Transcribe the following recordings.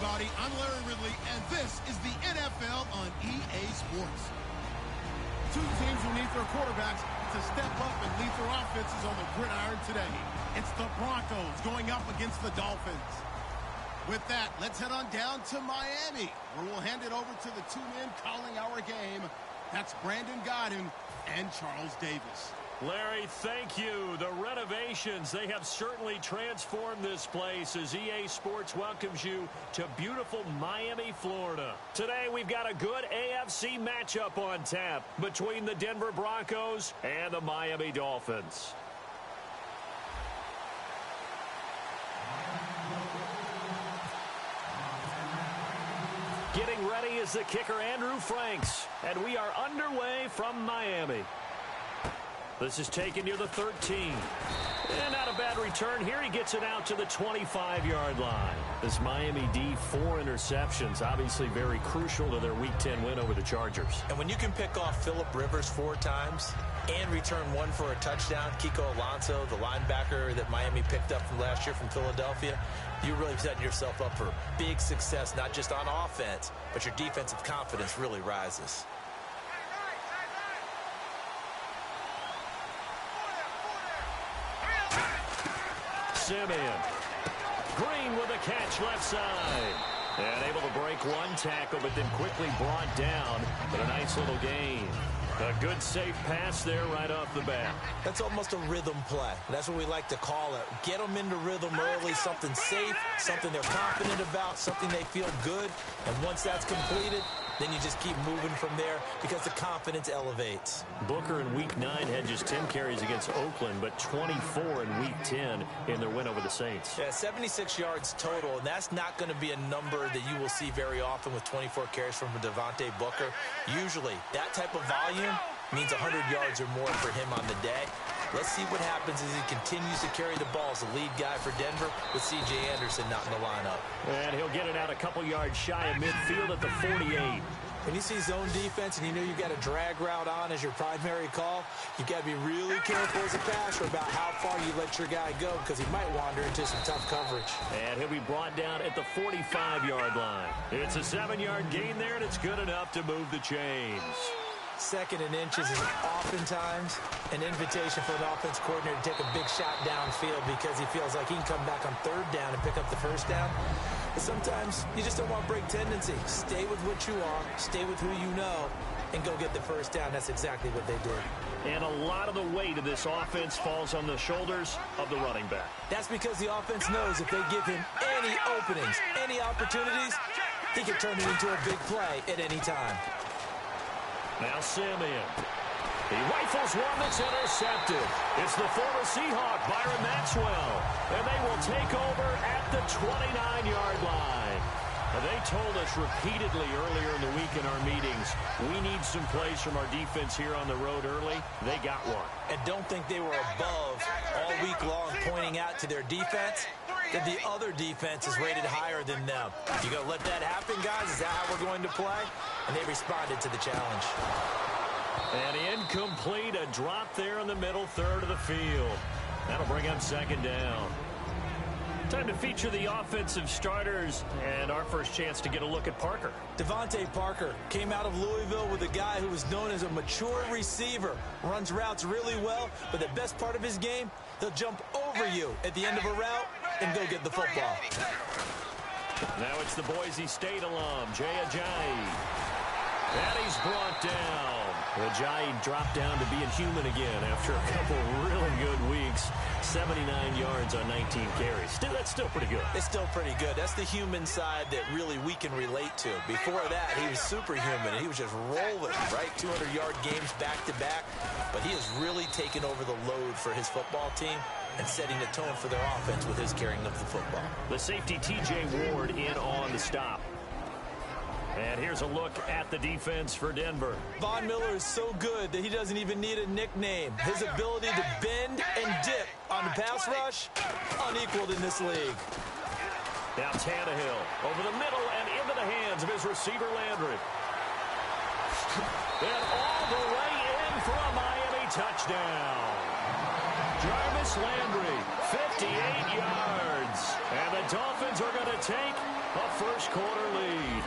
everybody. I'm Larry Ridley, and this is the NFL on EA Sports. Two teams who need their quarterbacks to step up and lead their offenses on the gridiron today. It's the Broncos going up against the Dolphins. With that, let's head on down to Miami, where we'll hand it over to the two men calling our game. That's Brandon Godden and Charles Davis. Larry, thank you. The renovations, they have certainly transformed this place as EA Sports welcomes you to beautiful Miami, Florida. Today, we've got a good AFC matchup on tap between the Denver Broncos and the Miami Dolphins. Getting ready is the kicker, Andrew Franks, and we are underway from Miami. This is taken near the 13. And not a bad return here. He gets it out to the 25-yard line. This Miami D, 4 interceptions, obviously very crucial to their Week 10 win over the Chargers. And when you can pick off Phillip Rivers 4 times and return 1 for a touchdown, Kiko Alonso, the linebacker that Miami picked up from last year from Philadelphia, you're really setting yourself up for big success, not just on offense, but your defensive confidence really rises. Simeon. Green with a catch left side. And able to break one tackle, but then quickly brought down. But a nice little gain. A good safe pass there right off the bat. That's almost a rhythm play. That's what we like to call it. Get them into rhythm early, something safe, something they're confident about, something they feel good. And once that's completed, then you just keep moving from there because the confidence elevates. Booker in Week 9 had just 10 carries against Oakland, but 24 in Week 10 in their win over the Saints. Yeah, 76 yards total, and that's not going to be a number that you will see very often with 24 carries from Devontae Booker. Usually, that type of volume means 100 yards or more for him on the day. Let's see what happens as he continues to carry the ball as the lead guy for Denver with C.J. Anderson not in the lineup. And he'll get it out a couple yards shy of midfield at the 48. When you see zone defense and you know you've got a drag route on as your primary call, you've got to be really careful as a passer about how far you let your guy go because he might wander into some tough coverage. And he'll be brought down at the 45-yard line. It's a 7-yard gain there, and it's good enough to move the chains. 2nd and inches is oftentimes an invitation for an offense coordinator to take a big shot downfield because he feels like he can come back on 3rd down and pick up the 1st down. But sometimes you just don't want break tendency. Stay with what you are, stay with who you know, and go get the 1st down. That's exactly what they did. And a lot of the weight of this offense falls on the shoulders of the running back. That's because the offense knows if they give him any openings, any opportunities, he can turn it into a big play at any time. Now Simeon. He rifles one that's intercepted. It's the former Seahawk, Byron Maxwell. And they will take over at the 29-yard line. They told us repeatedly earlier in the week in our meetings, we need some plays from our defense here on the road early. They got one. And don't think they were above all week long pointing out to their defense that the other defense is rated higher than them. You going to let that happen, guys? Is that how we're going to play? And they responded to the challenge. And incomplete, a drop there in the middle third of the field. That'll bring up 2nd down. Time to feature the offensive starters and our first chance to get a look at Parker. Devontae Parker came out of Louisville with a guy who was known as a mature receiver. Runs routes really well, but the best part of his game, he'll jump over you at the end of a route and go get the football. Now it's the Boise State alum, Jay Ajayi. And he's brought down. Ajayi dropped down to being human again after a couple really good weeks. 79 yards on 19 carries. That's still pretty good. It's still pretty good. That's the human side that really we can relate to. Before that, he was superhuman. He was just rolling, right? 200-yard games back-to-back. But he has really taken over the load for his football team and setting the tone for their offense with his carrying of the football. The safety, T.J. Ward, in on the stop. And here's a look at the defense for Denver. Von Miller is so good that he doesn't even need a nickname. His ability to bend and dip on the pass rush, unequaled in this league. Now Tannehill over the middle and into the hands of his receiver Landry. And all the way in for a Miami touchdown. Jarvis Landry, 58 yards. And the Dolphins are going to take A first-quarter lead.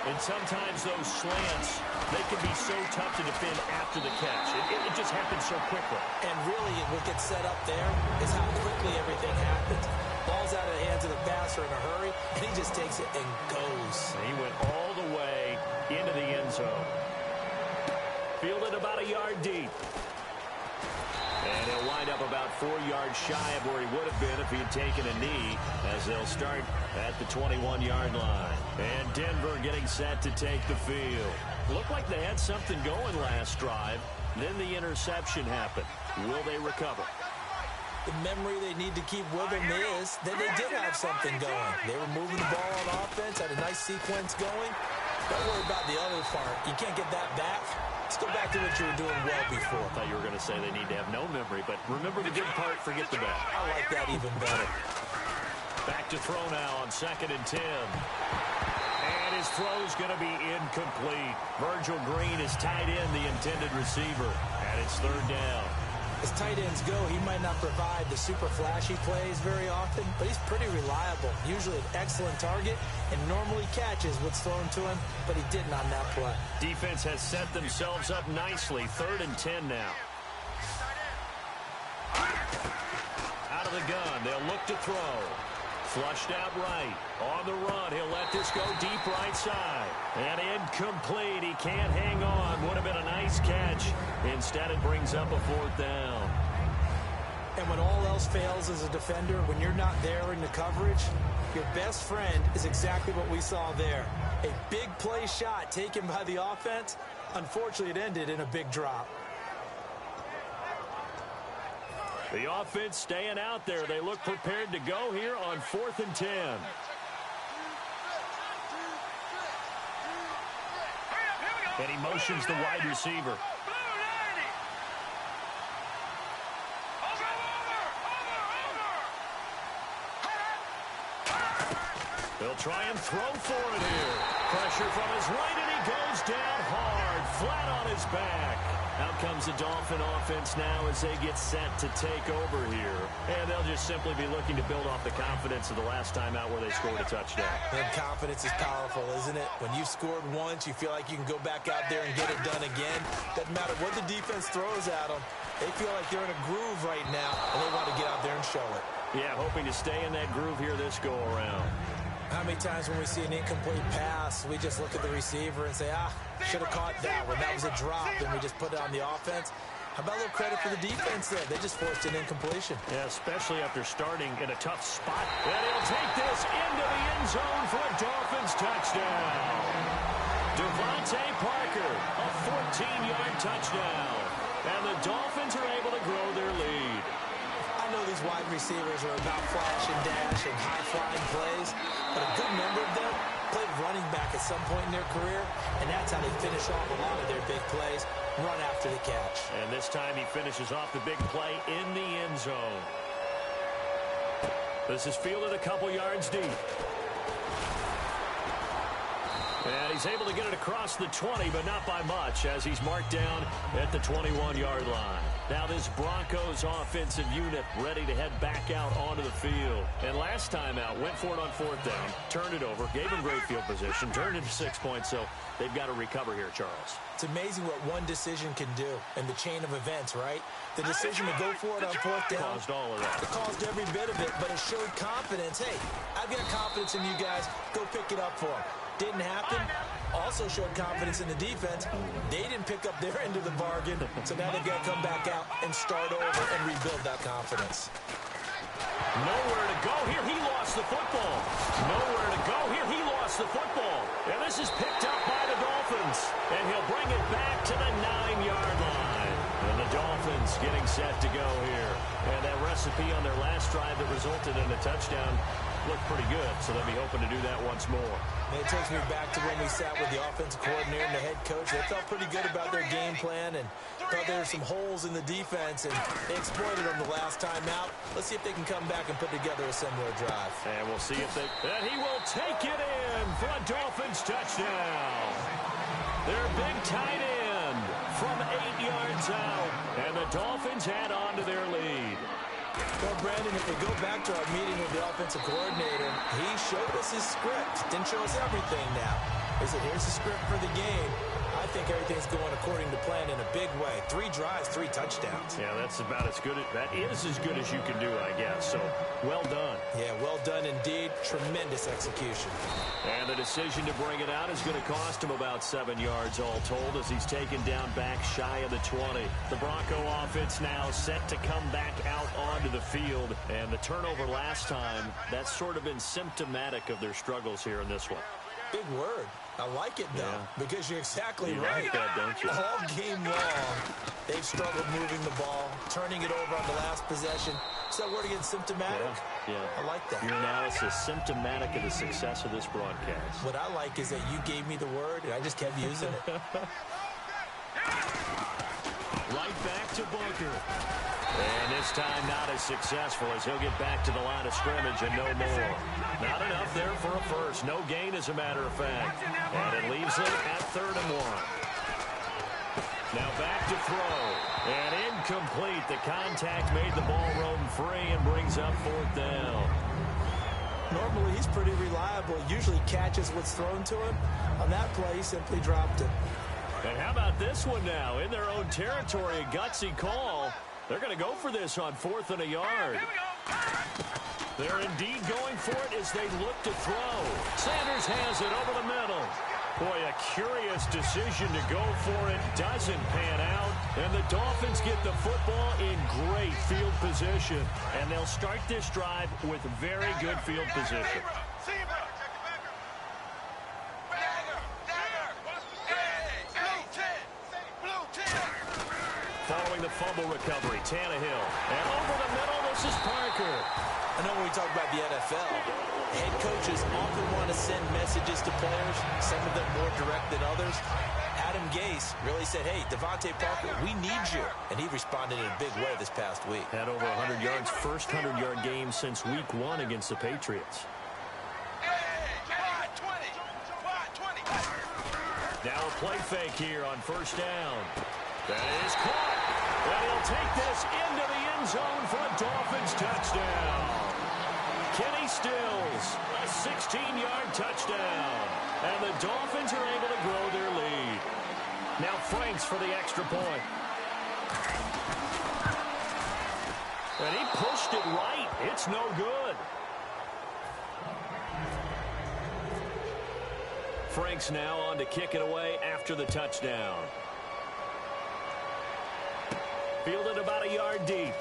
And sometimes those slants, they can be so tough to defend after the catch. It just happens so quickly. And really, what gets set up there is how quickly everything happens. Ball's out of the hands of the passer in a hurry, and he just takes it and goes. And he went all the way into the end zone. Fielded about a yard deep. And he'll wind up about 4 yards shy of where he would have been if he had taken a knee, as they'll start at the 21-yard line. And Denver getting set to take the field. Looked like they had something going last drive. Then the interception happened. Will they recover? The memory they need to keep with them is that they did have something going. They were moving the ball on offense, had a nice sequence going. Don't worry about the other part. You can't get that back. Let's go back to what you were doing well before. I thought you were going to say they need to have no memory, but remember the good part, forget the bad. I like that even better. Back to throw now on 2nd and 10. And his throw's going to be incomplete. Virgil Green is tight end, the intended receiver. And it's 3rd down. As tight ends go, he might not provide the super flashy plays very often, but he's pretty reliable. Usually an excellent target and normally catches what's thrown to him, but he didn't on that play. Defense has set themselves up nicely. 3rd and 10 now. Out of the gun, they'll look to throw. Flushed out right. On the run, he'll let this go deep right side. And incomplete. He can't hang on. Would have been a nice catch. Instead, it brings up a 4th down. And when all else fails as a defender, when you're not there in the coverage, your best friend is exactly what we saw there. A big play shot taken by the offense. Unfortunately, it ended in a big drop. The offense staying out there. They look prepared to go here on 4th and 10. And he motions the wide receiver. They'll try and throw for it here. Pressure from his right, and he goes down hard, flat on his back. Out comes the Dolphin offense now as they get set to take over here. And they'll just simply be looking to build off the confidence of the last time out where they scored a touchdown. And confidence is powerful, isn't it? When you've scored once, you feel like you can go back out there and get it done again. Doesn't matter what the defense throws at them. They feel like they're in a groove right now, and they want to get out there and show it. Yeah, hoping to stay in that groove here this go-around. How many times when we see an incomplete pass, we just look at the receiver and say, should have caught that one. That was a drop, and we just put it on the offense. How about a little credit for the defense there? They just forced an incompletion. Yeah, especially after starting in a tough spot. And he'll take this into the end zone for a Dolphins touchdown. Devontae Parker, a 14-yard touchdown. And the Dolphins are able to grow their lead. I know these wide receivers are about flash and dash and high-flying plays, but a good number of them played running back at some point in their career, and that's how they finish off a lot of their big plays, run after the catch. And this time he finishes off the big play in the end zone. This is fielded a couple yards deep. And he's able to get it across the 20, but not by much, as he's marked down at the 21-yard line. Now this Broncos offensive unit ready to head back out onto the field. And last time out, went for it on 4th down, turned it over, gave him great field position, turned it to 6 points, so they've got to recover here, Charles. It's amazing what one decision can do in the chain of events, right? The decision to go for it on 4th down caused all of that. It caused every bit of it, but it showed confidence. Hey, I've got confidence in you guys. Go pick it up for them. Didn't happen. Also showed confidence in the defense. They didn't pick up their end of the bargain, so now they've got to come back out and start over and rebuild that confidence. Nowhere to go here. He lost the football. Nowhere to go here. He lost the football. And this is picked up by the Dolphins. And he'll bring it back to the 9-yard line. And the Dolphins getting set to go here. And that recipe on their last drive that resulted in a touchdown looked pretty good, so they'll be hoping to do that once more. And it takes me back to when we sat with the offensive coordinator and the head coach. They felt pretty good about their game plan and thought there were some holes in the defense, and they exploited them the last time out. Let's see if they can come back and put together a similar drive. And we'll see if they... And he will take it in for a Dolphins touchdown. Their big tight end from 8 yards out, and the Dolphins add on to their lead. Well, Brandon, if we go back to our meeting with the offensive coordinator, he showed us his script. Didn't show us everything now. He said, here's the script for the game. I think everything's going according to plan in a big way. 3 drives, 3 touchdowns. Yeah, that's about as good. That is as good as you can do, I guess. So, well done. Yeah, well done indeed. Tremendous execution. And the decision to bring it out is going to cost him about 7 yards all told as he's taken down back shy of the 20. The Bronco offense now set to come back out onto the field. And the turnover last time, that's sort of been symptomatic of their struggles here in this one. Big word. I like it, though, because you're exactly right. Like that, don't you? All game long, they've struggled moving the ball, turning it over on the last possession. So that word again, symptomatic? Yeah. I like that. Your analysis, symptomatic of the success of this broadcast. What I like is that you gave me the word, and I just kept using it. Right back to Bunker. And this time not as successful as he'll get back to the line of scrimmage and no more. Not enough there for a first. No gain, as a matter of fact. And it leaves him at 3rd and 1. Now back to throw. And incomplete. The contact made the ball roam free and brings up 4th down. Normally, he's pretty reliable. Usually catches what's thrown to him. On that play, he simply dropped it. And how about this one now? In their own territory, a gutsy call. They're going to go for this on 4th and a yard. They're indeed going for it as they look to throw. Sanders has it over the middle. Boy, a curious decision to go for it. Doesn't pan out. And the Dolphins get the football in great field position. And they'll start this drive with very good field position. Following the fumble recovery, Tannehill. And over the middle, this is Parker. I know when we talk about the NFL, head coaches often want to send messages to players, some of them more direct than others. Adam Gase really said, hey, Devontae Parker, we need you. And he responded in a big way this past week. Had over 100 yards, first 100-yard game since week 1 against the Patriots. Now a play fake here on 1st down. That is caught. And he'll take this into the end zone for a Dolphins touchdown. Kenny Stills, a 16-yard touchdown. And the Dolphins are able to grow their lead. Now Franks for the extra point. And he pushed it right. It's no good. Franks now on to kick it away after the touchdown. Fielded about a yard deep.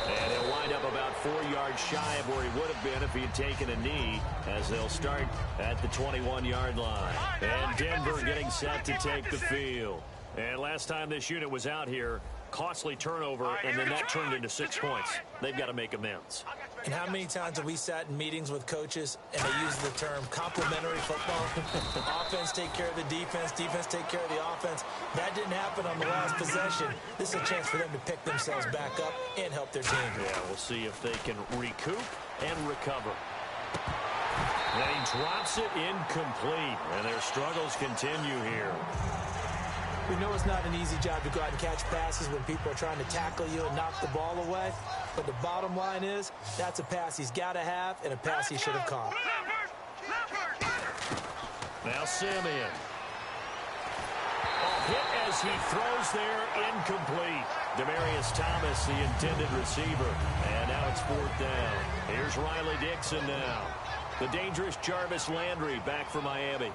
And he'll wind up about 4 yards shy of where he would have been if he had taken a knee, as they'll start at the 21-yard line. And Denver getting set to take the field. And last time this unit was out here, costly turnover, and then that turned into 6 points. They've got to make amends. And how many times have we sat in meetings with coaches and they use the term complementary football? Offense take care of the defense, defense take care of the offense. That didn't happen on the last possession. This is a chance for them to pick themselves back up and help their team. Yeah, we'll see if they can recoup and recover. Then he drops it incomplete, and their struggles continue here. We know it's not an easy job to go out and catch passes when people are trying to tackle you and knock the ball away. But the bottom line is, that's a pass he's got to have and a pass he should have caught. Now Simeon. Hit as he throws there, incomplete. Demaryius Thomas, the intended receiver. And now it's 4th down. Here's Riley Dixon now. The dangerous Jarvis Landry back for Miami.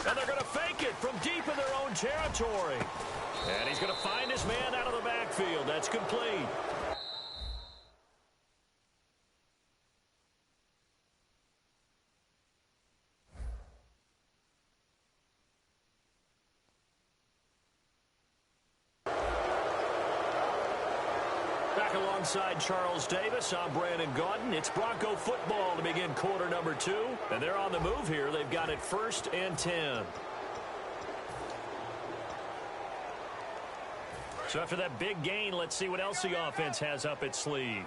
And they're going to fake it from deep in their own territory. And he's going to find his man out of the backfield. That's complete. Back alongside Charles Davis, I'm Brandon Gaudin. It's Bronco football to begin quarter number 2. And they're on the move here. They've got it 1st and 10. So after that big gain, let's see what else the offense has up its sleeve.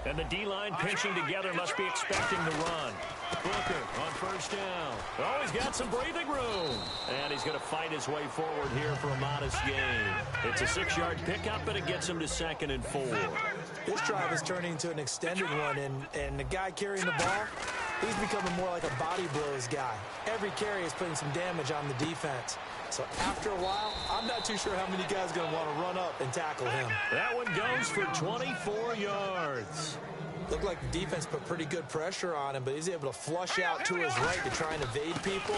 And the D-line pinching together must be expecting the run. Booker on first down. Oh, he's got some breathing room. And he's going to fight his way forward here for a modest gain. It's a 6-yard pickup, and it gets him to 2nd and 4. This drive is turning into an extended one, and the guy carrying the ball, he's becoming more like a body blows guy. Every carry is putting some damage on the defense. So after a while, I'm not too sure how many guys are going to want to run up and tackle him. That one goes for 24 yards. Looked like the defense put pretty good pressure on him, but he's able to flush out to his right to try and evade people.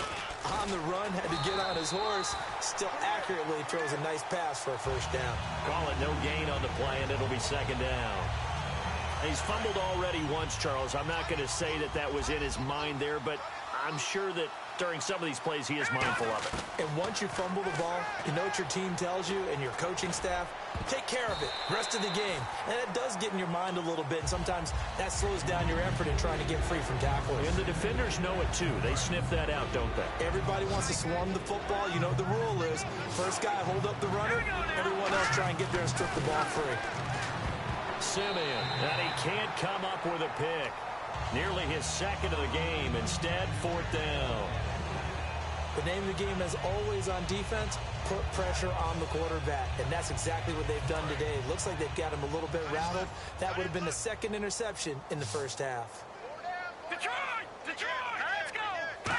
On the run, had to get on his horse. Still accurately throws a nice pass for a first down. Call it no gain on the play, and it'll be 2nd down. He's fumbled already once, Charles. I'm not going to say that was in his mind there, but I'm sure that during some of these plays he is mindful of it. And once you fumble the ball, you know what your team tells you and your coaching staff? Take care of it. Rest of the game. And it does get in your mind a little bit, and sometimes that slows down your effort in trying to get free from tackles. And the defenders know it too. They sniff that out, don't they? Everybody wants to swarm the football. You know what the rule is. First guy, hold up the runner. Everyone else try and get there and strip the ball free. Simeon, and he can't come up with a pick. Nearly his 2nd of the game. Instead, 4th down. The name of the game, as always on defense, put pressure on the quarterback. And that's exactly what they've done today. Looks like they've got him a little bit rattled. That would have been the 2nd interception in the first half. Detroit! Let's go!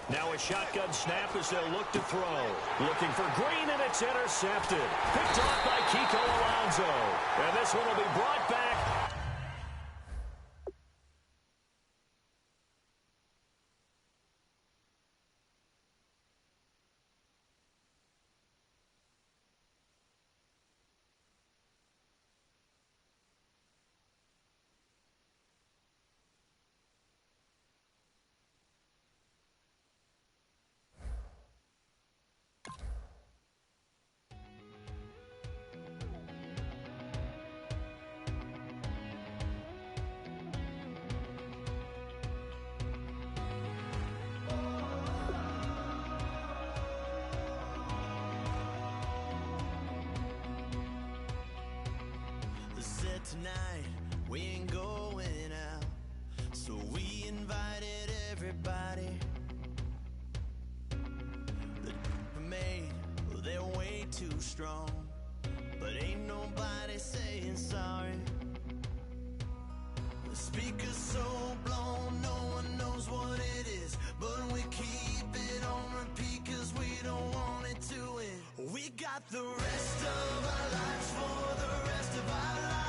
Now a shotgun snap as they'll look to throw. Looking for Green, and it's intercepted. Picked off by Kiko Alonso. And this one will be brought back. Tonight we ain't going out, so we invited everybody. The made, well, they're way too strong, but ain't nobody saying sorry. The speaker's so blown, no one knows what it is, but we keep it on repeat 'cause we don't want it to end. We got the rest of our lives for the rest of our lives.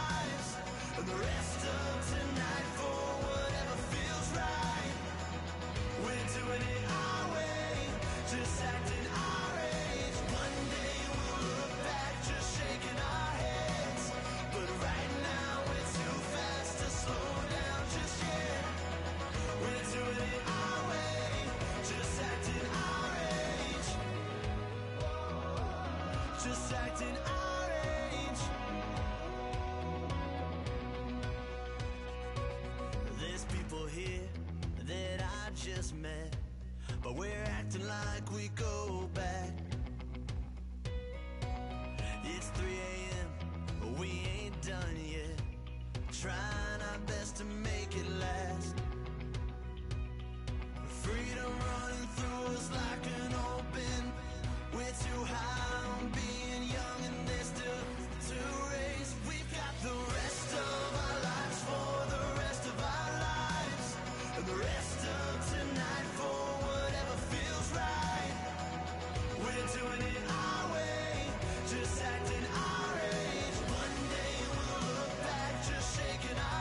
And the rest of tonight for whatever feels right. We're doing it our way, just acting our age. One day we'll look back just shaking our heads. But right now we're too fast to slow down just yet. We're doing it our way, just acting our age. Just acting our age. There's people here that I just met, but we're acting like we go back. It's 3 a.m., but we ain't done yet. Trying our best to make it last. Freedom running through us like an open. We're too high on being young, and there's still to race. We've got the rest of our lives for the rest of our lives, and the rest of tonight for whatever feels right. We're doing it our way, just acting our age. One day we'll look back just shaking our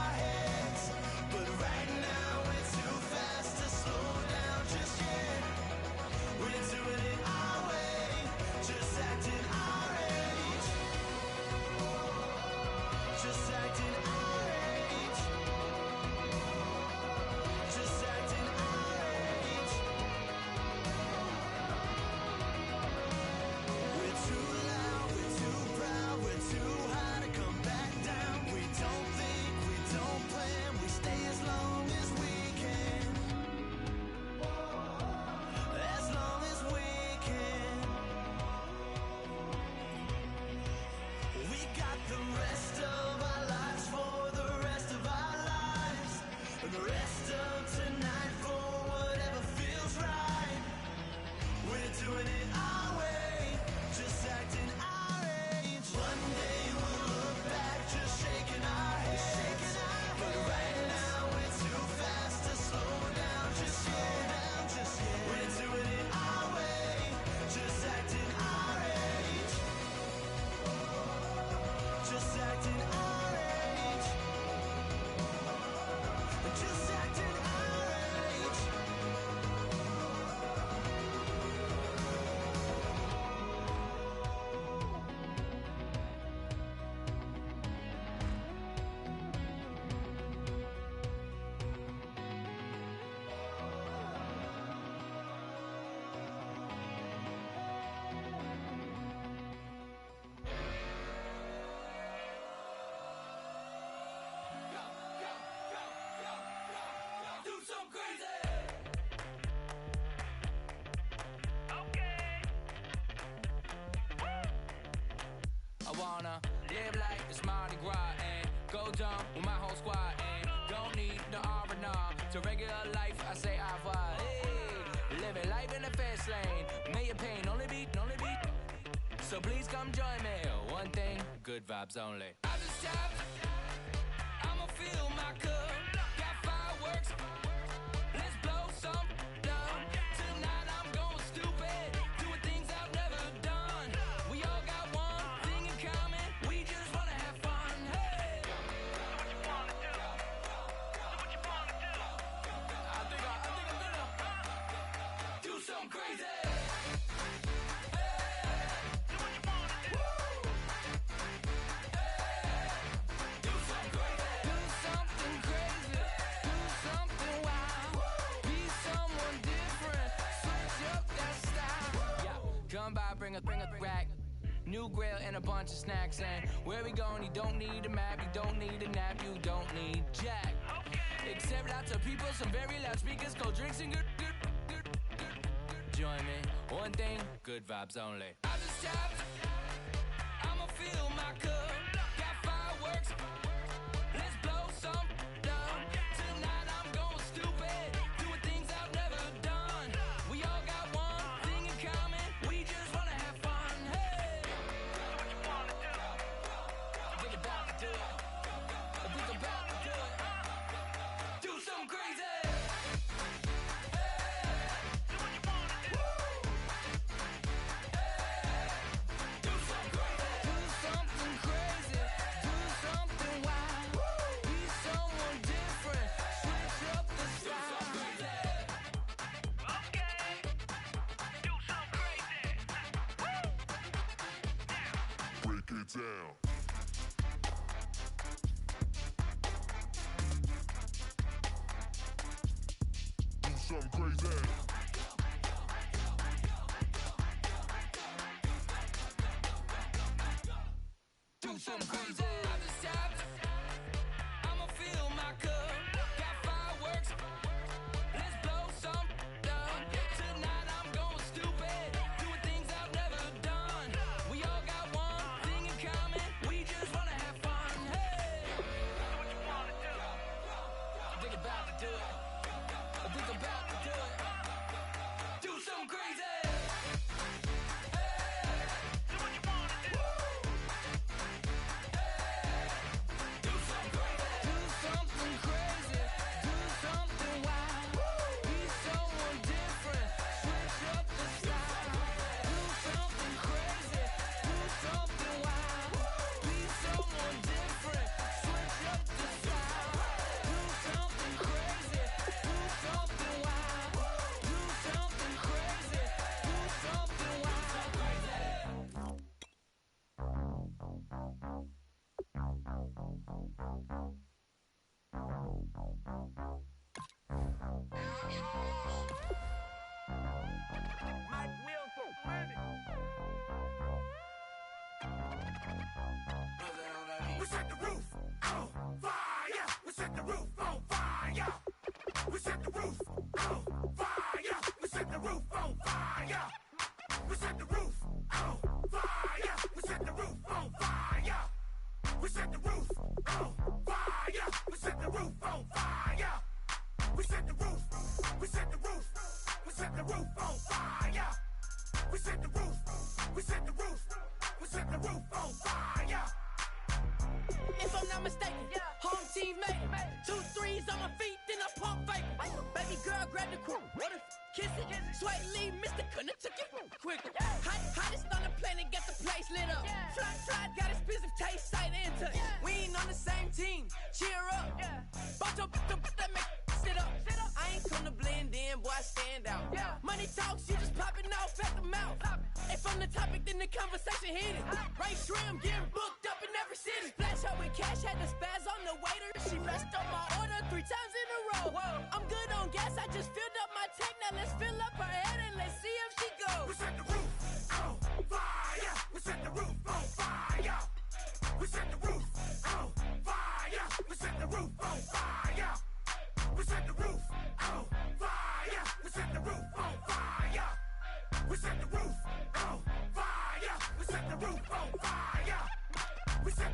Live like it's Mardi Gras and go dumb with my whole squad and don't need no R&R. To regular life, I say au revoir. Hey, living life in the fast lane. May your pain only be. So please come join me. One thing, good vibes only. I just stopped. I'ma fill my cup. Got fireworks. Let's blow some down. Tonight I'm going stupid. Doing things I've never done. We all got one thing in common. We just wanna have fun. Hey. So what you wanna do? So what you wanna do? I think I'm gonna do something crazy. Come by, bring a rack, new grill and a bunch of snacks. And where we going, you don't need a map, you don't need a nap, you don't need jack. Except lots of people, some very loud speakers, cold drinks and good. Join me, one thing, good vibes only. I just stopped, I'ma fill my cup. Got fireworks, let's blow some down. Tonight I'm going stupid, doing things I've never done. We all got one thing in common, we just wanna have fun. Hey, so what you wanna do? I think about to do it. I think about to do it. Do something crazy. Down. Do something crazy. Do something crazy. I just stopped. I'ma fill my cup. Got fireworks. Let's blow some down. Tonight I'm going stupid. Doing things I've never done. We all got one thing in common. We just wanna have fun. Hey, so what you wanna do? I think about to do it. I think about to do it. Do something crazy. We set the roof on fire. We set the roof on fire. We set the roof on fire. We set the roof on fire. We set the roof on fire. We set the roof on fire. We set the roof on fire. We set the roof on fire. We set the roof. We set the roof. We set the roof on fire. We set the roof. We set the roof. We set the roof on fire. If I'm not mistaken, home team made it. 2 3s on my feet, then I pump fake. Baby girl, grab the crew. Kiss it, sweat leave, Mr. Couldn't took it quick. Hottest on the planet, get the place lit up. Fly, got expensive taste, sight and touch. We ain't on the same team, cheer up. Bunch of that make sit up. I ain't come to blend in, boy, I stand out. Money talks, you just popping off at the mouth. If I'm the topic, then the conversation heated. Right shrimp, getting booked up in every city. Splash her with cash, had the spaz on the waiter. She messed up my order 3 times in a row. I'm good on gas, I just filled up my tank. Now let's fill up her head and let's see if she goes. We set the roof on fire. We set the roof on fire. We set the roof on fire. We set the roof on fire. We set the roof on fire. We set the roof on fire. We set the roof on fire. We set the roof on fire. We set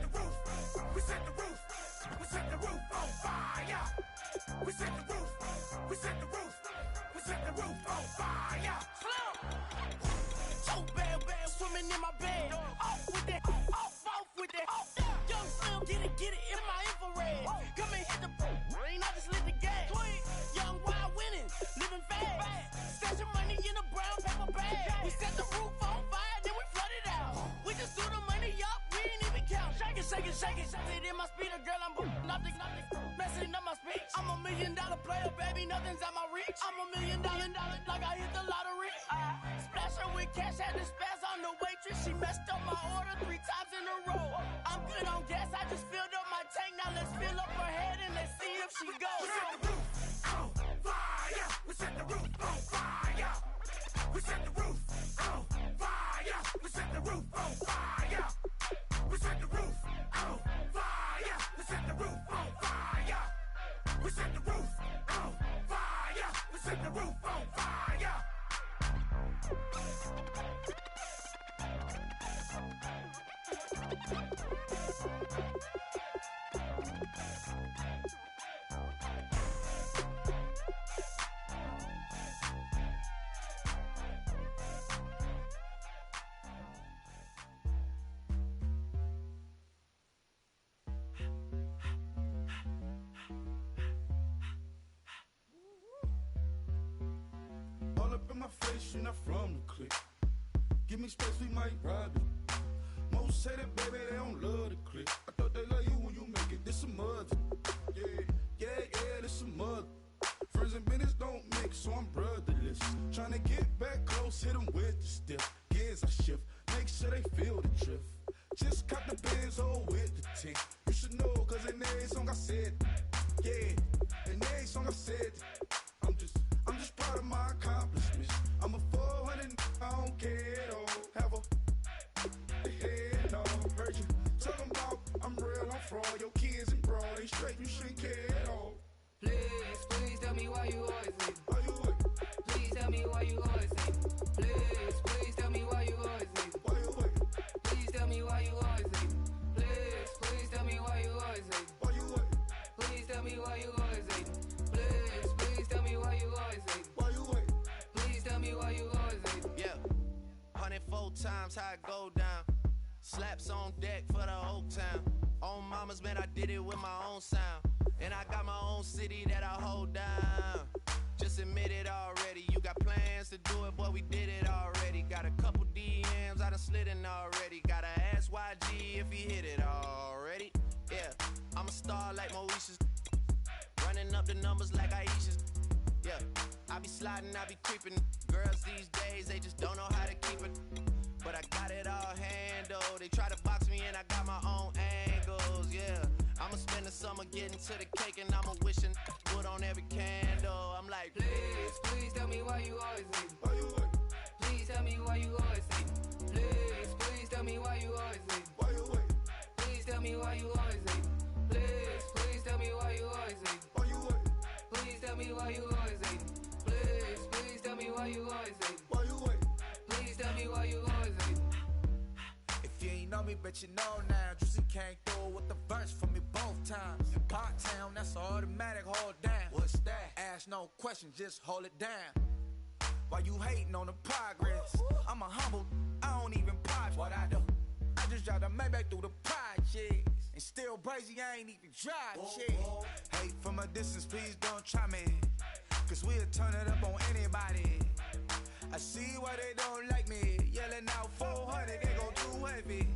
We set the roof. We set the roof. We set the roof on fire. Slim. So bad, swimming in my bed. Off with that. Off with that. Young Slim, get it in my infrared. Come and hit the rain, I just lit the gas. Young wild winning, living fast. Stashing money in a brown paper bag. We set the roof on fire, then we flood it out. We just threw the money up, we ain't even count. Shake it, shake it, shake it. Shake it in my speeder, girl, I'm nothing. Messing up my speech. I'm $1 million player, baby, nothing's at my reach. I'm $1 million, like I hit the lottery. Splash her with cash, had to spaz on the waitress. She messed up my order 3 times in a row. I'm good on gas, I just filled up my tank. Now let's fill up her head and let's see if she goes. We set the roof on fire. We set the roof on fire. We set the roof on fire. We set the roof on fire. We set the roof on fire. We set the roof on fire. We set the roof on fire. We set the roof on fire. All up in my face, you're not from the clique. Give me space, we might ride it. Most say that, baby, they don't love the clique. I thought they love you when you make it. This a mother. Yeah, this a mother. Friends and business don't mix, so I'm brotherless. Trying to get back close, hit them with the stiff. Gears I shift, make sure they feel the drift. Just cop the Benz, oh, with the tick. You should know, cause in every song I said, yeah, in every song I said, I'm just proud of my accomplishments. I'm a 400, I don't care at all. Have a head on. Heard you talking about I'm real, I'm fraud. Your kids and broad, they straight, you shouldn't care at all. Please tell me why you always leave. Why you wait? Please tell me why you always leave. Please tell me why you always leave. Why you wait? Please tell me why you always leave. Please tell me why you always leave. Why you wait? Please tell me why you always leave. Please tell me why you always leave. Why you wait? Please tell me why you always leave. Yeah, 104 times how it go down. Slaps on deck for the whole town. On mamas, man, I did it with my own sound. And I got my own city that I hold down. Just admit it already. You got plans to do it, boy, we did it already. Got a couple DMs, I done slid in already. Gotta ask YG if he hit it already. Yeah, I'm a star like Moesha's. Running up the numbers like Aisha's. Yeah, I be sliding, I be creeping. Girls these days, they just don't know how to keep it. But I got it all handled. They try to box me in, I got my own angles, yeah. I'ma spend the summer getting to the cake and I'ma wishing wood on every candle. I'm like, Please tell me why you always leave. Why you wait? Please tell me why you always leave. Please tell me why you always leave. Why you wait? Please tell me why you always leave. Please tell me why you always leave. Why you wait? Please tell me why you always leave. Please tell me why you always leave. Why you wait? Please tell me why you always leave. If you ain't know me, bet you know now. Juicy came through with the verse for me both times. In Pot Town, that's automatic, hold down. What's that? Ask no question, just hold it down. Why you hating on the progress? I'm a humble, I don't even pop. What I do? I just drive the Maybach through the projects. And still crazy, I ain't even drive shit. Hate from a distance, please don't try me. Cause we'll turn it up on anybody. I see why they don't like me. Yelling out 400, they go too heavy.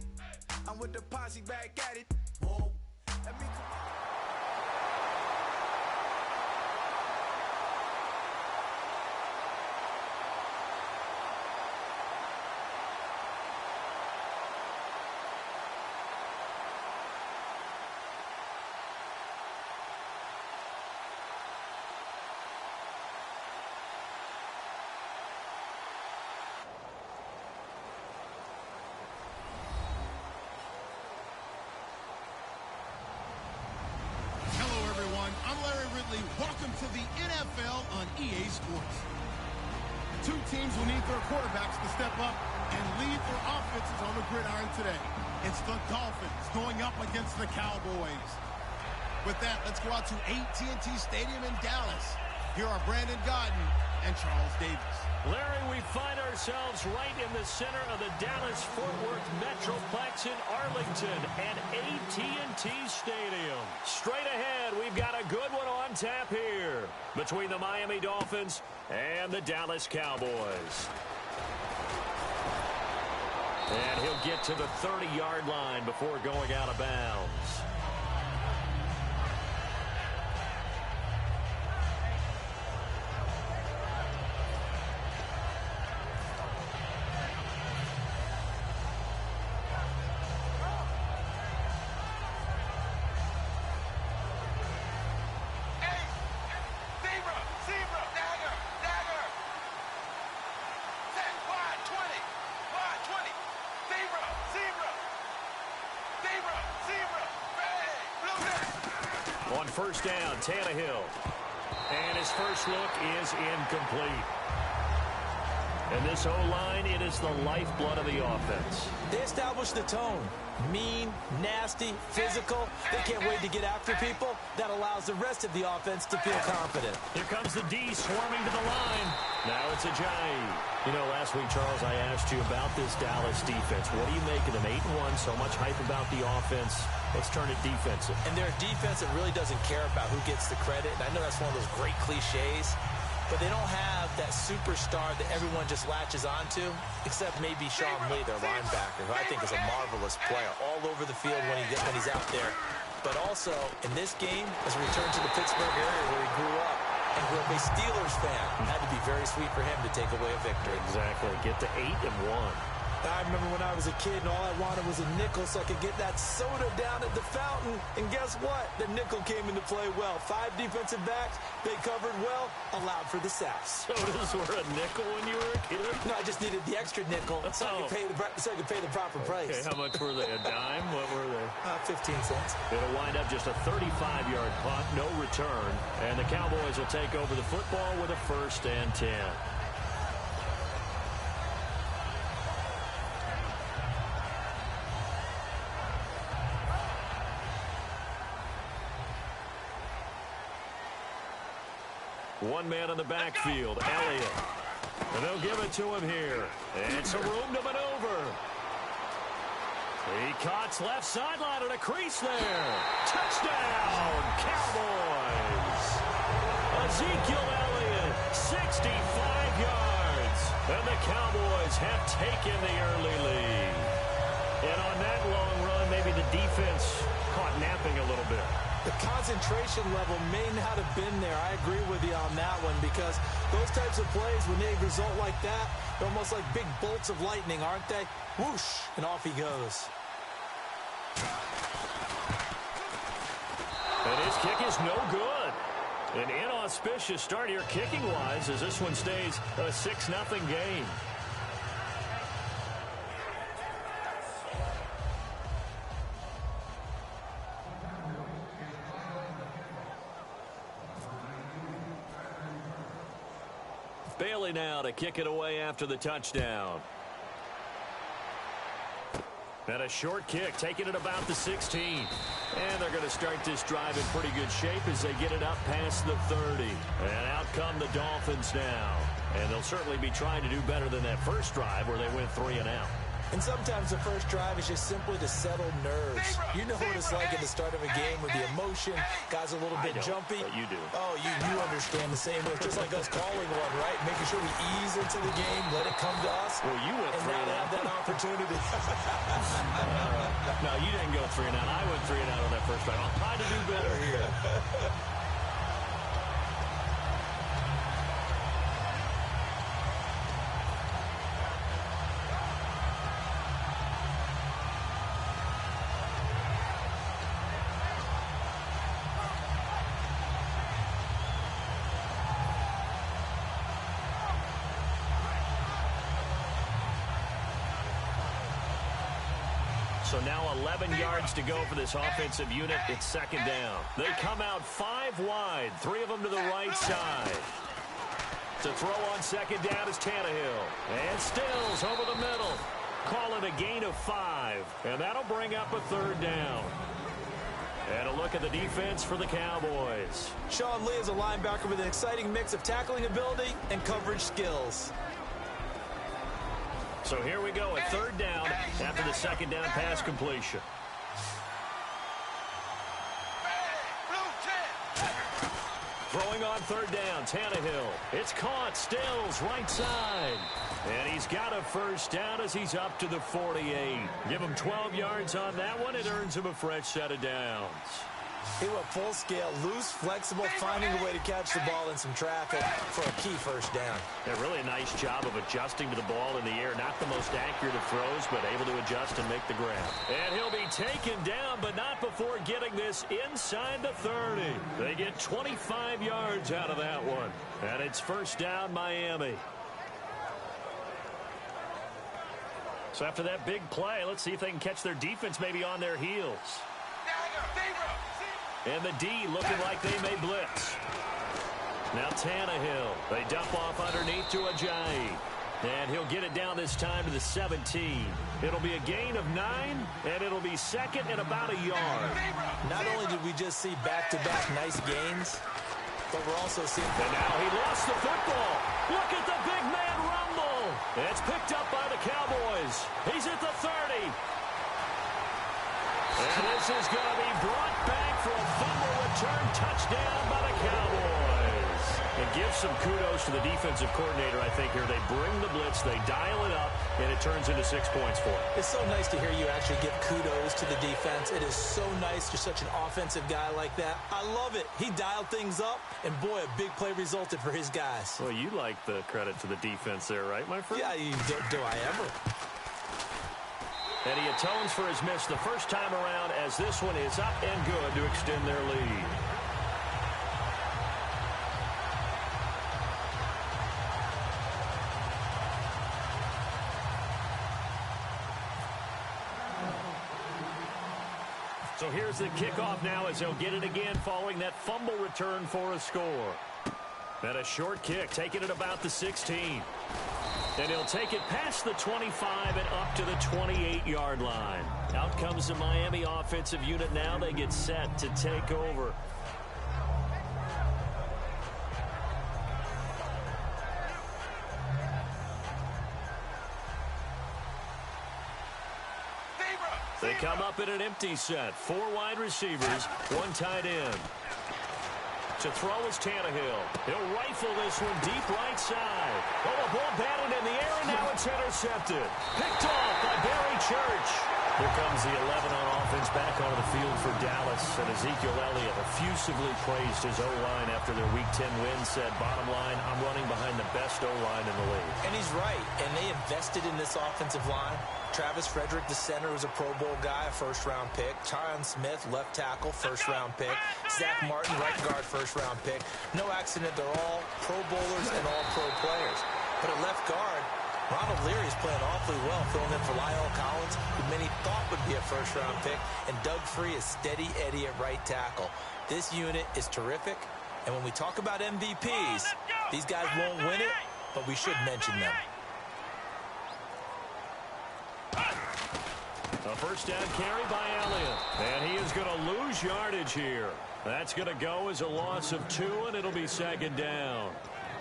I'm with the posse back at it. Let me Welcome to the NFL on EA Sports. Two teams will need their quarterbacks to step up and lead their offenses on the gridiron today. It's the Dolphins going up against the Cowboys. With that, let's go out to AT&T Stadium in Dallas. Here are Brandon Gaudin and Charles Davis. Larry, we find ourselves right in the center of the Dallas-Fort Worth Metroplex in Arlington at AT&T Stadium. Straight ahead, we've got a good one on tap here between the Miami Dolphins and the Dallas Cowboys. And he'll get to the 30-yard line before going out of bounds. On first down, Tannehill. And his first look is incomplete. And this O-line, it is the lifeblood of the offense. They established the tone. Mean, nasty, physical. They can't wait to get after people. That allows the rest of the offense to feel confident. Here comes the D swarming to the line. Now it's Ajayi. You know, last week, Charles, I asked you about this Dallas defense. What do you make of them? 8-1, so much hype about the offense. Let's turn it defensive. And they're a defense that really doesn't care about who gets the credit. And I know that's one of those great cliches. But they don't have that superstar that everyone just latches onto, except maybe Sean Lee, their linebacker, who I think is a marvelous player all over the field when he's out there. But also, in this game, as we return to the Pittsburgh area where he grew up, and grew up a Steelers fan, it had to be very sweet for him to take away a victory. Exactly. Get to 8-1. I remember when I was a kid and all I wanted was a nickel so I could get that soda down at the fountain. And guess what? The nickel came into play well. 5 defensive backs, they covered well, allowed for the sacks. Sodas were a nickel when you were a kid? No, I just needed the extra nickel so I could pay the proper price. Okay, how much were they? A dime? What were they? 15 cents. It'll wind up just a 35-yard punt, no return. And the Cowboys will take over the football with a 1st and 10. One man in the backfield, Elliott. And they'll give it to him here. And some room to maneuver. He cuts left sideline and a crease there. Touchdown, Cowboys. Ezekiel Elliott, 65 yards. And the Cowboys have taken the early lead. And on that long run, maybe the defense caught napping a little bit. The concentration level may not have been there. I agree with you on that one because those types of plays, when they result like that, they're almost like big bolts of lightning, aren't they? Whoosh, and off he goes. And his kick is no good. An inauspicious start here kicking-wise as this one stays a 6-0 game. Bailey now to kick it away after the touchdown. And a short kick, taking it about the 16. And they're going to start this drive in pretty good shape as they get it up past the 30. And out come the Dolphins now. And they'll certainly be trying to do better than that first drive where they went 3 and out. And sometimes the first drive is just simply to settle nerves. You know what it's like at the start of a game with the emotion. Guys are a little bit jumpy. But you do. Oh, you understand the same way. Just like us calling one, right? Making sure we ease into the game, let it come to us. Well, you went 3 and out. Have that opportunity. No, you didn't go 3 and out. I went 3 and out on that first drive. I'll try to do better here. So now 11 yards to go for this offensive unit. It's 2nd down. They come out 5 wide, 3 of them to the right side. To throw on 2nd down is Tannehill. And Stills over the middle. Call it a gain of 5. And that'll bring up a 3rd down. And a look at the defense for the Cowboys. Sean Lee is a linebacker with an exciting mix of tackling ability and coverage skills. So here we go, a third down after the second down pass completion. Throwing on third down, Tannehill. It's caught, Stills, right side. And he's got a first down as he's up to the 48. Give him 12 yards on that one. It earns him a fresh set of downs. He went full scale, loose, flexible, finding a way to catch the ball in some traffic for a key first down. Yeah, really a nice job of adjusting to the ball in the air. Not the most accurate of throws, but able to adjust and make the grab. And he'll be taken down, but not before getting this inside the 30. They get 25 yards out of that one. And it's first down, Miami. So after that big play, let's see if they can catch their defense maybe on their heels. And the D looking like they may blitz. Now Tannehill. They dump off underneath to Ajayi. And he'll get it down this time to the 17. It'll be a gain of 9, and it'll be second and about a yard. Not only did we just see back-to-back nice gains, but we're also seeing... And now he lost the football. Look at the big man rumble. It's picked up by the Cowboys. He's at the 30. And this is going to be brought back for a fumble return touchdown by the Cowboys. And give some kudos to the defensive coordinator, I think, here. They bring the blitz, they dial it up, and it turns into 6 points for them. It's so nice to hear you actually give kudos to the defense. It is so nice. You're such an offensive guy like that. I love it. He dialed things up, and boy, a big play resulted for his guys. Well, you like the credit to the defense there, right, my friend? Yeah, do I ever? And he atones for his miss the first time around as this one is up and good to extend their lead. So here's the kickoff now as they'll get it again following that fumble return for a score. And a short kick, taking it about the 16. And he'll take it past the 25 and up to the 28-yard line. Out comes the Miami offensive unit now. They get set to take over. They come up in an empty set. 4 wide receivers, 1 tight end. To throw is Tannehill. He'll rifle this one deep right side. Oh, a ball batted in the air, and now it's intercepted. Picked off by Barry Church. Here comes the 11 on offense back onto the field for Dallas. And Ezekiel Elliott effusively praised his O-line after their Week 10 win. Said, bottom line, I'm running behind the best O-line in the league. And he's right. And they invested in this offensive line. Travis Frederick, the center, was a Pro Bowl guy, a first-round pick. Tyron Smith, left tackle, first-round pick. Zach Martin, right guard, first-round pick. No accident, they're all Pro Bowlers and all Pro players. But at left guard, Ronald Leary is playing awfully well, filling in for Lyle Collins, who many thought would be a first-round pick, and Doug Free is steady Eddie at right tackle. This unit is terrific, and when we talk about MVPs, these guys won't win it, but we should mention them. A first down carry by Elliott. And he is going to lose yardage here. That's going to go as a loss of 2, and it'll be second down.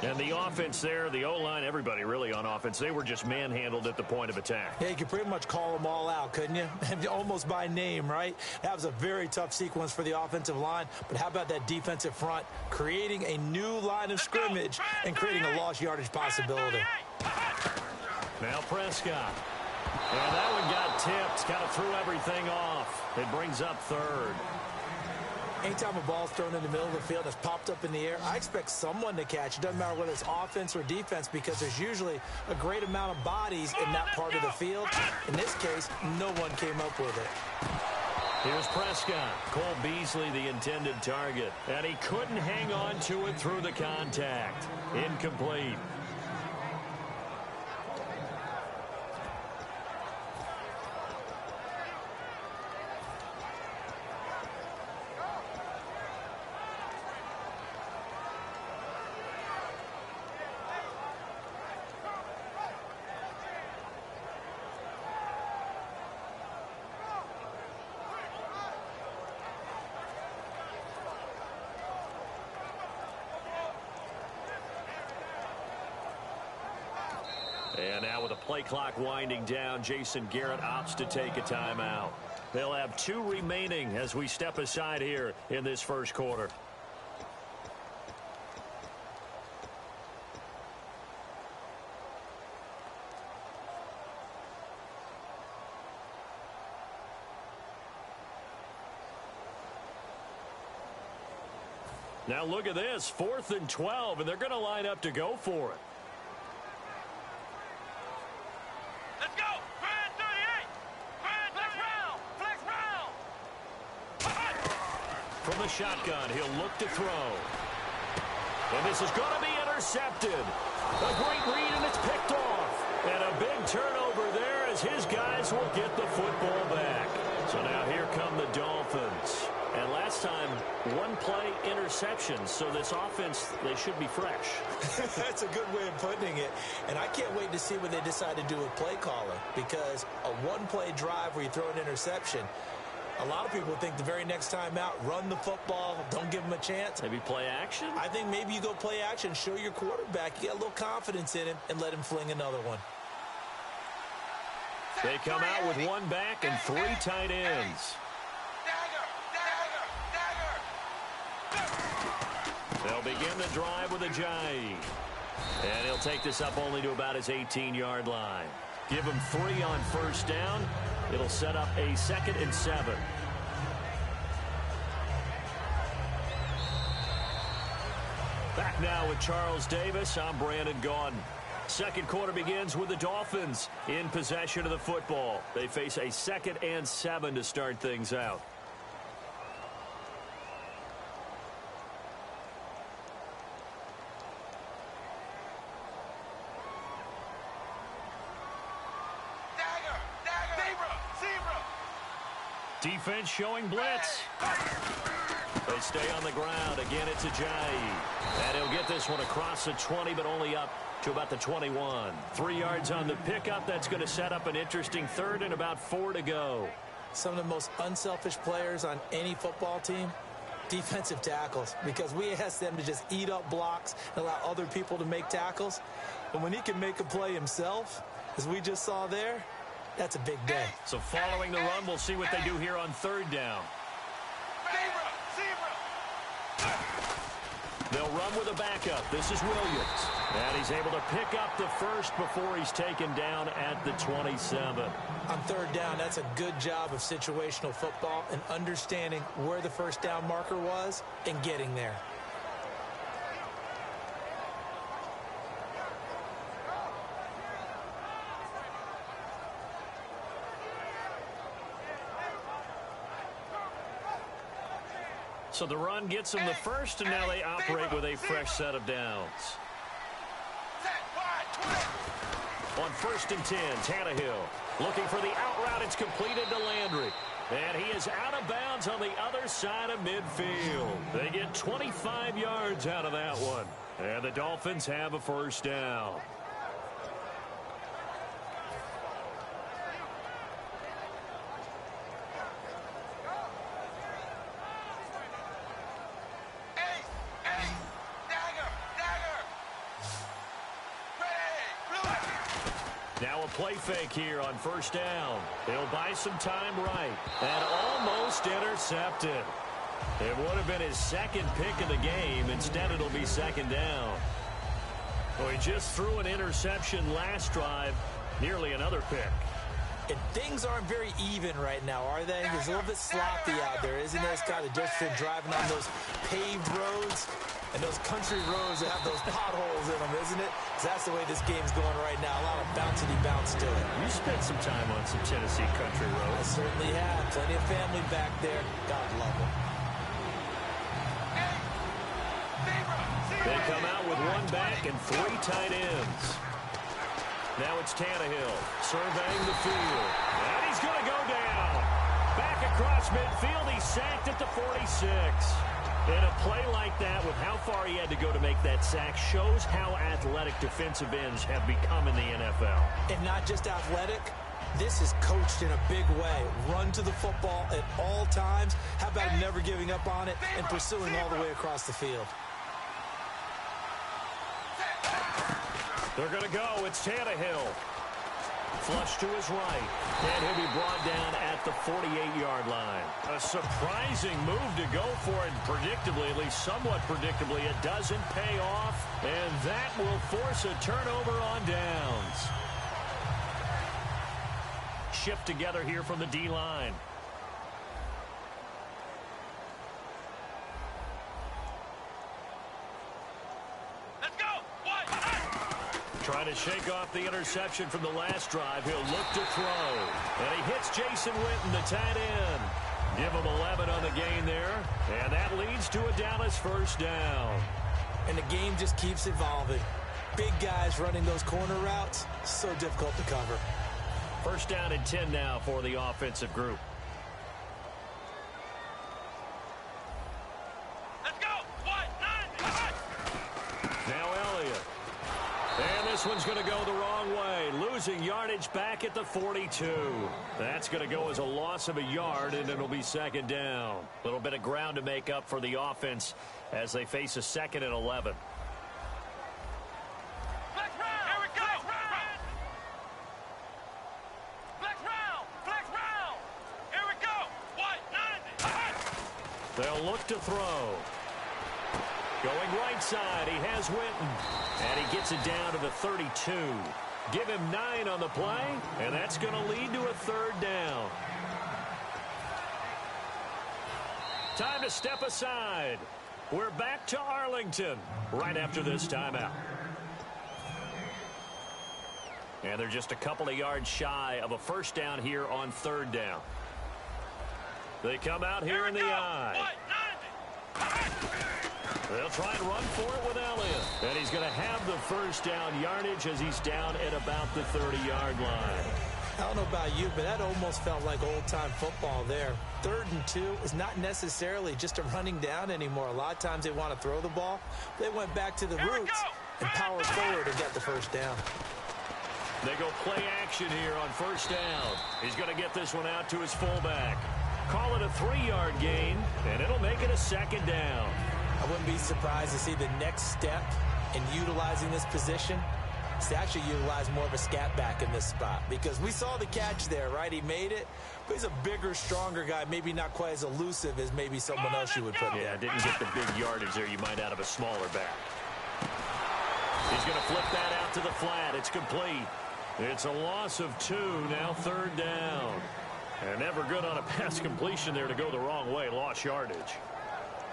And the offense there, the O-line, everybody really on offense, they were just manhandled at the point of attack. Yeah, you could pretty much call them all out, couldn't you? Almost by name, right? That was a very tough sequence for the offensive line. But how about that defensive front creating a new line of scrimmage and creating a lost yardage possibility? Now Prescott. And that one got tipped, kind of threw everything off. It brings up third. Anytime a ball's thrown in the middle of the field that's popped up in the air, I expect someone to catch. It doesn't matter whether it's offense or defense because there's usually a great amount of bodies in that part of the field. In this case, no one came up with it. Here's Prescott. Cole Beasley, the intended target. And he couldn't hang on to it through the contact. Incomplete. And now with the play clock winding down, Jason Garrett opts to take a timeout. They'll have 2 remaining as we step aside here in this first quarter. Now look at this, 4th and 12, and they're going to line up to go for it. Let's go! Grand 38! Grand flex round! Flex round! From the shotgun, he'll look to throw. And this is going to be intercepted. A great read, and it's picked off. And a big turnover there as his guys will get the football back. So now here come the Dolphins. And last time, 1 play interception. So this offense, they should be fresh. That's a good way of putting it. And I can't wait to see what they decide to do with play calling. Because a 1-play drive where you throw an interception, a lot of people think the very next time out, run the football, don't give them a chance. Maybe play action? I think maybe you go play action, show your quarterback, you get a little confidence in him, and let him fling another one. They come out with 1 back and 3 tight ends. They'll begin the drive with a jive. And he'll take this up only to about his 18-yard line. Give him 3 on first down. It'll set up a 2nd and 7. Back now with Charles Davis. I'm Brandon Gaudin. Second quarter begins with the Dolphins in possession of the football. They face a 2nd and 7 to start things out. Defense showing blitz. They stay on the ground. Again, it's Ajayi. And he'll get this one across the 20, but only up to about the 21. 3 yards on the pickup. That's going to set up an interesting 3rd and about 4 to go. Some of the most unselfish players on any football team, defensive tackles, because we ask them to just eat up blocks and allow other people to make tackles. And when he can make a play himself, as we just saw there, that's a big day. So following the run, we'll see what they do here on 3rd down. They'll run with a backup. This is Williams. And he's able to pick up the first before he's taken down at the 27. On 3rd down, that's a good job of situational football and understanding where the first down marker was and getting there. So the run gets them the first, and now they operate with a fresh set of downs. On 1st and 10, Tannehill looking for the out route. It's completed to Landry. And he is out of bounds on the other side of midfield. They get 25 yards out of that one. And the Dolphins have a first down. Now a play fake here on first down. He'll buy some time right. And almost intercepted. It would have been his 2nd pick of the game. Instead, it'll be 2nd down. Well, he just threw an interception last drive. Nearly another pick. And things aren't very even right now, are they? It's a little bit sloppy out there, isn't it? It's kind of just been driving on those paved roads and those country roads that have those potholes in them, isn't it? 'Cause that's the way this game's going right now. A lot of bouncy-bounce to it. You spent some time on some Tennessee country roads. I certainly have. Plenty of family back there. God love them. They come out with 1 back and 3 tight ends. Now it's Tannehill surveying the field. And he's going to go down. Back across midfield. He's sacked at the 46. And a play like that, with how far he had to go to make that sack, shows how athletic defensive ends have become in the NFL. And not just athletic. This is coached in a big way. Run to the football at all times. How about him never giving up on it and pursuing all the way across the field? They're going to go. It's Tannehill. Flush to his right. And he'll be brought down at the 48-yard line. A surprising move to go for it. Predictably, at least somewhat predictably, it doesn't pay off. And that will force a turnover on downs. Shift together here from the D-line. Trying to shake off the interception from the last drive. He'll look to throw. And he hits Jason Witten, the tight end. Give him 11 on the gain there. And that leads to a Dallas first down. And the game just keeps evolving. Big guys running those corner routes, so difficult to cover. First down and 10 now for the offensive group. This one's going to go the wrong way. Losing yardage back at the 42. That's going to go as a loss of a yard, and it'll be second down. A little bit of ground to make up for the offense as they face a 2nd and 11. They'll look to throw. Going right side, he has Witten. And he gets it down to the 32. Give him 9 on the play, and that's going to lead to a 3rd down. Time to step aside. We're back to Arlington right after this timeout. And they're just a couple of yards shy of a first down here on 3rd down. They come out here in the eye. They'll try and run for it with Elliott. And he's going to have the first down yardage as he's down at about the 30-yard line. I don't know about you, but that almost felt like old-time football there. 3rd and 2 is not necessarily just a running down anymore. A lot of times they want to throw the ball. They went back to the roots and powered forward and got the first down. They go play action here on first down. He's going to get this one out to his fullback. Call it a 3-yard gain, and it'll make it a 2nd down. I wouldn't be surprised to see the next step in utilizing this position is to actually utilize more of a scat back in this spot, because we saw the catch there, right? He made it, but he's a bigger, stronger guy, maybe not quite as elusive as maybe someone else you would put in. Yeah, didn't get the big yardage there you might out of a smaller back. He's going to flip that out to the flat. It's complete. It's a loss of 2, now 3rd down. And never good on a pass completion there to go the wrong way. Lost yardage.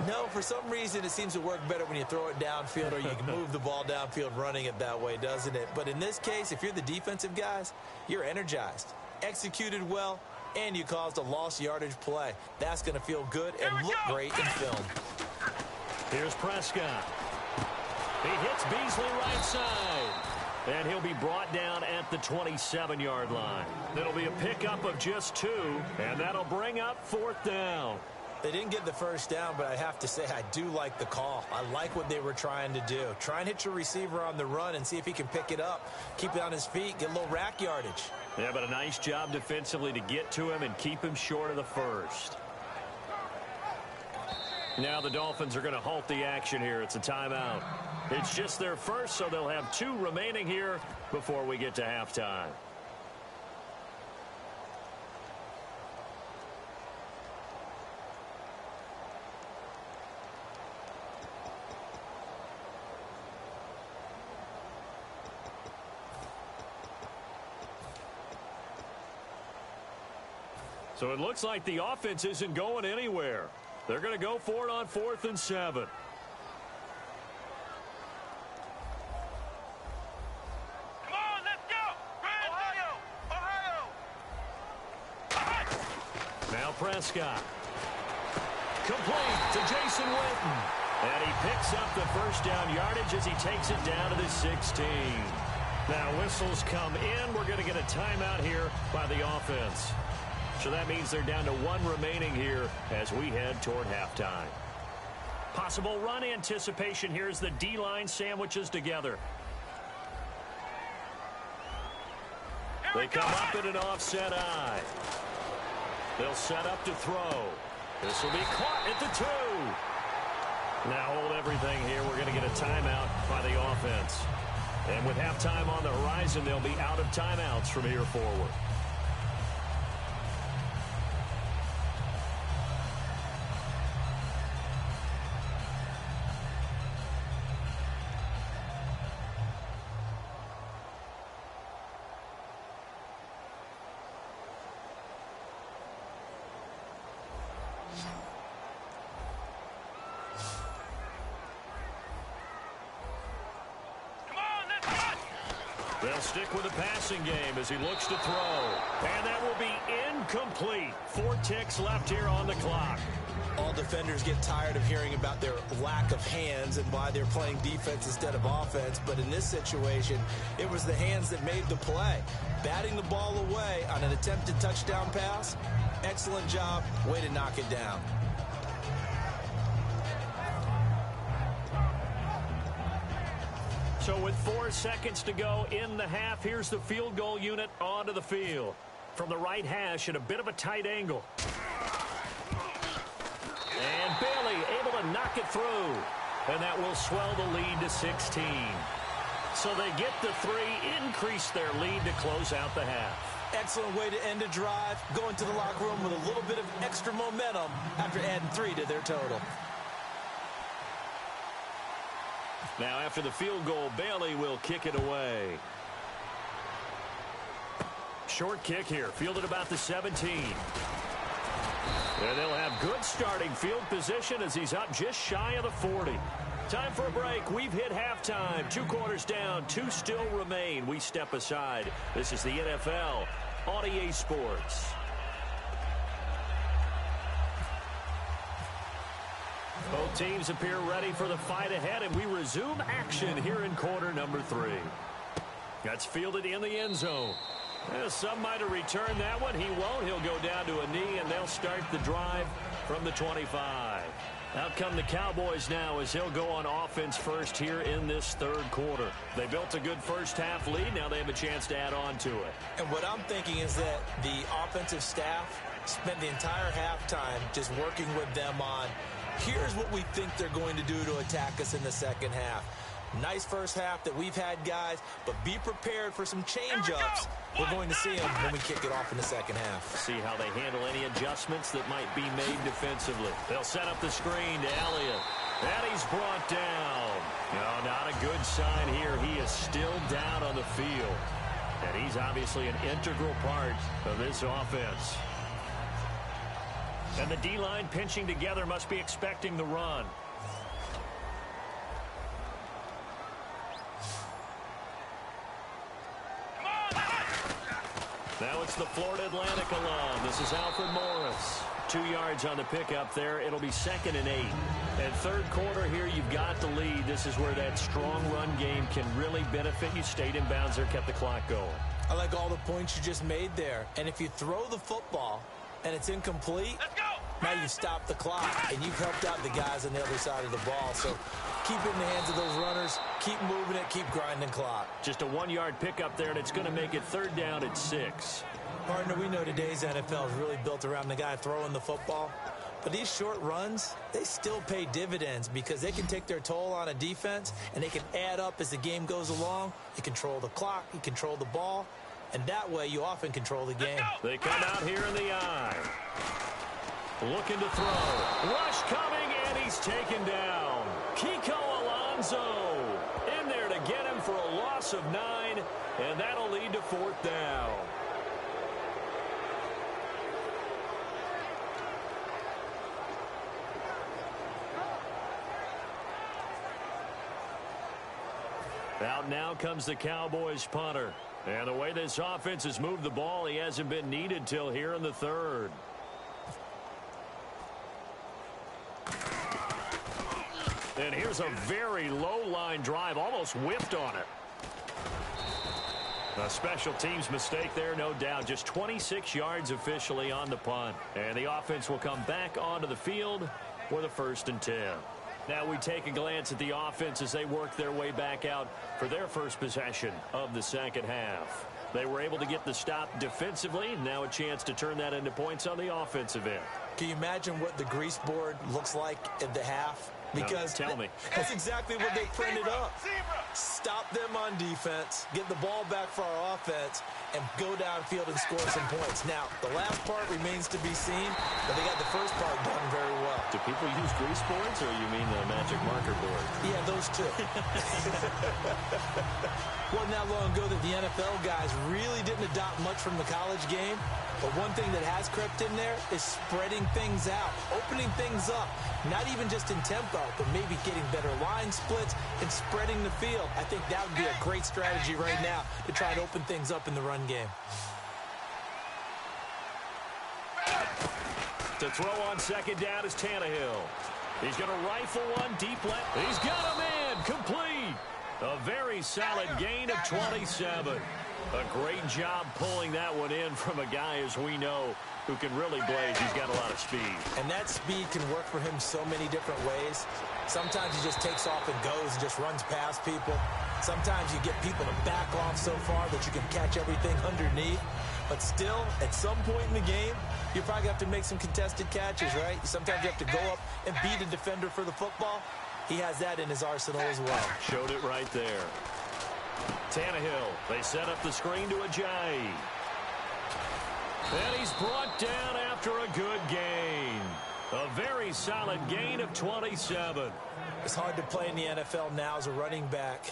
No, for some reason it seems to work better when you throw it downfield or you can move the ball downfield running it that way, doesn't it? But in this case, if you're the defensive guys, you're energized, executed well, and you caused a lost yardage play. That's going to feel good and look great in film. Here's Prescott. He hits Beasley right side. And he'll be brought down at the 27-yard line. It'll be a pickup of just 2, and that'll bring up 4th down. They didn't get the first down, but I have to say I do like the call. I like what they were trying to do. Try and hit your receiver on the run and see if he can pick it up. Keep it on his feet, get a little rack yardage. Yeah, but a nice job defensively to get to him and keep him short of the first. Now the Dolphins are going to halt the action here. It's a timeout. It's just their first, so they'll have 2 remaining here before we get to halftime. So it looks like the offense isn't going anywhere. They're going to go for it on 4th and 7. Come on, let's go! Ohio! Now Prescott. Complete to Jason Witten. And he picks up the first down yardage as he takes it down to the 16. Now whistles come in. We're going to get a timeout here by the offense. So that means they're down to 1 remaining here as we head toward halftime. Possible run anticipation here as the D-line sandwiches together. They come up in an offset eye. They'll set up to throw. This will be caught at the 2. Now hold everything here. We're going to get a timeout by the offense. And with halftime on the horizon, they'll be out of timeouts from here forward. They'll stick with the passing game as he looks to throw. And that will be incomplete. 4 ticks left here on the clock. All defenders get tired of hearing about their lack of hands and why they're playing defense instead of offense. But in this situation, it was the hands that made the play. Batting the ball away on an attempted touchdown pass. Excellent job. Way to knock it down. So with 4 seconds to go in the half, here's the field goal unit onto the field. From the right hash at a bit of a tight angle. And Bailey able to knock it through. And that will swell the lead to 16. So they get the 3, increase their lead to close out the half. Excellent way to end a drive. Go into the locker room with a little bit of extra momentum after adding 3 to their total. Now after the field goal, Bailey will kick it away. Short kick here, fielded about the 17. And they'll have good starting field position as he's up just shy of the 40. Time for a break. We've hit halftime. 2 quarters down, 2 still remain. We step aside. This is the NFL on EA Sports. Both teams appear ready for the fight ahead, and we resume action here in quarter number 3. That's fielded in the end zone. Some might have returned that one. He won't. He'll go down to a knee, and they'll start the drive from the 25. Out come the Cowboys now as they'll go on offense first here in this 3rd quarter. They built a good first half lead. Now they have a chance to add on to it. And what I'm thinking is that the offensive staff spent the entire halftime just working with them on, here's what we think they're going to do to attack us in the second half. Nice first half that we've had, guys, but be prepared for some change-ups. We're going to see them when we kick it off in the second half. See how they handle any adjustments that might be made defensively. They'll set up the screen to Elliott. And he's brought down. No, not a good sign here. He is still down on the field. And he's obviously an integral part of this offense. And the D-line pinching together must be expecting the run. Now it's the Florida Atlantic alum. This is Alfred Morris. 2 yards on the pickup there. It'll be 2nd and 8. And 3rd quarter here, you've got the lead. This is where that strong run game can really benefit you. Stayed in bounds there, kept the clock going. I like all the points you just made there. And if you throw the football and it's incomplete, now you stop the clock, and you've helped out the guys on the other side of the ball. So keep it in the hands of those runners. Keep moving it. Keep grinding clock. Just a 1-yard pickup there, and it's going to make it 3rd down at 6. Partner, we know today's NFL is really built around the guy throwing the football. But these short runs, they still pay dividends because they can take their toll on a defense, and they can add up as the game goes along. You control the clock. You control the ball. And that way, you often control the game. They come out here in the eye. Looking to throw. Rush coming, and he's taken down. Kiko Alonso in there to get him for a loss of 9, and that'll lead to 4th down. Out now comes the Cowboys punter. And the way this offense has moved the ball, he hasn't been needed till here in the 3rd. And here's a very low-line drive, almost whiffed on it. A special teams mistake there, no doubt. Just 26 yards officially on the punt. And the offense will come back onto the field for the 1st and 10. Now we take a glance at the offense as they work their way back out for their first possession of the second half. They were able to get the stop defensively. Now a chance to turn that into points on the offensive end. Can you imagine what the grease board looks like at the half? Because tell me. That's exactly what they printed up. Stop them on defense, get the ball back for our offense, and go downfield and score some points. Now, the last part remains to be seen, but they got the first part done very well. Do people use grease boards, or you mean the magic marker board? Yeah, those two. Wasn't that long ago that the NFL guys really didn't adopt much from the college game, but one thing that has crept in there is spreading things out, opening things up, not even just in tempo, but maybe getting better line splits and spreading the field. I think that would be a great strategy right now to try and open things up in the run game. To throw on second down is Tannehill. He's going to rifle one deep left. He's got him in, complete. A very solid gain of 27. A great job pulling that one in from a guy, as we know, who can really blaze. He's got a lot of speed. And that speed can work for him so many different ways. Sometimes he just takes off and goes and just runs past people. Sometimes you get people to back off so far that you can catch everything underneath. But still, at some point in the game, you probably have to make some contested catches, right? Sometimes you have to go up and beat a defender for the football. He has that in his arsenal as well. Showed it right there. Tannehill, they set up the screen to Ajayi. And he's brought down after a good gain. A very solid gain of 27. It's hard to play in the NFL now as a running back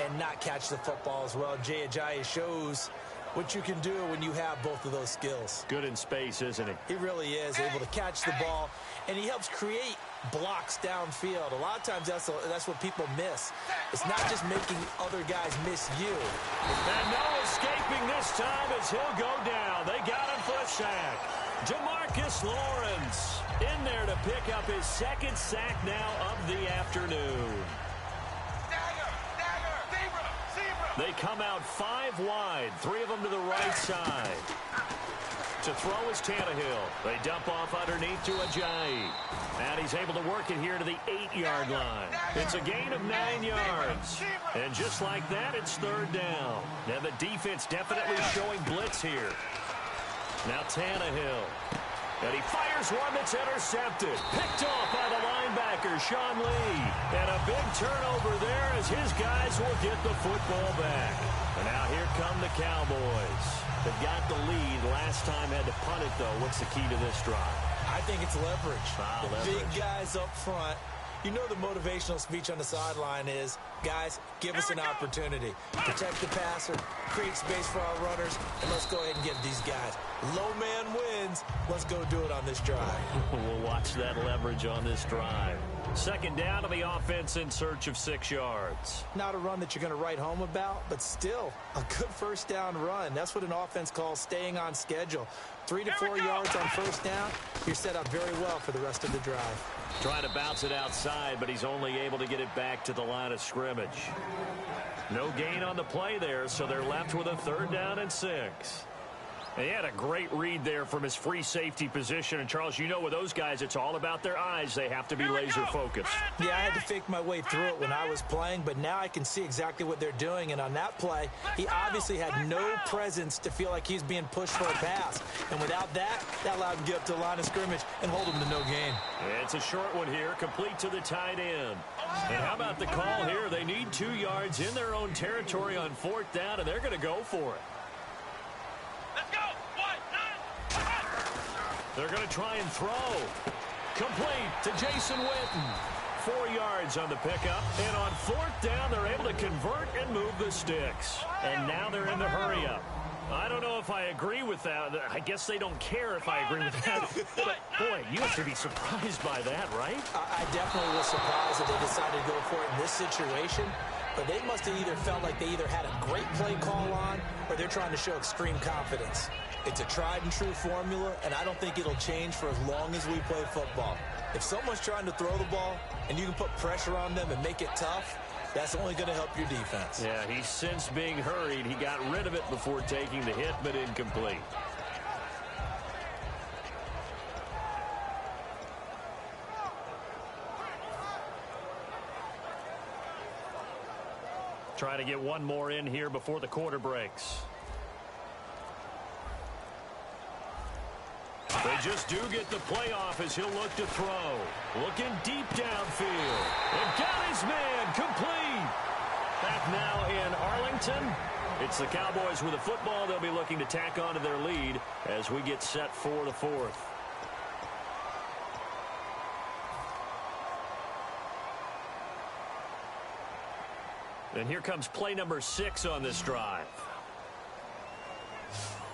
and not catch the football as well. Jay Ajayi shows what you can do when you have both of those skills. Good in space, isn't he? He really is able to catch the ball, and he helps create blocks downfield. A lot of times that's what people miss. It's not just making other guys miss you. And no escaping this time as he'll go down. They got him for a sack. DeMarcus Lawrence in there to pick up his second sack now of the afternoon. They come out 5 wide, 3 of them to the right side. To throw is Tannehill. They dump off underneath to Ajayi. And he's able to work it here to the 8-yard line. It's a gain of 9 yards. And just like that, it's third down. Now the defense definitely showing blitz here. Now Tannehill. And he fires one that's intercepted. Picked off by the linebacker, Sean Lee. And a big turnover there as his guys will get the football back. And now here come the Cowboys. They've got the lead. Last time had to punt it, though. What's the key to this drive? I think it's leverage. Leverage. Big guys up front. You know the motivational speech on the sideline is, guys, give us an opportunity. Protect the passer, create space for our runners, and let's go ahead and get these guys. Low man wins. Let's go do it on this drive. We'll watch that leverage on this drive. Second down to the offense in search of 6 yards. Not a run that you're going to write home about, but still a good first down run. That's what an offense calls staying on schedule. 3 to 4 yards on first down, you're set up very well for the rest of the drive. Trying to bounce it outside, but he's only able to get it back to the line of scrimmage. No gain on the play there, so they're left with a third down and 6. And he had a great read there from his free safety position. And, Charles, you know with those guys, it's all about their eyes. They have to be laser-focused. Yeah, I had to fake my way through it when I was playing, but now I can see exactly what they're doing. And on that play, he obviously had no presence to feel like he's being pushed for a pass. And without that, that allowed him to get up to the line of scrimmage and hold him to no gain. It's a short one here, complete to the tight end. And how about the call here? They need 2 yards in their own territory on fourth down, and they're going to go for it. They're going to try and throw. Complete to Jason Witten. 4 yards on the pickup. And on fourth down, they're able to convert and move the sticks. And now they're in the hurry-up. I don't know if I agree with that. I guess they don't care if I agree with that. But, boy, you have to be surprised by that, right? I definitely was surprised that they decided to go for it in this situation. But they must have either felt like they either had a great play call on or they're trying to show extreme confidence. It's a tried-and-true formula, and I don't think it'll change for as long as we play football. If someone's trying to throw the ball and you can put pressure on them and make it tough, that's only going to help your defense. Yeah, he's since being hurried. He got rid of it before taking the hit, but incomplete. Try to get one more in here before the quarter breaks. They just do get the playoff as he'll look to throw. Looking deep downfield. And got his man complete. Back now in Arlington. It's the Cowboys with a football. They'll be looking to tack on to their lead as we get set for the fourth. And here comes play number 6 on this drive.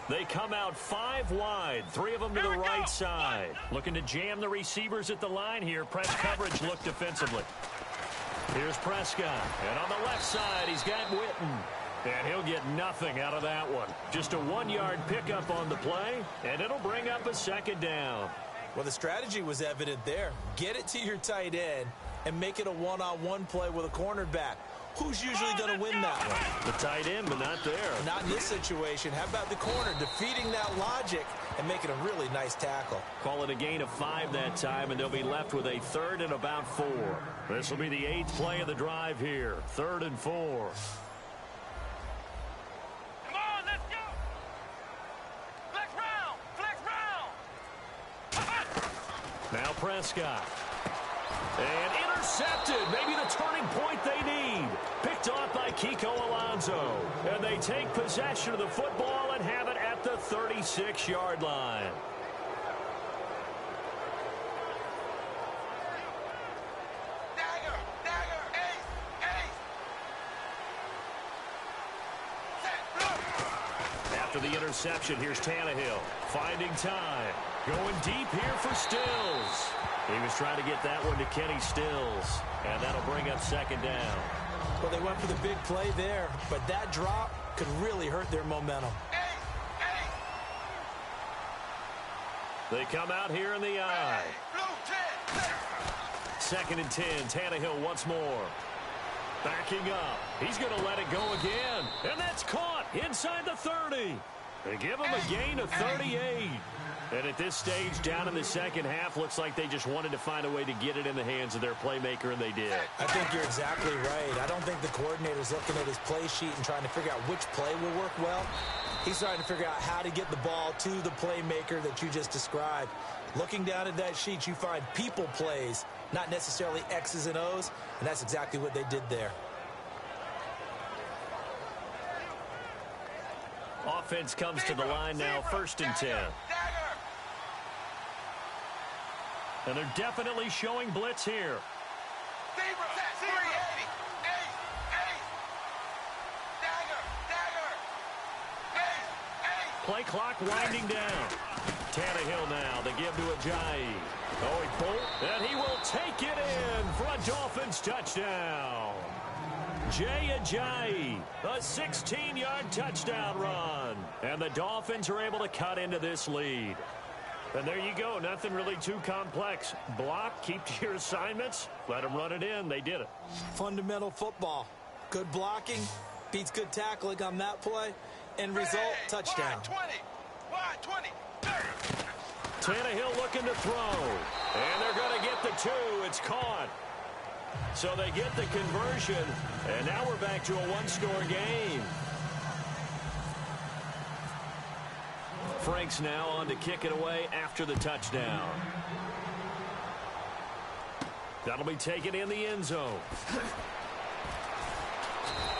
They come out 5 wide, 3 of them to the right side. Looking to jam the receivers at the line here. Press coverage look defensively. Here's Prescott. And on the left side, he's got Witten. And he'll get nothing out of that one. Just a 1-yard pickup on the play, and it'll bring up a second down. Well, the strategy was evident there. Get it to your tight end and make it a one-on-one play with a cornerback. Who's usually going to win that one? The tight end, but not there. Not in this situation. How about the corner defeating that logic and making a really nice tackle? Call it a gain of 5 that time, and they'll be left with a 3rd and about 4. This will be the 8th play of the drive here. 3rd and 4. Now Prescott. And intercepted. Maybe the turning point they need. Picked off by Kiko Alonso. And they take possession of the football and have it at the 36-yard line. After the interception, here's Tannehill. Finding time. Going deep here for Stills. He was trying to get that one to Kenny Stills. And that'll bring up second down. Well, they went for the big play there, but that drop could really hurt their momentum. They come out here in the eye. 2nd and 10. Tannehill once more. Backing up. He's going to let it go again. And that's caught inside the 30. They give him a gain of 38. And at this stage, down in the second half, looks like they just wanted to find a way to get it in the hands of their playmaker, and they did. I think you're exactly right. I don't think the coordinator's looking at his play sheet and trying to figure out which play will work well. He's trying to figure out how to get the ball to the playmaker that you just described. Looking down at that sheet, you find people plays, not necessarily X's and O's, and that's exactly what they did there. Offense comes to the line now, 1st and 10. And they're definitely showing blitz here. Play clock winding down. Tannehill now, they give to Ajayi. Oh, he pulled, and he will take it in for a Dolphins touchdown. Jay Ajayi, a 16-yard touchdown run. And the Dolphins are able to cut into this lead. And there you go. Nothing really too complex. Block, keep to your assignments, let them run it in. They did it. Fundamental football. Good blocking, beats good tackling on that play. End result, touchdown. Wide 20. Tannehill looking to throw. And they're going to get the 2. It's caught. So they get the conversion. And now we're back to a 1-score game. Frank's now on to kick it away after the touchdown. That'll be taken in the end zone.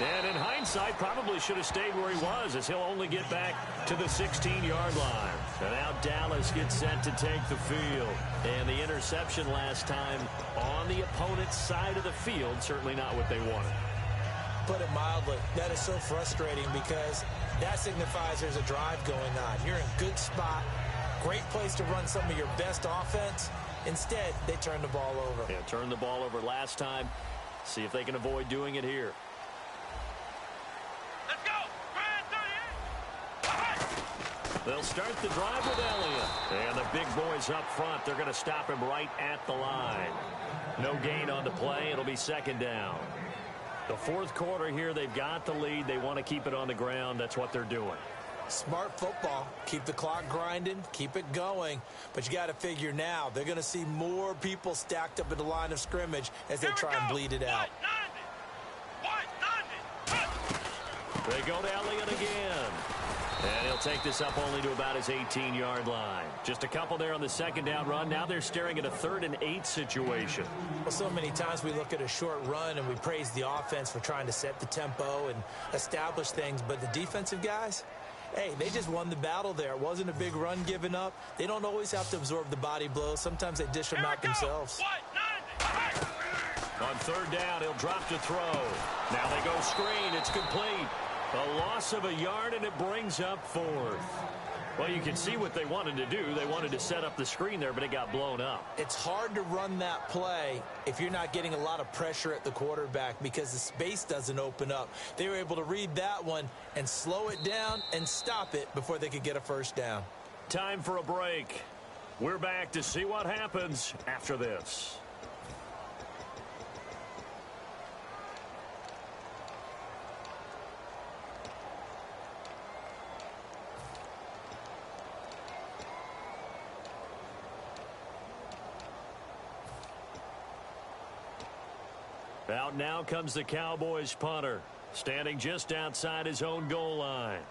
And in hindsight, probably should have stayed where he was, as he'll only get back to the 16-yard line. And now Dallas gets set to take the field. And the interception last time on the opponent's side of the field, certainly not what they wanted. Put it mildly, that is so frustrating because that signifies there's a drive going on. You're in a good spot, great place to run some of your best offense. Instead, they turn the ball over. Yeah, turned the ball over last time. See if they can avoid doing it here. Let's go. They'll start the drive with Elliott. And the big boys up front, they're going to stop him right at the line. No gain on the play. It'll be second down. The fourth quarter here, they've got the lead. They want to keep it on the ground. That's what they're doing. Smart football. Keep the clock grinding. Keep it going. But you got to figure now, they're going to see more people stacked up at the line of scrimmage as they try and bleed it out. They go to Elliott again. And he'll take this up only to about his 18-yard line. Just a couple there on the second down run. Now they're staring at a 3rd and 8 situation. Well, so many times we look at a short run and we praise the offense for trying to set the tempo and establish things. But the defensive guys, hey, they just won the battle there. It wasn't a big run given up. They don't always have to absorb the body blows. Sometimes they dish them out themselves. On 3rd down, he'll drop to throw. Now they go screen. It's complete. A loss of a yard, and it brings up 4th. Well, you can see what they wanted to do. They wanted to set up the screen there, but it got blown up. It's hard to run that play if you're not getting a lot of pressure at the quarterback because the space doesn't open up. They were able to read that one and slow it down and stop it before they could get a 1st down. Time for a break. We're back to see what happens after this. Out now comes the Cowboys punter, standing just outside his own goal line.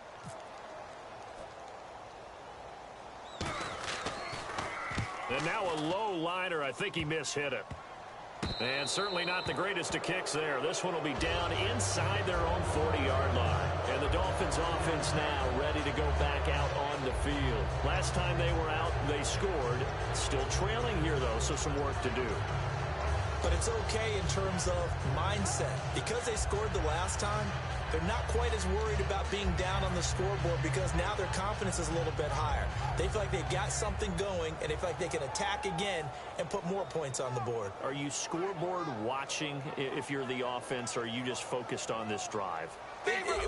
And now a low liner. I think he mishit it. And certainly not the greatest of kicks there. This one will be down inside their own 40-yard line. And the Dolphins offense now ready to go back out on the field. Last time they were out, they scored. Still trailing here, though, so some work to do. But it's okay in terms of mindset. Because they scored the last time, they're not quite as worried about being down on the scoreboard because now their confidence is a little bit higher. They feel like they've got something going, and they feel like they can attack again and put more points on the board. Are you scoreboard watching if you're the offense, or are you just focused on this drive?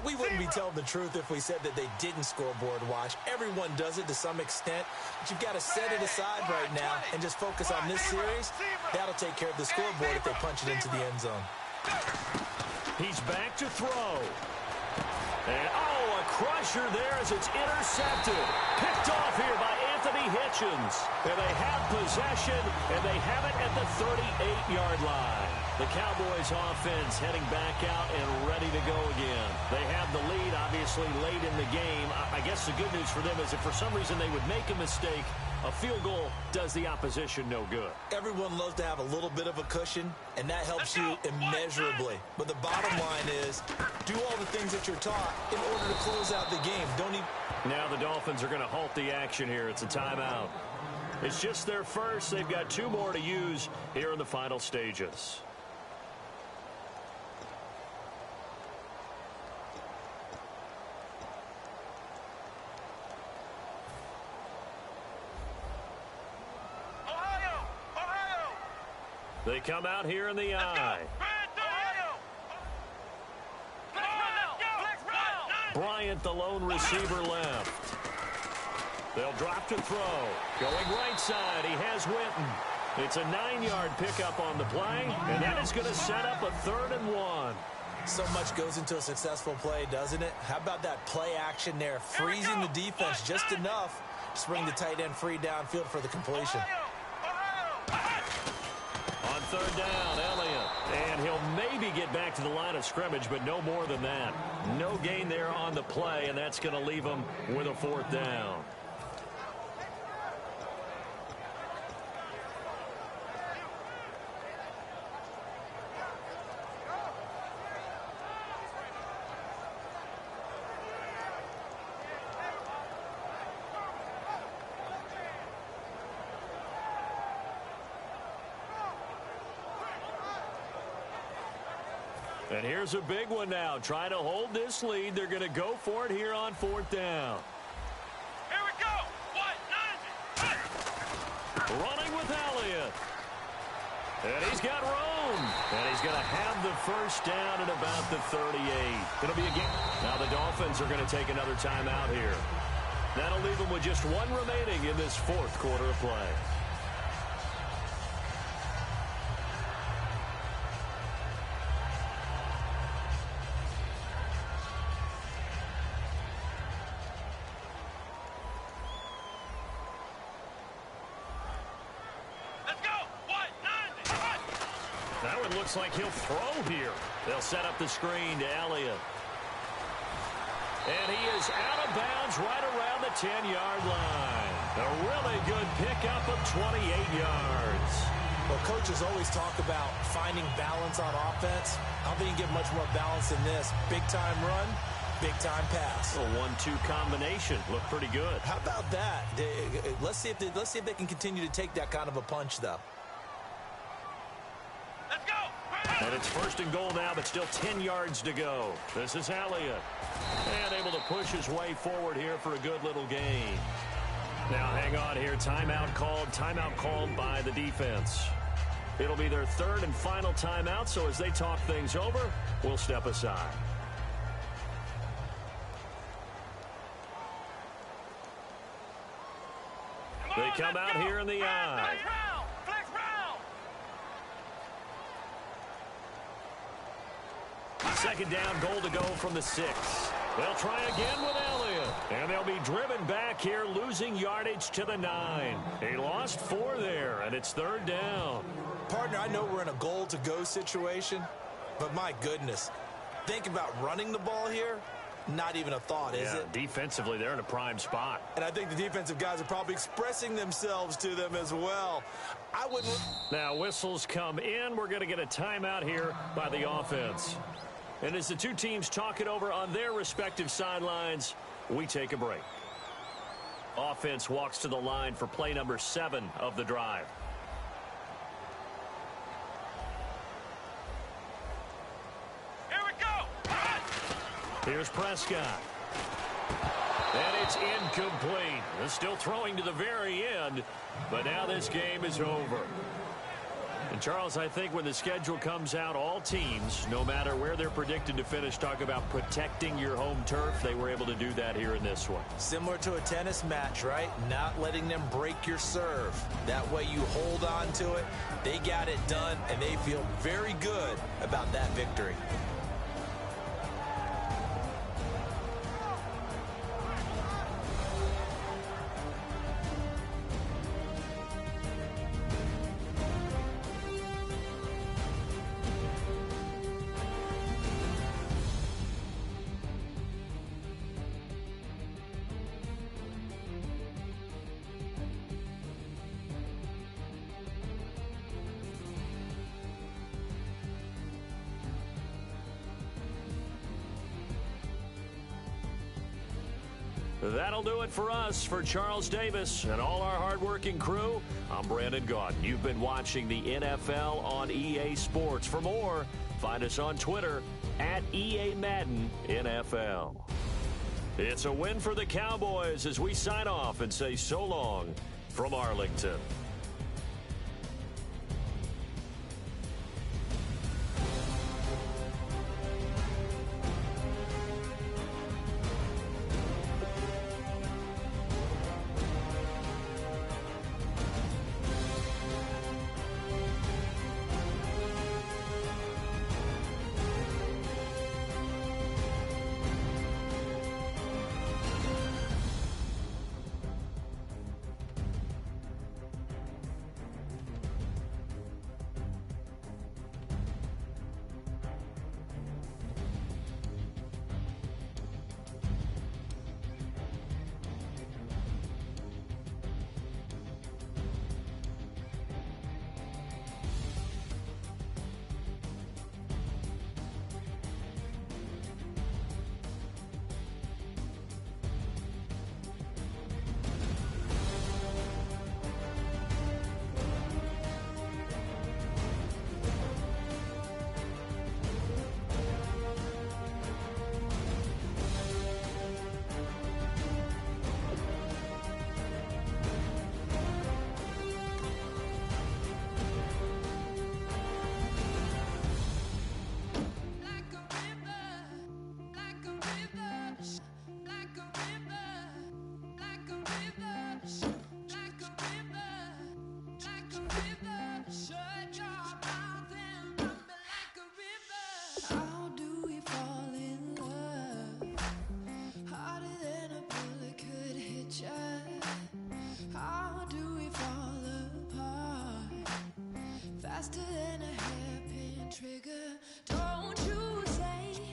We wouldn't be telling the truth if we said that they didn't scoreboard watch. Everyone does it to some extent, but you've got to set it aside right now and just focus on this series. That'll take care of the scoreboard if they punch it into the end zone. He's back to throw. And, a crusher there as it's intercepted. Picked off here by Anthony Hitchens. And they have possession, and they have it at the 38-yard line. The Cowboys offense heading back out and ready to go again. They have the lead, obviously, late in the game. I guess the good news for them is if for some reason they would make a mistake, a field goal does the opposition no good. Everyone loves to have a little bit of a cushion, and that helps you immeasurably. But the bottom line is, do all the things that you're taught in order to close out the game. Now the Dolphins are going to halt the action here. It's a timeout. It's just their first. They've got 2 more to use here in the final stages. They come out here in the eye. Bryant, the lone receiver, left. They'll drop to throw. Going right side, he has Winton. It's a 9-yard pickup on the play, and that is going to set up a 3rd and 1. So much goes into a successful play, doesn't it? How about that play action there, freezing the defense just enough to bring the tight end free downfield for the completion. On 3rd down, Elliott. And he'll maybe get back to the line of scrimmage, but no more than that. No gain there on the play, and that's going to leave him with a 4th down. And here's a big one now. Trying to hold this lead. They're going to go for it here on 4th down. Here we go. Running with Elliott. And he's got room. And he's going to have the 1st down at about the 38. It'll be a game. Now the Dolphins are going to take another timeout here. That'll leave them with just 1 remaining in this 4th quarter of play. Looks like he'll throw here. They'll set up the screen to Elliott. And he is out of bounds right around the 10-yard line. A really good pickup of 28 yards. Well, coaches always talk about finding balance on offense. I don't think you can get much more balance than this. Big-time run, big-time pass. A 1-2 combination looked pretty good. How about that? Let's see if they can continue to take that kind of a punch, though. Let's go! And it's 1st and goal now, but still 10 yards to go. This is Elliott. And able to push his way forward here for a good little gain. Now, hang on here. Timeout called by the defense. It'll be their 3rd and final timeout, so as they talk things over, we'll step aside. They come out here in the eye. Flex round. 2nd down, goal to go from the 6. They'll try again with Elliott. And they'll be driven back here, losing yardage to the 9. He lost 4 there, and it's 3rd down. Partner, I know we're in a goal-to-go situation, but my goodness, think about running the ball here. Not even a thought, is it? Defensively, they're in a prime spot. And I think the defensive guys are probably expressing themselves to them as well. I wouldn't... Now, whistles come in. We're going to get a timeout here by the offense. And as the two teams talk it over on their respective sidelines, we take a break. Offense walks to the line for play number 7 of the drive. Here we go. Here's Prescott. And it's incomplete. They're still throwing to the very end, but now this game is over. And, Charles, I think when the schedule comes out, all teams, no matter where they're predicted to finish, talk about protecting your home turf. They were able to do that here in this one. Similar to a tennis match, right? Not letting them break your serve. That way you hold on to it. They got it done, and they feel very good about that victory. That'll do it for us. For Charles Davis and all our hardworking crew, I'm Brandon Gaudin. You've been watching the NFL on EA Sports. For more, find us on Twitter at EA Madden NFL. It's a win for the Cowboys as we sign off and say so long from Arlington. Faster than a hairpin trigger. Don't you say it.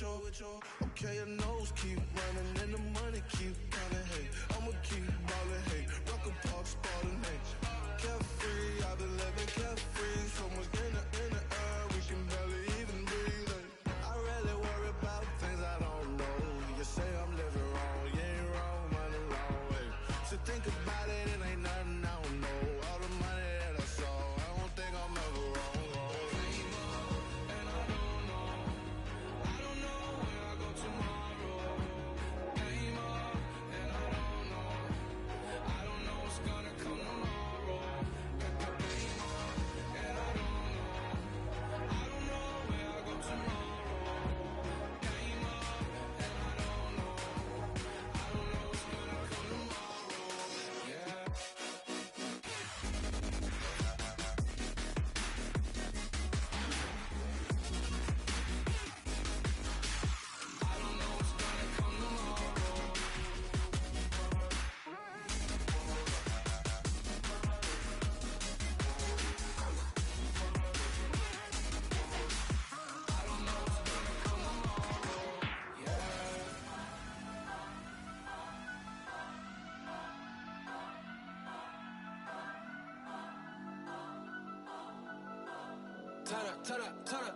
Okay, your nose keep running and the money keep coming. Hey, I'ma keep ballin'. Hey, Rucker Park, Spartan. Hey, carefree, I've been living carefree. So much in the air, we can barely even breathe. Hey, I really worry about things I don't know. You say I'm living wrong, you ain't wrong, man, alone. Hey, so think about it, it ain't nothing I don't know. All the money that I saw, I don't think I'm ever wrong.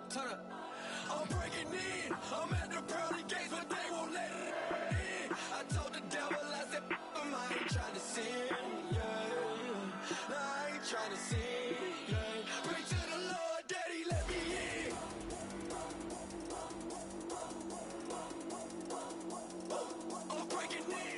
Turn up. I'm breaking in. I'm at the pearly gates, but they won't let it in. I told the devil, I said, I ain't trying to sin, yeah. No, I ain't trying to sin, yeah. Pray to the Lord, Daddy, let me in. I'm breaking in.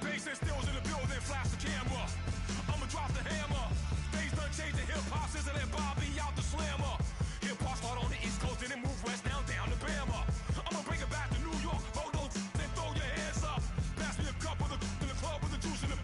Bass and stills in the building, flash the camera. I'ma drop the hammer. Things done changed the hip-hop since I let Bobby out the slammer. Hip-hop start on the East Coast and then move west down to Bama. I'ma bring it back to New York. Hold on, then throw your hands up. Pass me a cup of the club with the juice in the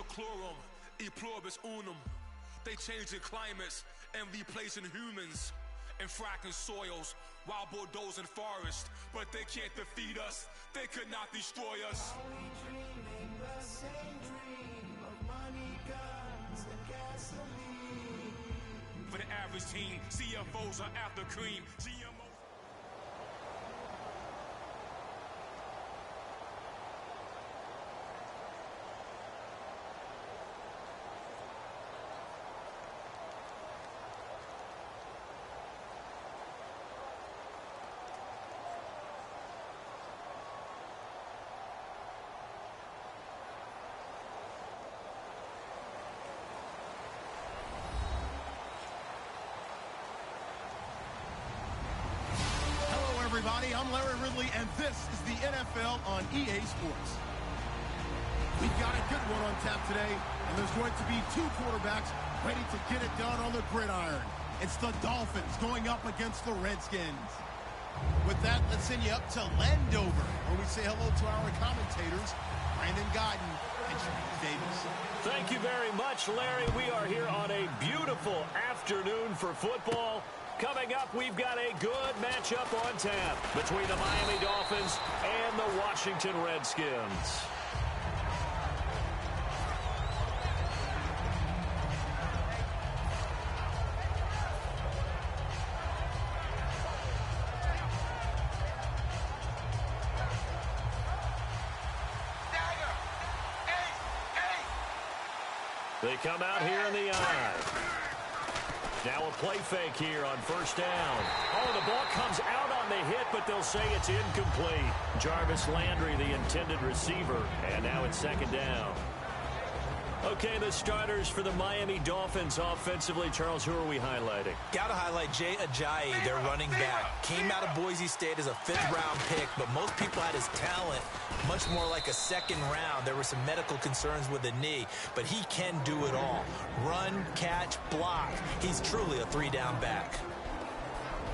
seclorum, e pluribus unum. They changing climates and replacing humans and fracking soils while bulldozing forests. But they can't defeat us. They could not destroy us. Are we dreaming the same dream of money, guns, and gasoline? For the average team, CFOs are after cream. GMOs. Everybody, I'm Larry Ridley, and this is the NFL on EA Sports. We've got a good one on tap today, and there's going to be two quarterbacks ready to get it done on the gridiron. It's the Dolphins going up against the Redskins. With that, let's send you up to Landover, where we say hello to our commentators, Brandon Godden and James Davis. Thank you very much, Larry. We are here on a beautiful afternoon for football. Coming up, we've got a good matchup on tap between the Miami Dolphins and the Washington Redskins. They come out here in the eye. Now a play fake here on first down. Oh, the ball comes out on the hit, but they'll say it's incomplete. Jarvis Landry, the intended receiver, and now it's second down. Okay, the starters for the Miami Dolphins offensively. Charles, who are we highlighting? Got to highlight Jay Ajayi, their running back. Came out of Boise State as a fifth-round pick, but most people had his talent much more like a second round. There were some medical concerns with the knee, but he can do it all. Run, catch, block. He's truly a three-down back.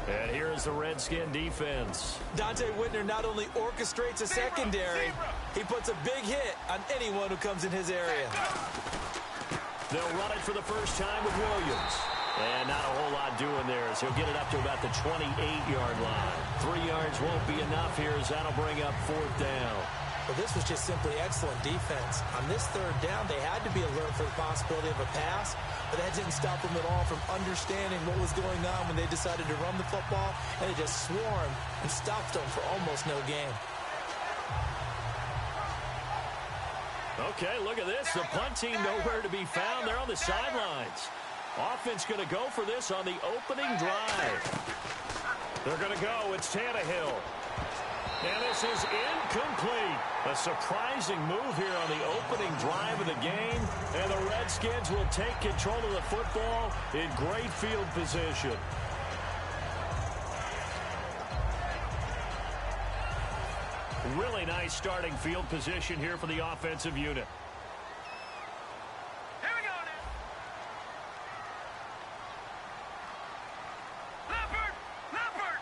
And here is the Redskin defense. Dante Whitner not only orchestrates a secondary, he puts a big hit on anyone who comes in his area. They'll run it for the first time with Williams. And not a whole lot doing there as he'll get it up to about the 28-yard line. 3 yards won't be enough here as that'll bring up fourth down. Well, this was just simply excellent defense. On this third down, they had to be alert for the possibility of a pass, but that didn't stop them at all from understanding what was going on when they decided to run the football, and they just swarmed and stopped them for almost no gain. Okay, look at this. The punt team nowhere to be found. They're on the sidelines. Offense going to go for this on the opening drive. They're going to go. It's Tannehill. And this is incomplete. A surprising move here on the opening drive of the game. And the Redskins will take control of the football in great field position. Really nice starting field position here for the offensive unit. Here we go now. Leopard! Leopard!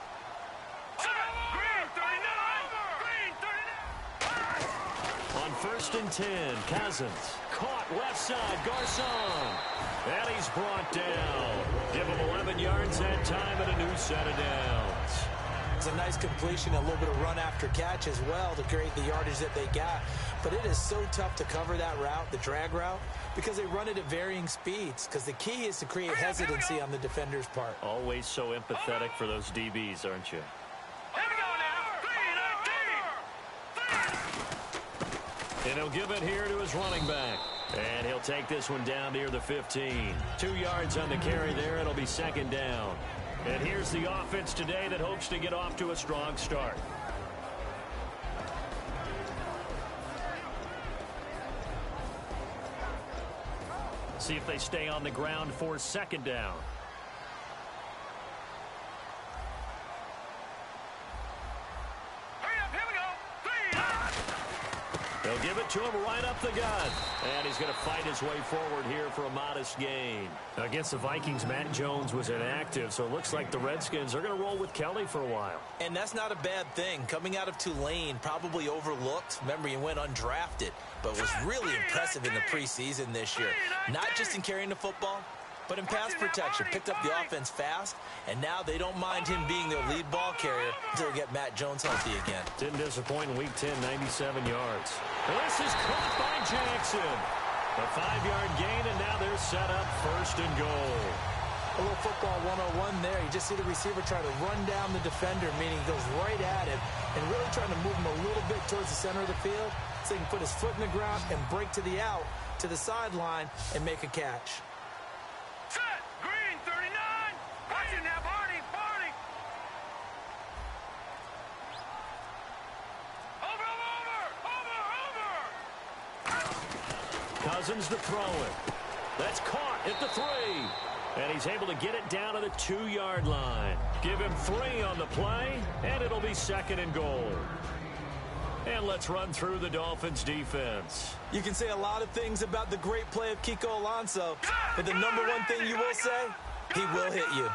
Green 39! On first and 10, Cousins. Caught left side, Garcon. And he's brought down. Give him 11 yards that time and a new set of downs. It's a nice completion, a little bit of run after catch as well to create the yardage that they got. But it is so tough to cover that route, the drag route, because they run it at varying speeds. Because the key is to create hesitancy on the defender's part. Always so empathetic for those DBs, aren't you? Here we go now. 3, And he'll give it here to his running back. And he'll take this one down near the 15. 2 yards on the carry there. It'll be second down. And here's the offense today that hopes to get off to a strong start. See if they stay on the ground for second down. Hurry up, here we go. 3. They'll give it to him right up the gut. And he's going to fight his way forward here for a modest gain. Against the Vikings, Matt Jones was inactive, so it looks like the Redskins are going to roll with Kelly for a while. And that's not a bad thing. Coming out of Tulane, probably overlooked. Remember, he went undrafted, but was really impressive in the preseason this year. Not just in carrying the football, but in pass protection. Picked up the offense fast, and now they don't mind him being their lead ball carrier until they get Matt Jones healthy again. Didn't disappoint in Week 10, 97 yards. This is caught by Jackson. A 5-yard gain, and now they're set up first and goal. A little football 101 there. You just see the receiver try to run down the defender, meaning he goes right at him, and really trying to move him a little bit towards the center of the field so he can put his foot in the ground and break to the out, to the sideline, and make a catch. Set. Green, 39. Watching now, Barney. Over. Cousins to throw it. That's caught at the 3. And he's able to get it down to the 2-yard line. Give him 3 on the play, and it'll be second and goal. And let's run through the Dolphins' defense. You can say a lot of things about the great play of Kiko Alonso, but the number one thing you will say, he will hit you.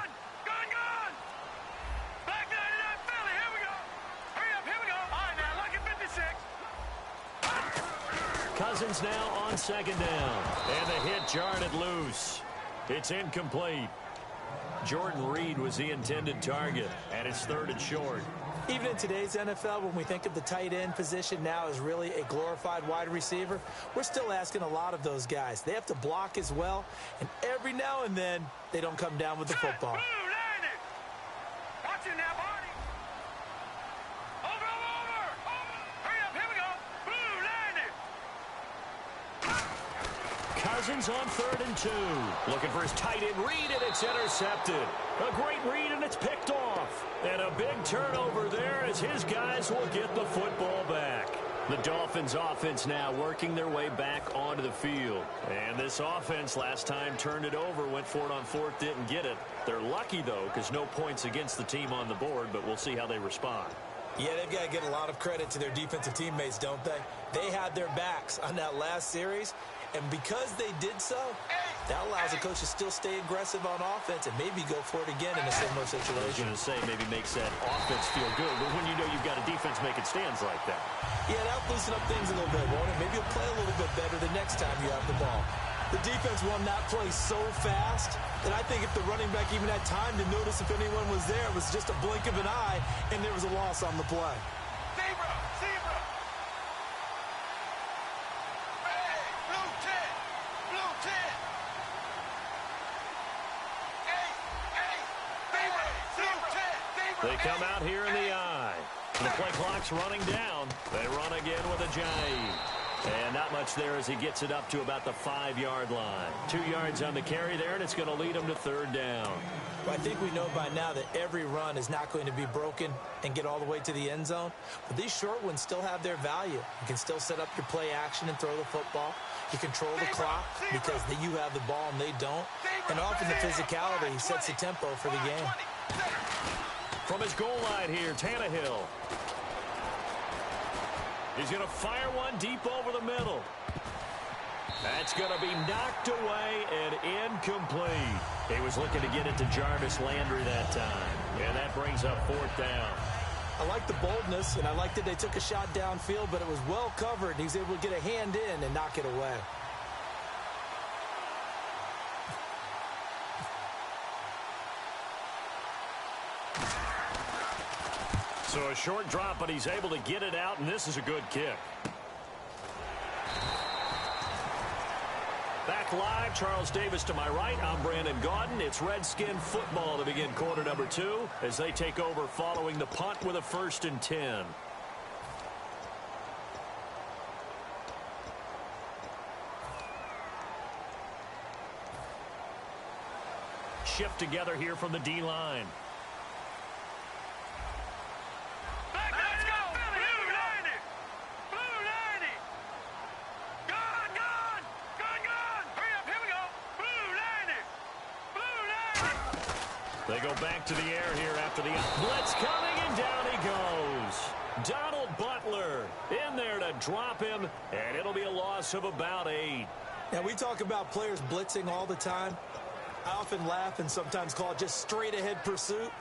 Back 99 Philly, here we go. Hurry up, here we go. All right, now, lucky 56. Cousins now on second down. And the hit jarred it loose. It's incomplete. Jordan Reed was the intended target, and it's third and short. Even in today's NFL, when we think of the tight end position now as really a glorified wide receiver, we're still asking a lot of those guys. They have to block as well, and every now and then, they don't come down with the football. Watch it now, Barney. Over. Hurry up, here we go. Blue, landed. Cousins on third and 2. Looking for his tight end Reed, and it's intercepted. A great read, and it's picked off. And a big turnover there as his guys will get the football back. The Dolphins offense now working their way back onto the field. And this offense last time turned it over, went for it on 4th, didn't get it. They're lucky, though, because no points against the team on the board, but we'll see how they respond. Yeah, they've got to give a lot of credit to their defensive teammates, don't they? They had their backs on that last series, and because they did so, that allows the coach to still stay aggressive on offense and maybe go for it again in a similar situation. I was going to say maybe makes that offense feel good, but when you know you've got a defense making stands like that. Yeah, that'll loosen up things a little bit, won't it? Maybe you'll play a little bit better the next time you have the ball. The defense won that play so fast that I think if the running back even had time to notice if anyone was there, it was just a blink of an eye, and there was a loss on the play. Zebra. Hey, blue 10. They come out here in the eye. The play clock's running down. They run again with a jive. And not much there as he gets it up to about the 5-yard line. 2 yards on the carry there, and it's going to lead him to third down. Well, I think we know by now that every run is not going to be broken and get all the way to the end zone. But these short ones still have their value. You can still set up your play action and throw the football. You control the clock because you have the ball and they don't. And often the physicality sets the tempo for the game. From his goal line here, Tannehill. He's going to fire one deep over the middle. That's going to be knocked away and incomplete. He was looking to get it to Jarvis Landry that time. And that brings up 4th down. I like the boldness, and I like that they took a shot downfield, but it was well covered. He was able to get a hand in and knock it away. So a short drop, but he's able to get it out, and this is a good kick. Back live, Charles Davis to my right. I'm Brandon Gaudin. It's Redskin football to begin quarter number 2 as they take over following the punt with a 1st and 10. Shift together here from the D-line. They go back to the air here after the blitz coming, and down he goes. Donald Butler in there to drop him, and it'll be a loss of about 8. Now, we talk about players blitzing all the time. I often laugh and sometimes call it just straight-ahead pursuit.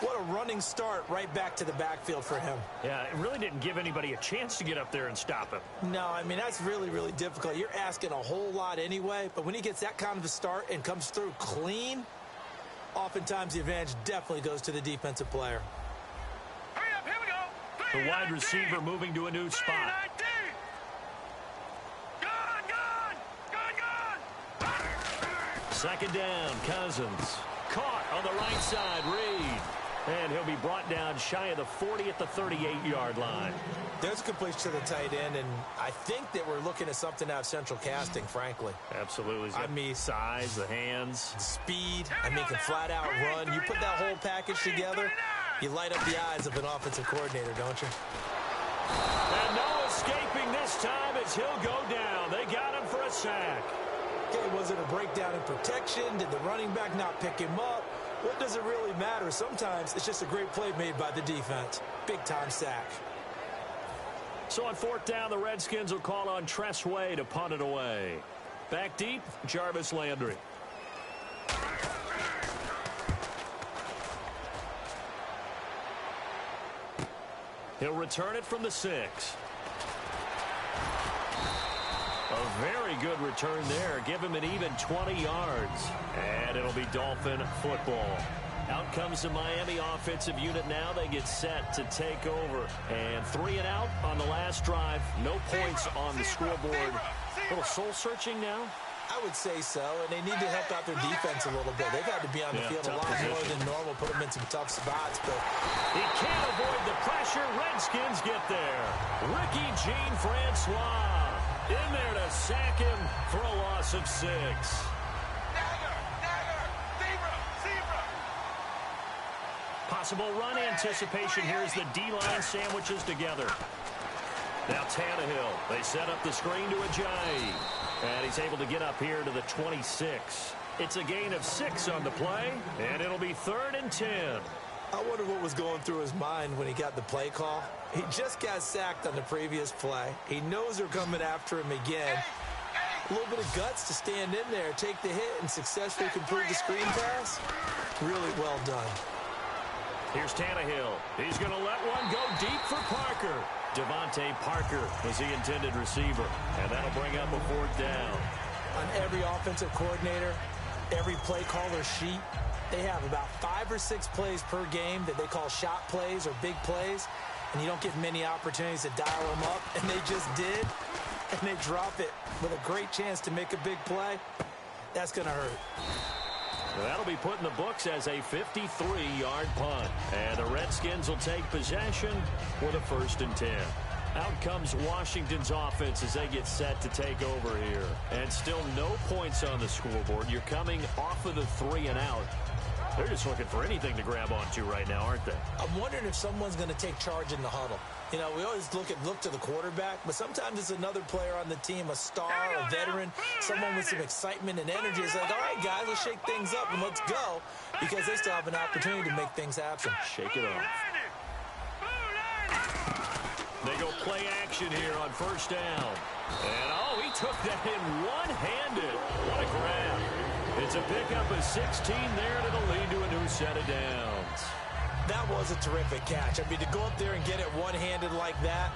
What a running start right back to the backfield for him. Yeah, it really didn't give anybody a chance to get up there and stop him. No, I mean, that's really, really difficult. You're asking a whole lot anyway, but when he gets that kind of a start and comes through clean, oftentimes the advantage definitely goes to the defensive player. Hurry up, here we go. The wide receiver moving to a new spot. Second down, Cousins. Caught on the right side, Reed. And he'll be brought down shy of the 40 at the 38-yard line. There's a completion to the tight end, and I think that we're looking at something out of central casting, frankly. Absolutely. I mean, size, the hands. Speed. I mean, can flat out run. You put that whole package together, you light up the eyes of an offensive coordinator, don't you? And no escaping this time as he'll go down. They got him for a sack. Okay, was it a breakdown in protection? Did the running back not pick him up? What does it really matter? Sometimes it's just a great play made by the defense. Big-time sack. So on fourth down, the Redskins will call on Tressway to punt it away. Back deep, Jarvis Landry. He'll return it from the 6. A very good return there. Give him an even 20 yards. And it'll be Dolphin football. Out comes the Miami offensive unit now. They get set to take over. And 3 and out on the last drive. No points on the scoreboard. A little soul-searching now? I would say so, and they need to help out their defense a little bit. They've had to be on the field a lot more than normal, put them in some tough spots. But he can't avoid the pressure. Redskins get there. Ricky Jean-Francois in there to sack him for a loss of 6. Possible run anticipation here as the D-line sandwiches together. Now Tannehill. They set up the screen to Ajayi. And he's able to get up here to the 26. It's a gain of 6 on the play, and it'll be 3rd and 10. I wonder what was going through his mind when he got the play call. He just got sacked on the previous play. He knows they're coming after him again. A little bit of guts to stand in there, take the hit, and successfully complete the screen pass. Really well done. Here's Tannehill. He's going to let one go deep for Parker. Devontae Parker was the intended receiver, and that'll bring up a 4th down. On every offensive coordinator, every play caller sheet, they have about 5 or 6 plays per game that they call shot plays or big plays, and you don't get many opportunities to dial them up, and they just did, and they drop it with a great chance to make a big play. That's going to hurt. That'll be put in the books as a 53-yard punt. And the Redskins will take possession with a 1st and 10. Out comes Washington's offense as they get set to take over here. And still no points on the scoreboard. You're coming off of the 3 and out. They're just looking for anything to grab onto right now, aren't they? I'm wondering if someone's going to take charge in the huddle. You know, we always look to the quarterback, but sometimes it's another player on the team, a star, a veteran, someone with some excitement and energy. It's like, all right, guys, let's shake things up and let's go, because they still have an opportunity to make things happen. Shake it off. They go play action here on 1st down. And, oh, he took that in one-handed. What a grab. It's a pickup of 16 there, and it'll lead to a new set of downs. That was a terrific catch. I mean, to go up there and get it one-handed like that,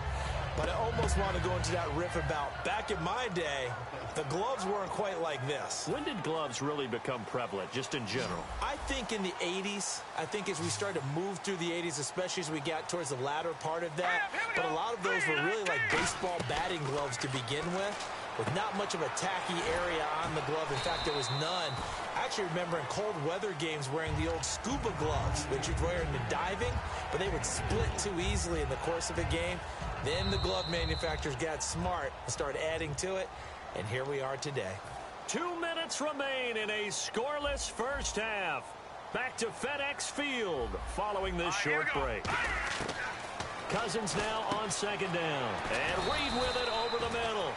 but I almost want to go into that riff about back in my day, the gloves weren't quite like this. When did gloves really become prevalent, just in general? I think in the 80s. I think as we started to move through the 80s, especially as we got towards the latter part of that. But a lot of those were really like baseball batting gloves to begin with not much of a tacky area on the glove. In fact, there was none. I actually remember in cold weather games wearing the old scuba gloves that you'd wear in the diving, but they would split too easily in the course of a game. Then the glove manufacturers got smart and started adding to it, and here we are today. 2 minutes remain in a scoreless first half. Back to FedEx Field following this short break. Cousins now on 2nd down, and Reed with it over the middle.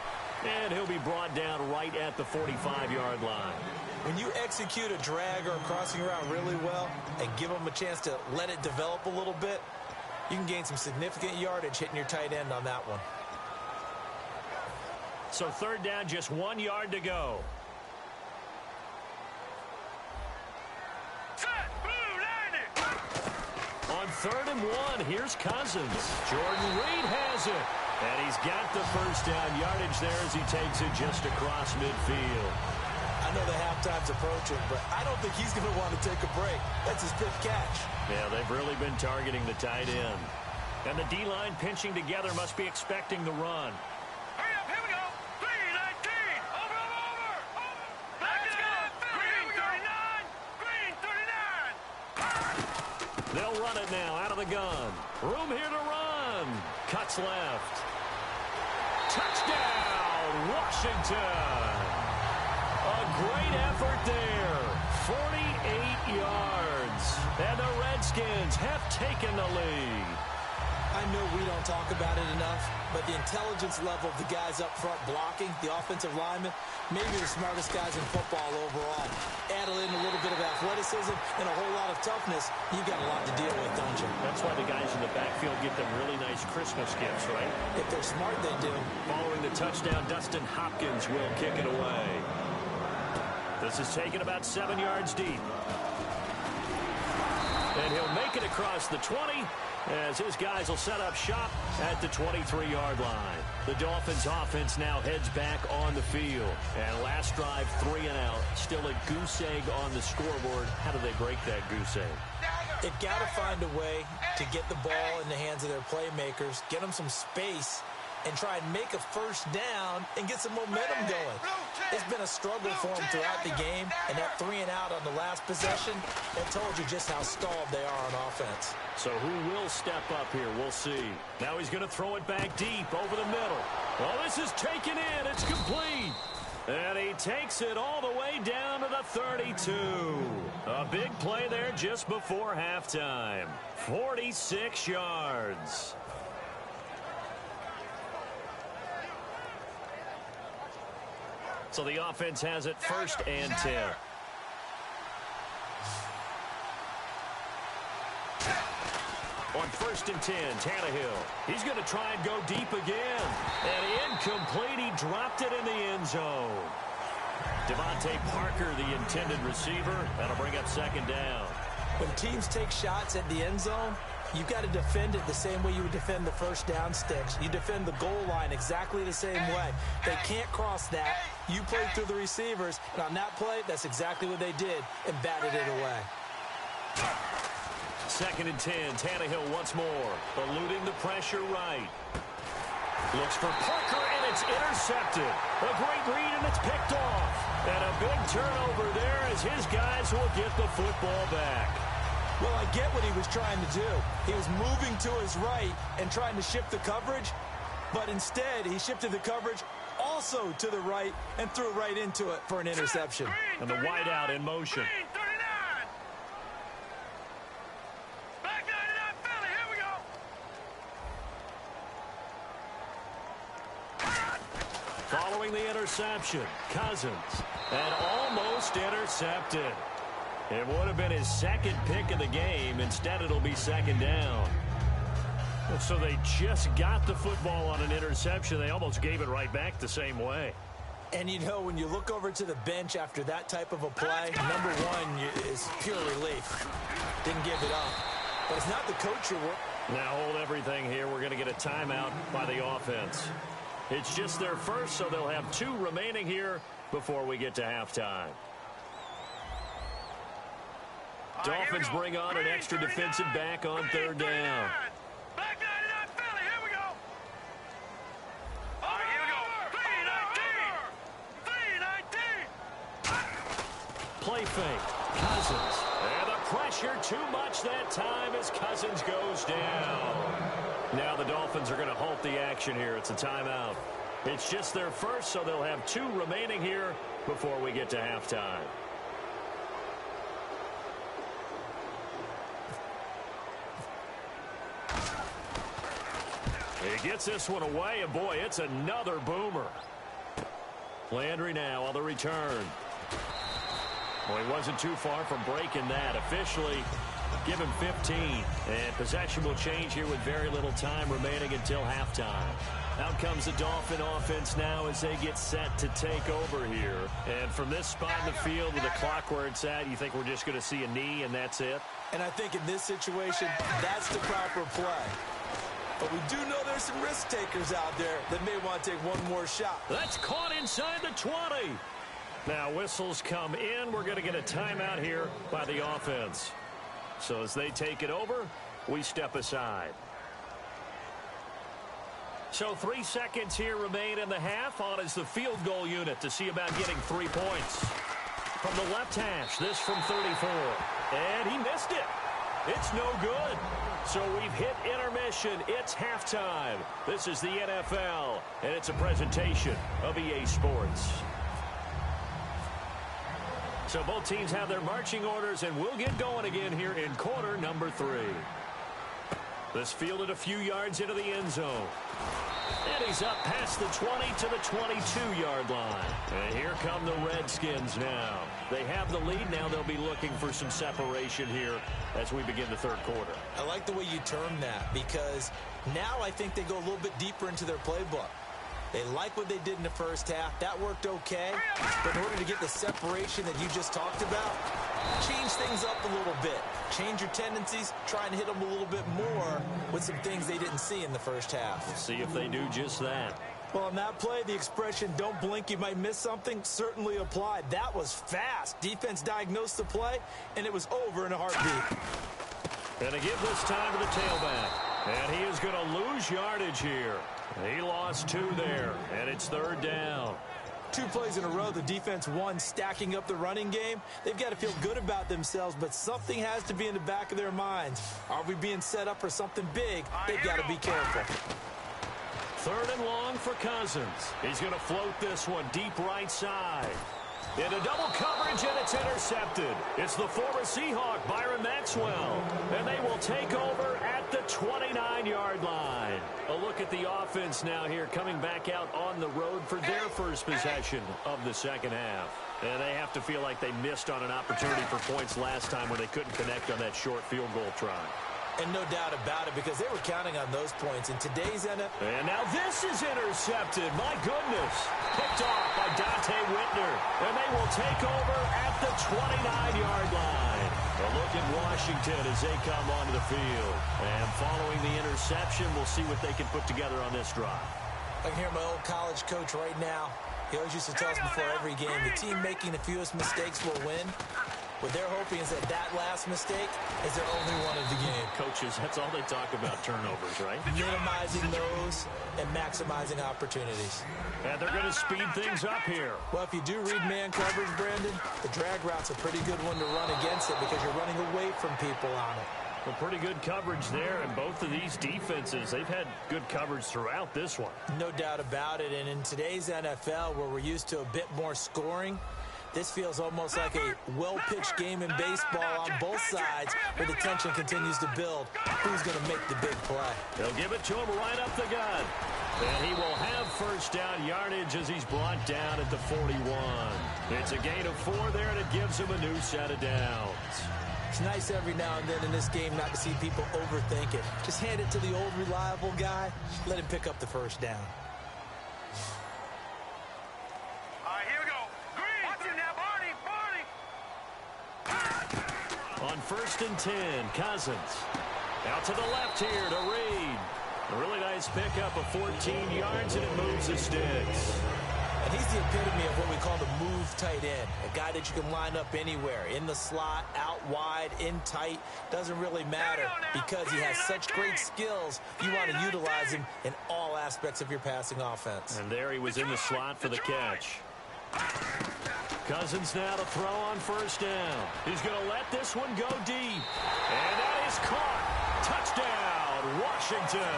And he'll be brought down right at the 45-yard line. When you execute a drag or a crossing route really well and give them a chance to let it develop a little bit, you can gain some significant yardage hitting your tight end on that one. So third down, just 1 yard to go. On 3rd and 1, here's Cousins. Jordan Reed has it. And he's got the first down yardage there as he takes it just across midfield. I know the halftime's approaching, but I don't think he's going to want to take a break. That's his 5th catch. Yeah, they've really been targeting the tight end. And the D-line pinching together must be expecting the run. Hurry up, here we go. 3-19. Over. Back it up. Green 39. Green 39. They'll run it now out of the gun. Room here to run. Cuts left. Touchdown, Washington. A great effort there. 48 yards. And the Redskins have taken the lead. I know we don't talk about it enough, but the intelligence level of the guys up front blocking, the offensive linemen, maybe the smartest guys in football overall. Add in a little bit of athleticism and a whole lot of toughness, you've got a lot to deal with, don't you? That's why the guys in the backfield get them really nice Christmas gifts, right? If they're smart, they do. Following the touchdown, Dustin Hopkins will kick it away. This is taken about 7 yards deep. And he'll make it across the 20 as his guys will set up shop at the 23-yard line. The Dolphins offense now heads back on the field. And last drive, 3 and out. Still a goose egg on the scoreboard. How do they break that goose egg? They've got to find a way to get the ball in the hands of their playmakers, get them some space, and try and make a first down and get some momentum going. It's been a struggle for them throughout the game, and that 3 and out on the last possession, that told you just how stalled they are on offense. So who will step up here? We'll see. Now he's going to throw it back deep over the middle. Well, this is taken in. It's complete. And he takes it all the way down to the 32. A big play there just before halftime. 46 yards. So the offense has it 1st and 10. On 1st and 10, Tannehill. He's going to try and go deep again. And incomplete. He dropped it in the end zone. Devontae Parker, the intended receiver. That'll bring up 2nd down. When teams take shots at the end zone, you've got to defend it the same way you would defend the first down sticks. You defend the goal line exactly the same way. They can't cross that. You played through the receivers, and on that play, that's exactly what they did, and batted it away. 2nd and 10, Tannehill once more, eluding the pressure right. Looks for Parker, and it's intercepted. A great read, and it's picked off. And a big turnover there as his guys will get the football back. Well, I get what he was trying to do. He was moving to his right and trying to shift the coverage, but instead he shifted the coverage also to the right and threw right into it for an interception. And the wideout in motion. Following the interception, Cousins, and almost intercepted. It would have been his 2nd pick of the game. Instead, it'll be 2nd down. So they just got the football on an interception. They almost gave it right back the same way. And, you know, when you look over to the bench after that type of a play, number one is pure relief. Didn't give it up. But it's not the coach you're working. Now hold everything here. We're going to get a timeout by the offense. It's just their first, so they'll have 2 remaining here before we get to halftime. Dolphins bring on an extra defensive back on 3rd down. Back 99, Philly, here we go. All right, here we go. 3-19. Play fake. Cousins. And the pressure too much that time as Cousins goes down. Now the Dolphins are going to halt the action here. It's a timeout. It's just their first, so they'll have 2 remaining here before we get to halftime. He gets this one away, and boy, it's another boomer. Landry now on the return. Well, he wasn't too far from breaking that. Officially, give him 15. And possession will change here with very little time remaining until halftime. Out comes the Dolphin offense now as they get set to take over here. And from this spot in the field with the clock where it's at, you think we're just going to see a knee and that's it? And I think in this situation, that's the proper play. But we do know there's some risk takers out there that may want to take one more shot. That's caught inside the 20. Now whistles come in. We're going to get a timeout here by the offense. So as they take it over, we step aside. So 3 seconds here remain in the half. On is the field goal unit to see about getting 3 points. From the left hash, this from 34. And he missed it. It's no good. So we've hit intermission. It's halftime. This is the NFL, and it's a presentation of EA Sports. So both teams have their marching orders, and we'll get going again here in quarter number 3. This fielded a few yards into the end zone. And he's up past the 20 to the 22-yard line. And here come the Redskins now. They have the lead. Now they'll be looking for some separation here as we begin the third quarter. I like the way you term that because now I think they go a little bit deeper into their playbook. They like what they did in the first half. That worked okay. But in order to get the separation that you just talked about, change things up a little bit. Change your tendencies. Try and hit them a little bit more with some things they didn't see in the first half. We'll see if they do just that. Well, on that play, the expression, don't blink, you might miss something, certainly applied. That was fast. Defense diagnosed the play, and it was over in a heartbeat. And to give this time to the tailback. And he is going to lose yardage here. He lost 2 there, and it's third down. 2 plays in a row, the defense won, stacking up the running game. They've got to feel good about themselves, but something has to be in the back of their minds. Are we being set up for something big? They've got to be careful. Third and long for Cousins. He's going to float this one deep right side. Into double coverage, and it's intercepted. It's the former Seahawk, Byron Maxwell. And they will take over at the 29-yard line. A look at the offense now here, coming back out on the road for their first possession of the second half. And they have to feel like they missed on an opportunity for points last time when they couldn't connect on that short field goal try. And no doubt about it, because they were counting on those points. In today's NFL... And now this is intercepted. My goodness. Picked off by Dante Whitner. And they will take over at the 29-yard line. A look at Washington as they come onto the field. And following the interception, we'll see what they can put together on this drive. I can hear my old college coach right now. He always used to tell us before every game, the team making the fewest mistakes will win. What they're hoping is that last mistake is their only one of the game. Coaches, that's all they talk about, turnovers, right? Minimizing those and maximizing opportunities. And they're going to speed things up here. Well, if you do read man coverage, Brandon, the drag route's a pretty good one to run against it because you're running away from people on it. Well, pretty good coverage there, and both of these defenses, they've had good coverage throughout this one. No doubt about it, and in today's NFL, where we're used to a bit more scoring, this feels almost like a well-pitched game in baseball on both sides where the tension continues to build. Who's going to make the big play? They'll give it to him right up the gut. And he will have first down yardage as he's brought down at the 41. It's a gain of 4 there, and it gives him a new set of downs. It's nice every now and then in this game not to see people overthink it. Just hand it to the old reliable guy. Let him pick up the first down. On 1st and 10, Cousins. Out to the left here to Reed. A really nice pickup of 14 yards, and it moves the sticks. And he's the epitome of what we call the move tight end. A guy that you can line up anywhere. In the slot, out wide, in tight. Doesn't really matter because he has such great skills. You want to utilize him in all aspects of your passing offense. And there he was in the slot for the catch. Cousins now to throw on first down. He's going to let this one go deep. And that is caught. Touchdown, Washington.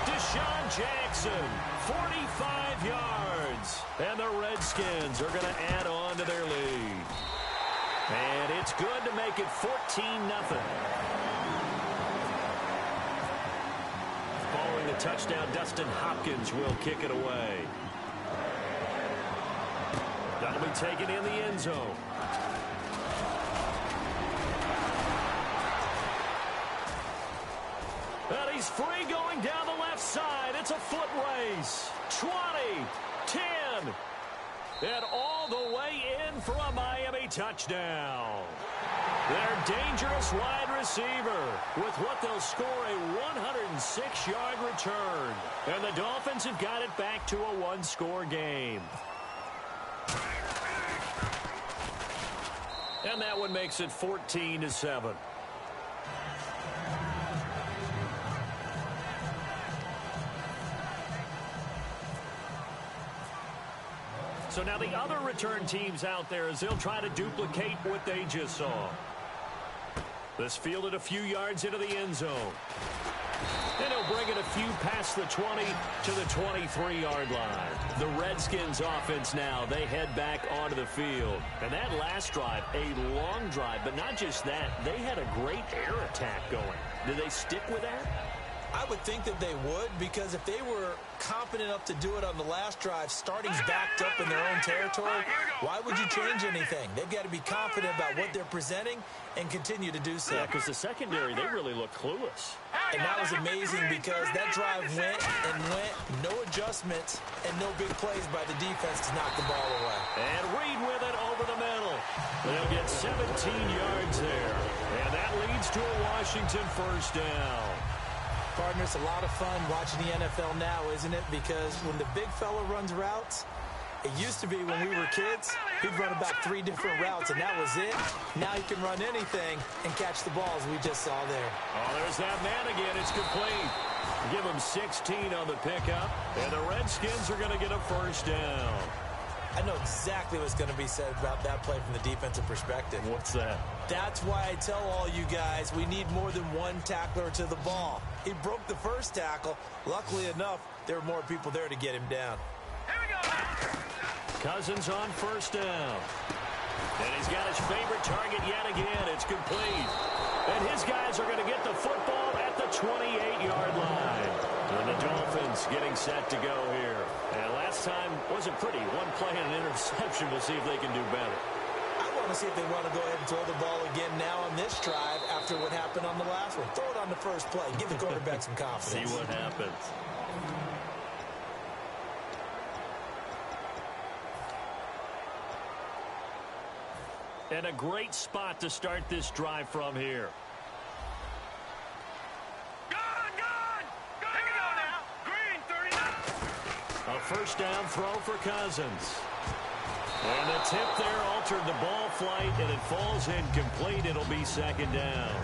Deshaun Jackson, 45 yards. And the Redskins are going to add on to their lead. And it's good to make it 14-0. Following the touchdown, Dustin Hopkins will kick it away. That'll be taken in the end zone. And he's free going down the left side. It's It's a foot race. 20, 10, and all the way in for a Miami touchdown. Their dangerous wide receiver with what they'll score a 106-yard return. And the Dolphins have got it back to a one-score game. And that one makes it 14-7. So now the other return teams out there as they'll try to duplicate what they just saw. This fielded a few yards into the end zone. And he'll bring it a few past the 20 to the 23-yard line. The Redskins offense now, they head back onto the field. And that last drive, a long drive, but not just that, they had a great air attack going. Did they stick with that? I would think that they would, because if they were confident enough to do it on the last drive, starting's backed up in their own territory, why would you change anything? They've got to be confident about what they're presenting and continue to do so. Yeah, because the secondary, they really look clueless. And that was amazing because that drive went and went, no adjustments and no big plays by the defense to knock the ball away. And Reed with it over the middle. They'll get 17 yards there. And that leads to a Washington first down. Partner, it's a lot of fun watching the NFL now, isn't it? Because when the big fella runs routes, it used to be when we were kids, he'd run about 3 different routes, and that was it. Now he can run anything and catch the balls we just saw there. Oh, there's that man again. It's complete. Give him 16 on the pickup, and the Redskins are going to get a first down. I know exactly what's going to be said about that play from the defensive perspective. What's that? That's why I tell all you guys we need more than one tackler to the ball. He broke the first tackle. Luckily enough, there were more people there to get him down. Here we go. Cousins on first down. And he's got his favorite target yet again. It's complete. And his guys are going to get the football at the 28-yard line. And the Dolphins getting set to go here. And last time wasn't pretty. One play and an interception. We'll see if they can do better. I want to see if they want to go ahead and throw the ball again now on this drive after what happened on the last one. Throw it on the first play. Give the quarterback some confidence. See what happens. And a great spot to start this drive from here. A first down throw for Cousins. And the tip there altered the ball flight, and it falls incomplete. It'll be second down.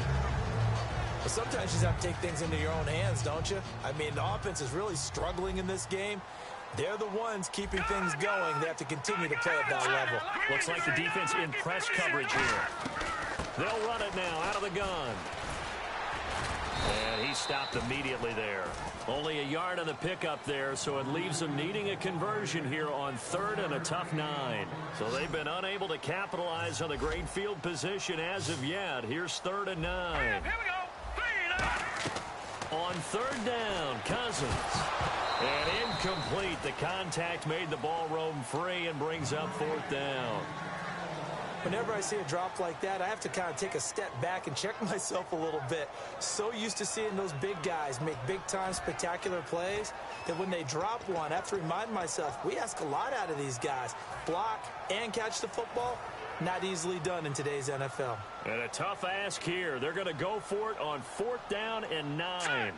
But sometimes you just have to take things into your own hands, don't you? I mean, the offense is really struggling in this game. They're the ones keeping things going. They have to continue to play at that level. Looks like the defense in press coverage here. They'll run it now out of the gun. And he stopped immediately there. Only a yard on the pickup there, so it leaves them needing a conversion here on 3rd and a tough 9. So they've been unable to capitalize on the great field position as of yet. Here's 3rd and 9. Here we go. On 3rd down, Cousins. And incomplete. The contact made the ball roam free and brings up 4th down. Whenever I see a drop like that, I have to kind of take a step back and check myself a little bit. So used to seeing those big guys make big-time spectacular plays that when they drop one, I have to remind myself, we ask a lot out of these guys. Block and catch the football, not easily done in today's NFL. And a tough ask here. They're going to go for it on 4th down and 9.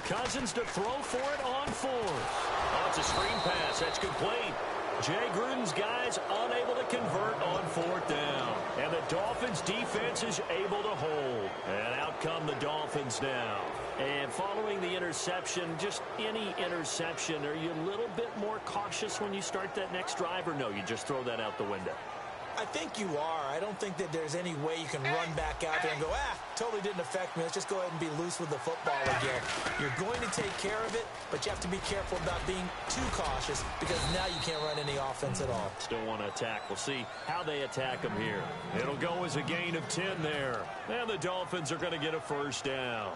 Cousins to throw for it on 4th. Oh, it's a screen pass. That's complete. Jay Gruden's guys unable to convert on 4th down. And the Dolphins defense is able to hold. And out come the Dolphins now. And following the interception, just any interception, are you a little bit more cautious when you start that next drive, or no, you just throw that out the window? I think you are. I don't think that there's any way you can run back out there and go, totally didn't affect me. Let's just go ahead and be loose with the football again. You're going to take care of it, but you have to be careful about being too cautious because now you can't run any offense at all. Still want to attack. We'll see how they attack them here. It'll go as a gain of 10 there. And the Dolphins are going to get a first down.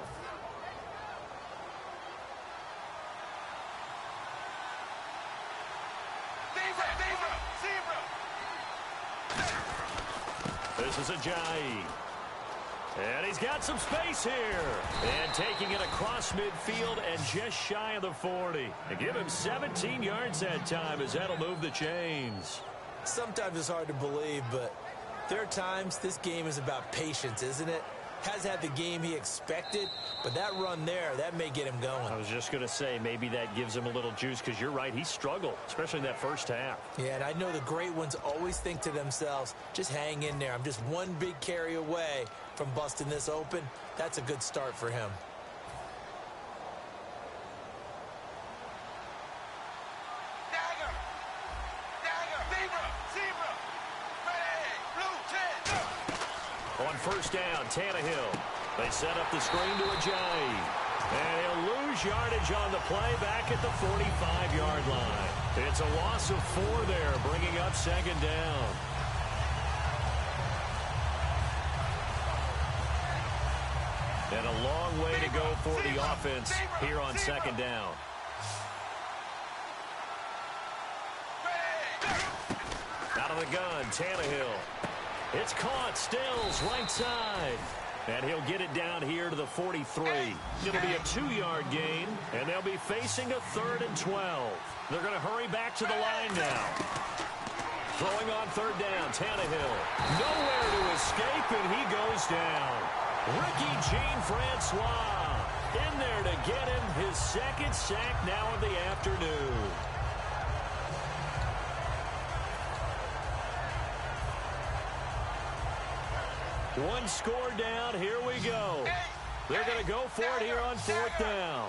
This is Ajayi. And he's got some space here. And taking it across midfield and just shy of the 40. And give him 17 yards that time as that'll move the chains. Sometimes it's hard to believe, but there are times this game is about patience, isn't it? Has had the game he expected, but that run there, that may get him going. I was just going to say, maybe that gives him a little juice, because you're right, he struggled, especially in that first half. Yeah, and I know the great ones always think to themselves, just hang in there. I'm just one big carry away from busting this open. That's a good start for him. On first down, Tannehill. They set up the screen to Ajayi. And he'll lose yardage on the play back at the 45-yard line. It's a loss of 4 there, bringing up second down. And a long way to go for the offense here on second down. Out of the gun, Tannehill. It's caught, Stills, right side. And he'll get it down here to the 43. It'll be a 2-yard gain, and they'll be facing a 3rd and 12. They're going to hurry back to the line now. Throwing on third down, Tannehill. Nowhere to escape, and he goes down. Ricky Jean-Francois in there to get him his second sack now of the afternoon. One score down. Here we go. They're going to go for it here on 4th down.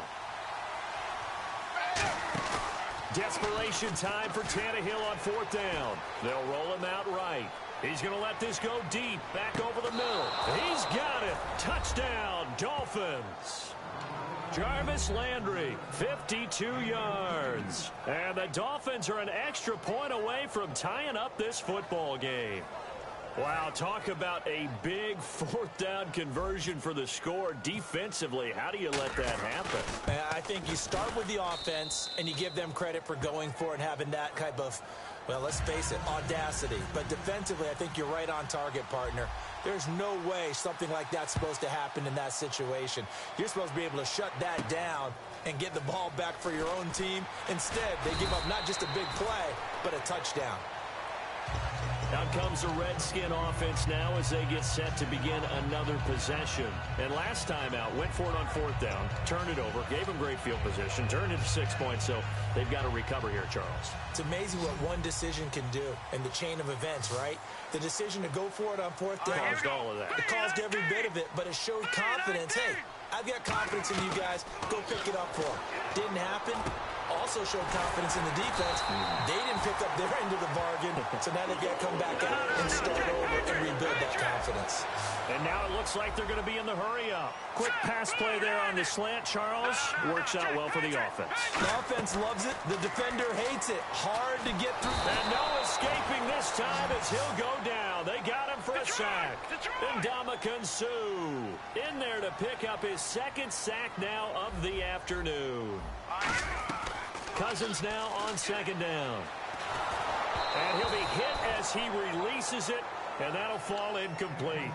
Desperation time for Tannehill on 4th down. They'll roll him out right. He's going to let this go deep, back over the middle. He's got it. Touchdown, Dolphins. Jarvis Landry, 52 yards. And the Dolphins are an extra point away from tying up this football game. Wow, talk about a big 4th down conversion for the score defensively. How do you let that happen? I think you start with the offense, and you give them credit for going for it and having that type of, well, let's face it, audacity. But defensively, I think you're right on target, partner. There's no way something like that's supposed to happen in that situation. You're supposed to be able to shut that down and get the ball back for your own team. Instead, they give up not just a big play, but a touchdown. Out comes the Redskin offense now as they get set to begin another possession. And last time out, went for it on 4th down, turned it over, gave them great field position, turned it to 6 points, so they've got to recover here, Charles. It's amazing what one decision can do in the chain of events, right? The decision to go for it on 4th down. Caused all of that. It caused every bit of it, but it showed confidence. Hey, I've got confidence in you guys. Go pick it up for them. Didn't happen. Also showed confidence in the defense. They didn't pick up their end of the bargain, so now they've got to come back out and start over and rebuild that confidence. And now it looks like they're going to be in the hurry-up. Quick pass play there on the slant, Charles. Works out well for the offense. The offense loves it. The defender hates it. Hard to get through. And no escaping this time as he'll go down. They got him for a sack. And Ndamukong Suh in there to pick up his 2nd sack now of the afternoon. Cousins now on 2nd down. And he'll be hit as he releases it, and that'll fall incomplete.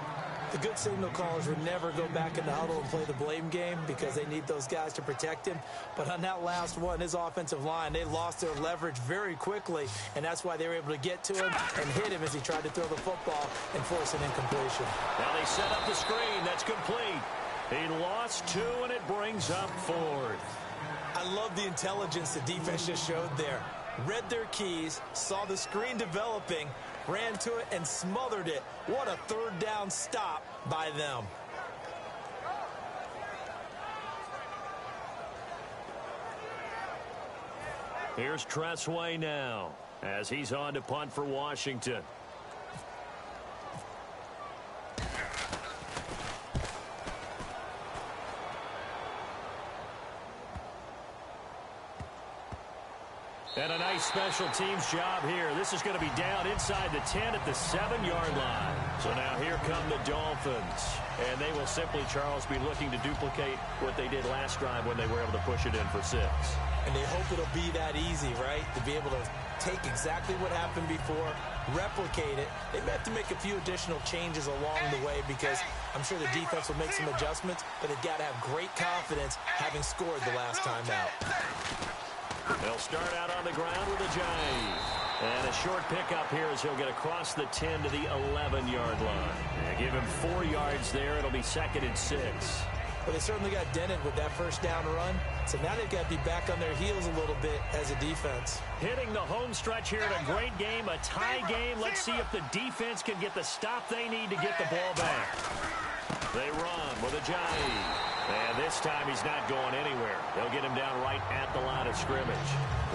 The good signal callers would never go back in the huddle and play the blame game because they need those guys to protect him. But on that last one, his offensive line, they lost their leverage very quickly, and that's why they were able to get to him and hit him as he tried to throw the football and force an incompletion. Now they set up the screen. That's complete. He lost 2, and it brings up 4th. I love the intelligence the defense just showed there. Read their keys, saw the screen developing, ran to it, and smothered it. What a 3rd down stop by them. Here's Tressway now as he's on to punt for Washington. And a nice special teams job here. This is going to be down inside the 10 at the 7-yard line. So now here come the Dolphins. And they will simply, Charles, be looking to duplicate what they did last drive when they were able to push it in for 6. And they hope it'll be that easy, right? To be able to take exactly what happened before, replicate it. They may have to make a few additional changes along the way because I'm sure the defense will make some adjustments, but they've got to have great confidence having scored the last time out. They'll start out on the ground with a jive. And a short pickup here as he'll get across the 10 to the 11-yard line. And give him 4 yards there. It'll be 2nd and 6. Well, they certainly got dented with that first down run. So now they've got to be back on their heels a little bit as a defense. Hitting the home stretch here in a great game, a tie game. Let's see if the defense can get the stop they need to get the ball back. They run with a jive. And this time he's not going anywhere. They'll get him down right at the line of scrimmage.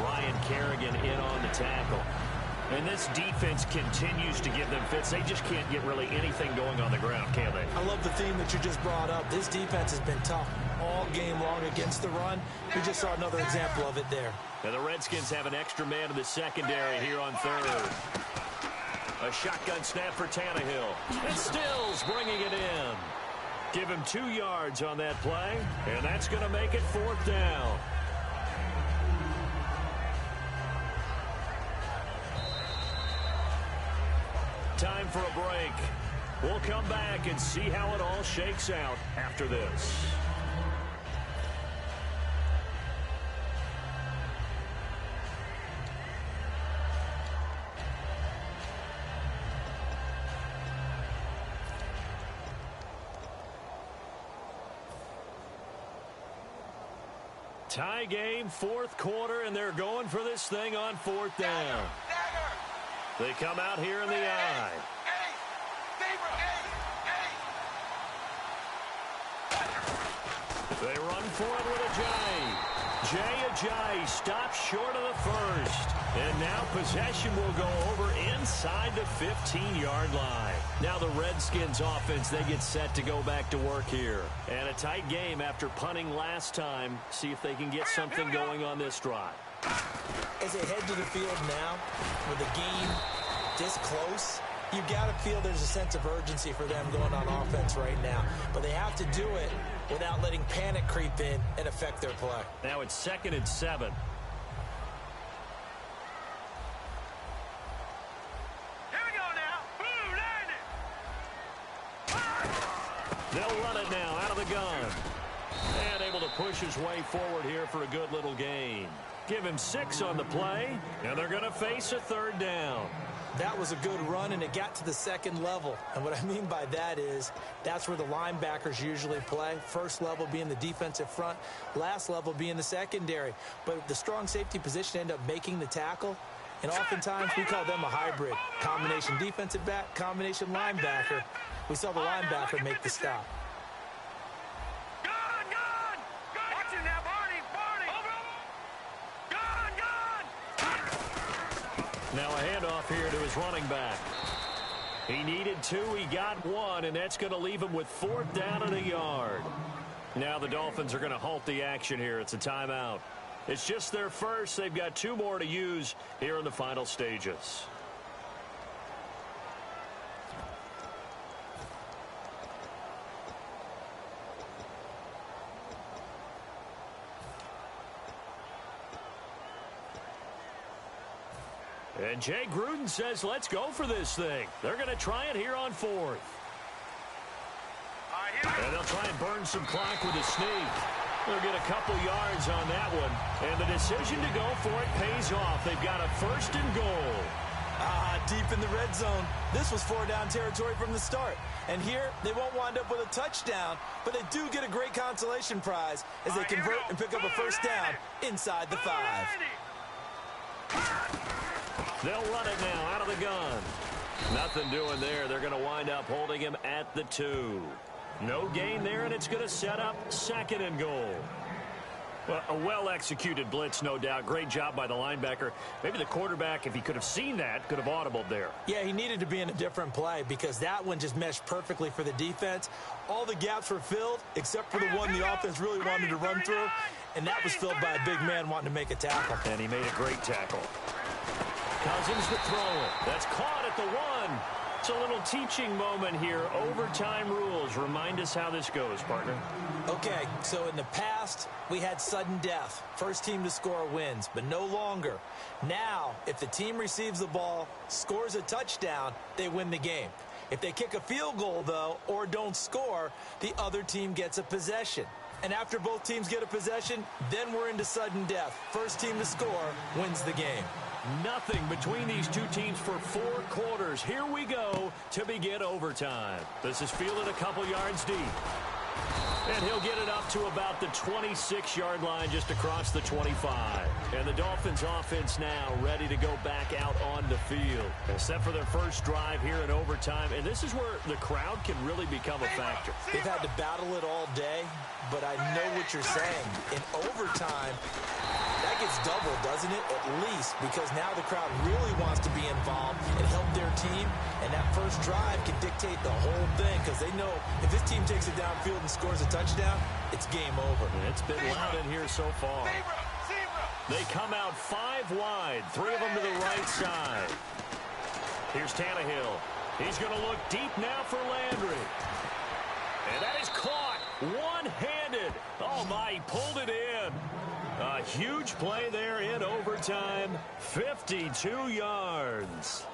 Ryan Kerrigan in on the tackle. And this defense continues to give them fits. They just can't get really anything going on the ground, can they? I love the theme that you just brought up. This defense has been tough all game long against the run. We just saw another example of it there. And the Redskins have an extra man in the secondary here on 3rd. A shotgun snap for Tannehill. And Stills bringing it in. Give him 2 yards on that play, and that's going to make it 4th down. Time for a break. We'll come back and see how it all shakes out after this. Tie game, 4th quarter, and they're going for this thing on 4th down. They come out here in the I. They run for it with Jay Ajayi stops short of the first. And now possession will go over inside the 15-yard line. Now the Redskins offense, they get set to go back to work here. And a tight game after punting last time. See if they can get something going on this drive. As they head to the field now, with the game this close, you've got to feel there's a sense of urgency for them going on offense right now. But they have to do it without letting panic creep in and affect their play. Now it's 2nd and 7. They'll run it now out of the gun. And able to push his way forward here for a good little gain. Give him 6 on the play, and they're going to face a 3rd down. That was a good run, and it got to the 2nd level. And what I mean by that is that's where the linebackers usually play. First level being the defensive front, last level being the secondary. But the strong safety position ended up making the tackle. And oftentimes we call them a hybrid. Combination defensive back, combination linebacker. We saw the linebacker make the stop. Now a handoff here to his running back. He needed 2, he got 1, and that's going to leave him with 4th down and a yard. Now the Dolphins are going to halt the action here. It's a timeout. It's just their first. They've got 2 more to use here in the final stages. And Jay Gruden says, let's go for this thing. They're going to try it here on 4th. And they'll try and burn some clock with a sneak. They'll get a couple yards on that one. And the decision to go for it pays off. They've got a 1st and goal. Deep in the red zone. This was 4-down territory from the start. And here, they won't wind up with a touchdown, but they do get a great consolation prize as they convert and pick up a 1st down inside the 5. They'll run it now out of the gun. Nothing doing there. They're going to wind up holding him at the 2. No gain there, and it's going to set up 2nd and goal. Well, a well-executed blitz, no doubt. Great job by the linebacker. Maybe the quarterback, if he could have seen that, could have audibled there. Yeah, he needed to be in a different play because that one just meshed perfectly for the defense. All the gaps were filled except for the one the offense really wanted to run through, and that was filled by a big man wanting to make a tackle. And he made a great tackle. Cousins to throw it. That's caught at the 1. It's a little teaching moment here. Overtime rules. Remind us how this goes, partner. Okay, so in the past, we had sudden death. First team to score wins, but no longer. Now, if the team receives the ball, scores a touchdown, they win the game. If they kick a field goal, though, or don't score, the other team gets a possession. And after both teams get a possession, then we're into sudden death. First team to score wins the game. Nothing between these two teams for 4 quarters. Here we go to begin overtime. This is fielded a couple yards deep. And he'll get it up to about the 26-yard line just across the 25. And the Dolphins offense now ready to go back out on the field. Except for their first drive here in overtime. And this is where the crowd can really become a factor. They've had to battle it all day, but I know what you're saying. In overtime, that gets doubled, doesn't it? At least, because now the crowd really wants to be involved and help their team. And that first drive can dictate the whole thing because they know if this team takes it downfield and scores a touchdown, it's game over. It's been loud in here so far. They come out 5 wide, 3 of them to the right side. Here's Tannehill. He's going to look deep now for Landry. And that is caught one-handed. Oh, my, he pulled it in. A huge play there in overtime. 52 yards.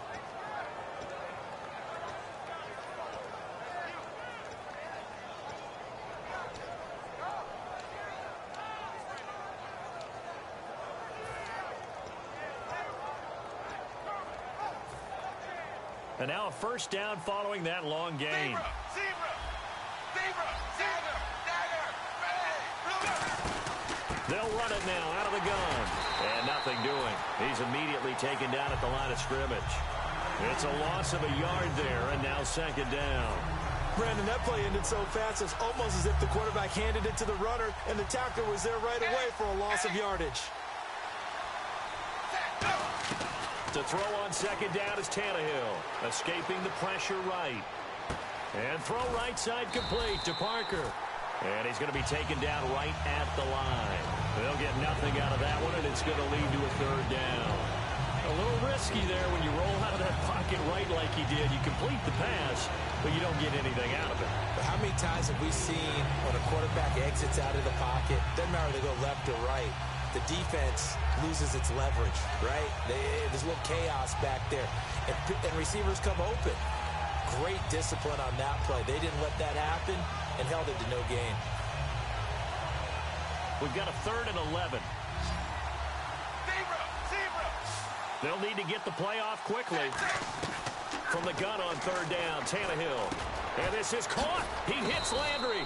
And now a first down following that long gain. They'll run it now out of the gun. And nothing doing. He's immediately taken down at the line of scrimmage. It's a loss of a yard there, and now second down. Brandon, that play ended so fast, it's almost as if the quarterback handed it to the runner, and the tackler was there right away for a loss of yardage. To throw on second down is Tannehill, escaping the pressure right. And throw right side complete to Parker. And he's going to be taken down right at the line. They'll get nothing out of that one, and it's going to lead to a third down. A little risky there when you roll out of that pocket right like he did. You complete the pass, but you don't get anything out of it. But how many times have we seen when a quarterback exits out of the pocket, doesn't matter if they go left or right, the defense loses its leverage, right? There's a little chaos back there, and receivers come open. Great discipline on that play. They didn't let that happen and held it to no gain. We've got a 3rd and 11. They'll need to get the play off quickly. From the gun on 3rd down, Tannehill. And this is caught. He hits Landry.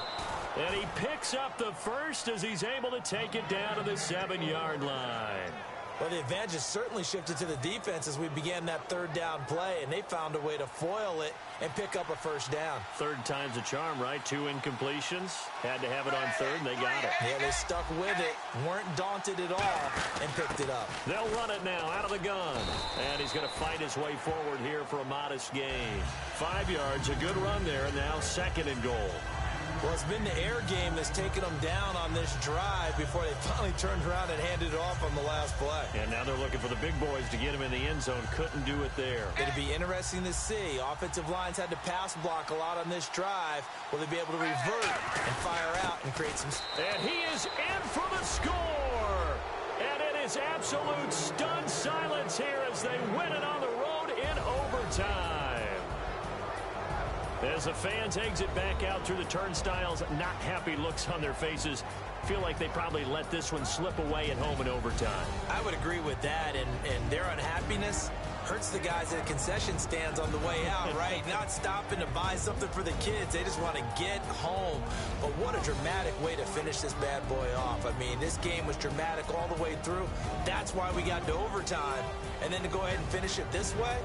And he picks up the first as he's able to take it down to the 7-yard line. Well, the advantage has certainly shifted to the defense as we began that 3rd down play, and they found a way to foil it and pick up a first down. 3rd time's a charm, right? 2 incompletions. Had to have it on 3rd, and they got it. Yeah, they stuck with it, weren't daunted at all, and picked it up. They'll run it now out of the gun. And he's going to fight his way forward here for a modest gain. 5 yards, a good run there, and now 2nd and goal. Well, it's been the air game that's taken them down on this drive before they finally turned around and handed it off on the last play. And now they're looking for the big boys to get him in the end zone. Couldn't do it there. It'd be interesting to see. Offensive lines had to pass block a lot on this drive. Will they be able to revert and fire out and create some... And he is in for the score! And it is absolute stunned silence here as they win it on the road in overtime. As the fans exit back out through the turnstiles, not happy looks on their faces. Feel like they probably let this one slip away at home in overtime. I would agree with that, and their unhappiness hurts the guys at concession stands on the way out, right? Not stopping to buy something for the kids. They just want to get home. But what a dramatic way to finish this bad boy off. I mean, this game was dramatic all the way through. That's why we got to overtime. And then to go ahead and finish it this way,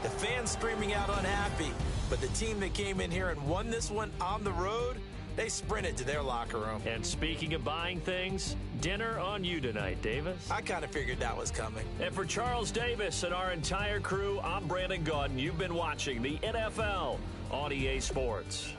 the fans streaming out unhappy. But the team that came in here and won this one on the road, They sprinted to their locker room. And speaking of buying things, dinner on you tonight, Davis. I kind of figured that was coming. And for Charles Davis and our entire crew, I'm Brandon Gaudin. You've been watching the NFL on EA Sports.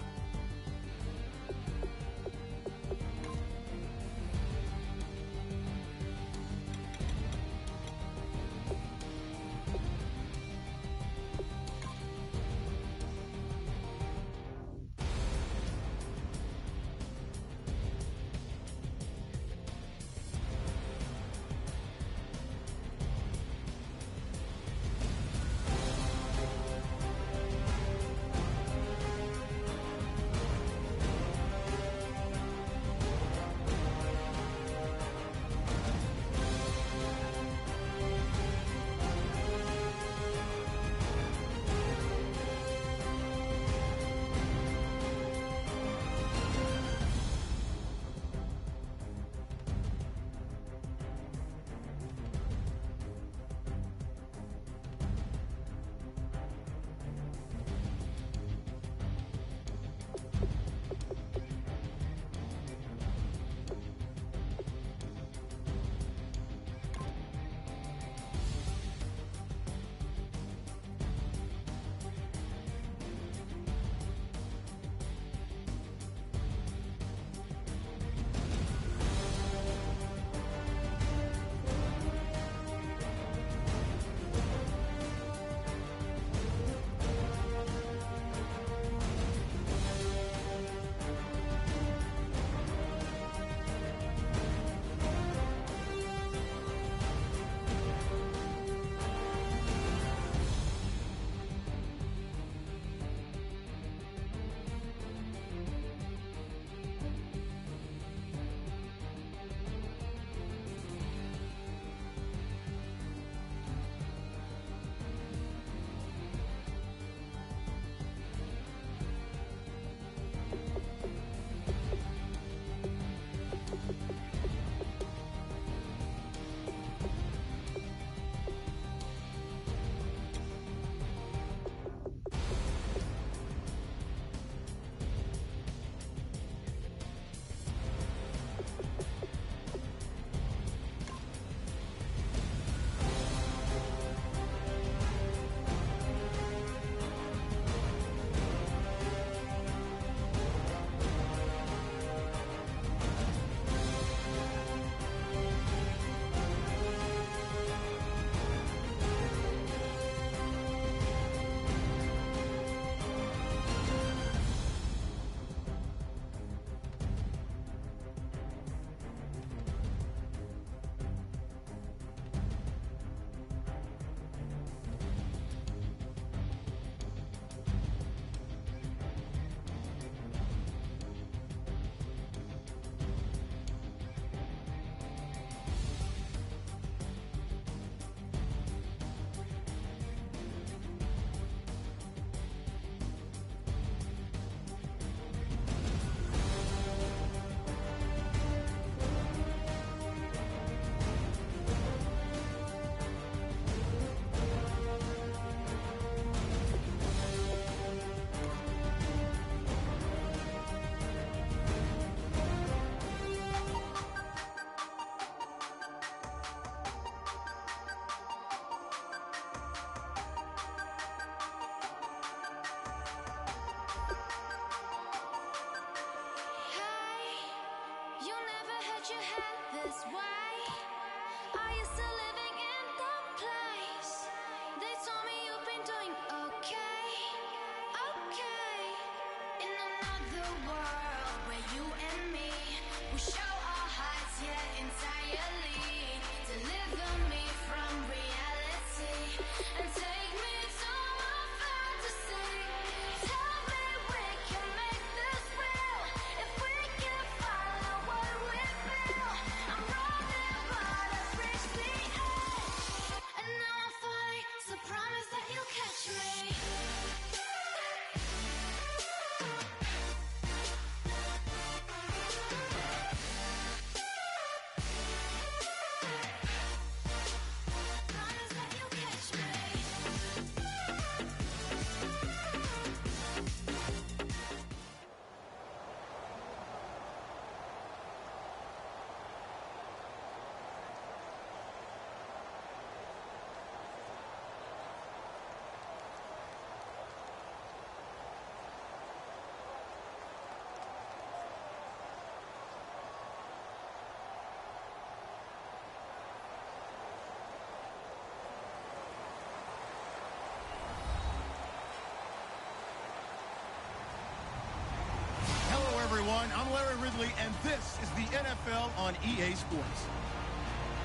everyone. I'm Larry Ridley, and this is the NFL on EA Sports.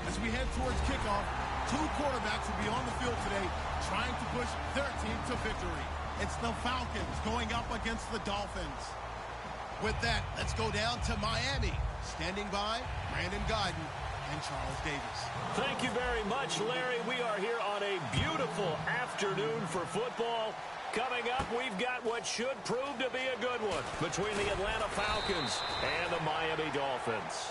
As we head towards kickoff, two quarterbacks will be on the field today trying to push their team to victory. It's the Falcons going up against the Dolphins. With that, let's go down to Miami. Standing by, Brandon Godden and Charles Davis. Thank you very much, Larry. We are here on a beautiful afternoon for football. Coming up, we've got what should prove to be a good one between the Atlanta Falcons and the Miami Dolphins.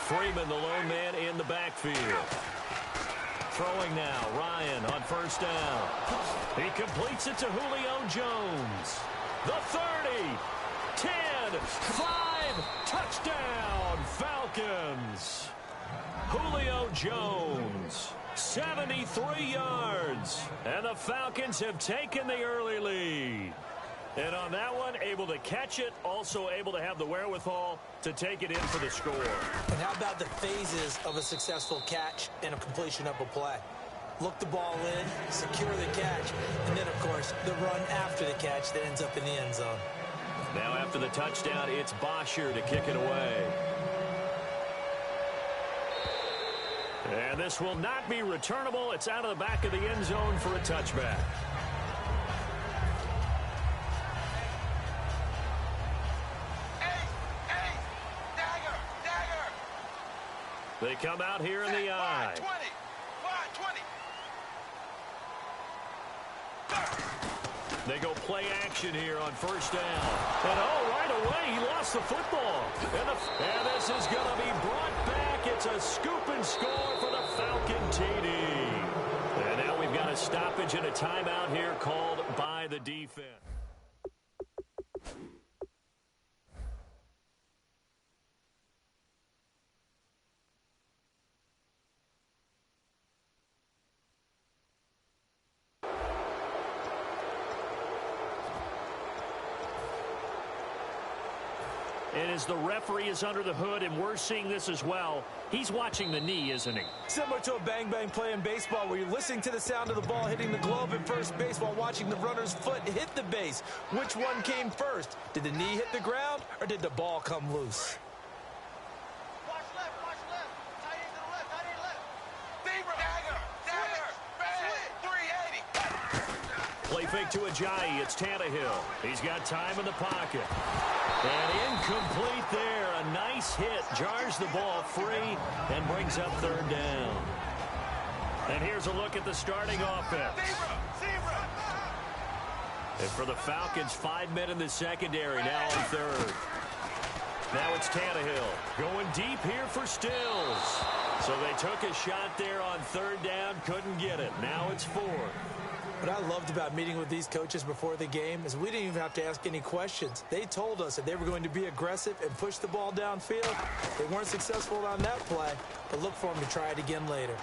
Freeman, the lone man in the backfield. Throwing now, Ryan on first down. He completes it to Julio Jones. The 30, 10, 5, touchdown, Falcons. Julio Jones, 73 yards. And the Falcons have taken the early lead. And on that one, able to catch it, also able to have the wherewithal to take it in for the score. And how about the phases of a successful catch and a completion of a play? Look the ball in, secure the catch, and then, of course, the run after the catch that ends up in the end zone. Now after the touchdown, it's Bosher to kick it away. And this will not be returnable. It's out of the back of the end zone for a touchback. They come out here in the eye. 20. They go play action here on first down. And right away, he lost the football. And this is going to be brought back. It's a scoop and score for the Falcon TD. And now we've got a stoppage and a timeout here called by the defense. And as the referee is under the hood, and we're seeing this as well, he's watching the knee, isn't he? Similar to a bang-bang play in baseball where you're listening to the sound of the ball hitting the glove at first base while watching the runner's foot hit the base. Which one came first? Did the knee hit the ground, or did the ball come loose? Watch left. Tight end to the left, tight end left. Dagger. 380. Play fake to Ajayi. It's Tannehill. He's got time in the pocket. And incomplete there. A nice hit. Jars the ball free and brings up third down. And here's a look at the starting offense. And for the Falcons, 5 men in the secondary now on third. Now it's Tannehill going deep here for Stills. So they took a shot there on third down, couldn't get it. Now it's fourth. What I loved about meeting with these coaches before the game is we didn't even have to ask any questions. They told us that they were going to be aggressive and push the ball downfield. They weren't successful on that play, but look for them to try it again later.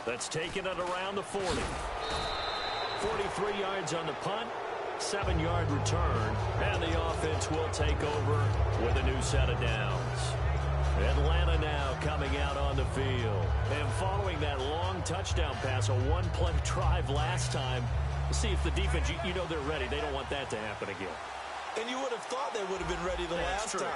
That's taken it around the 40. 43 yards on the punt, 7-yard return, and the offense will take over with a new set of downs. Atlanta now coming out on the field. And following that long touchdown pass, a one-play drive last time, see if the defense, you know they're ready. They don't want that to happen again. And you would have thought they would have been ready the last time.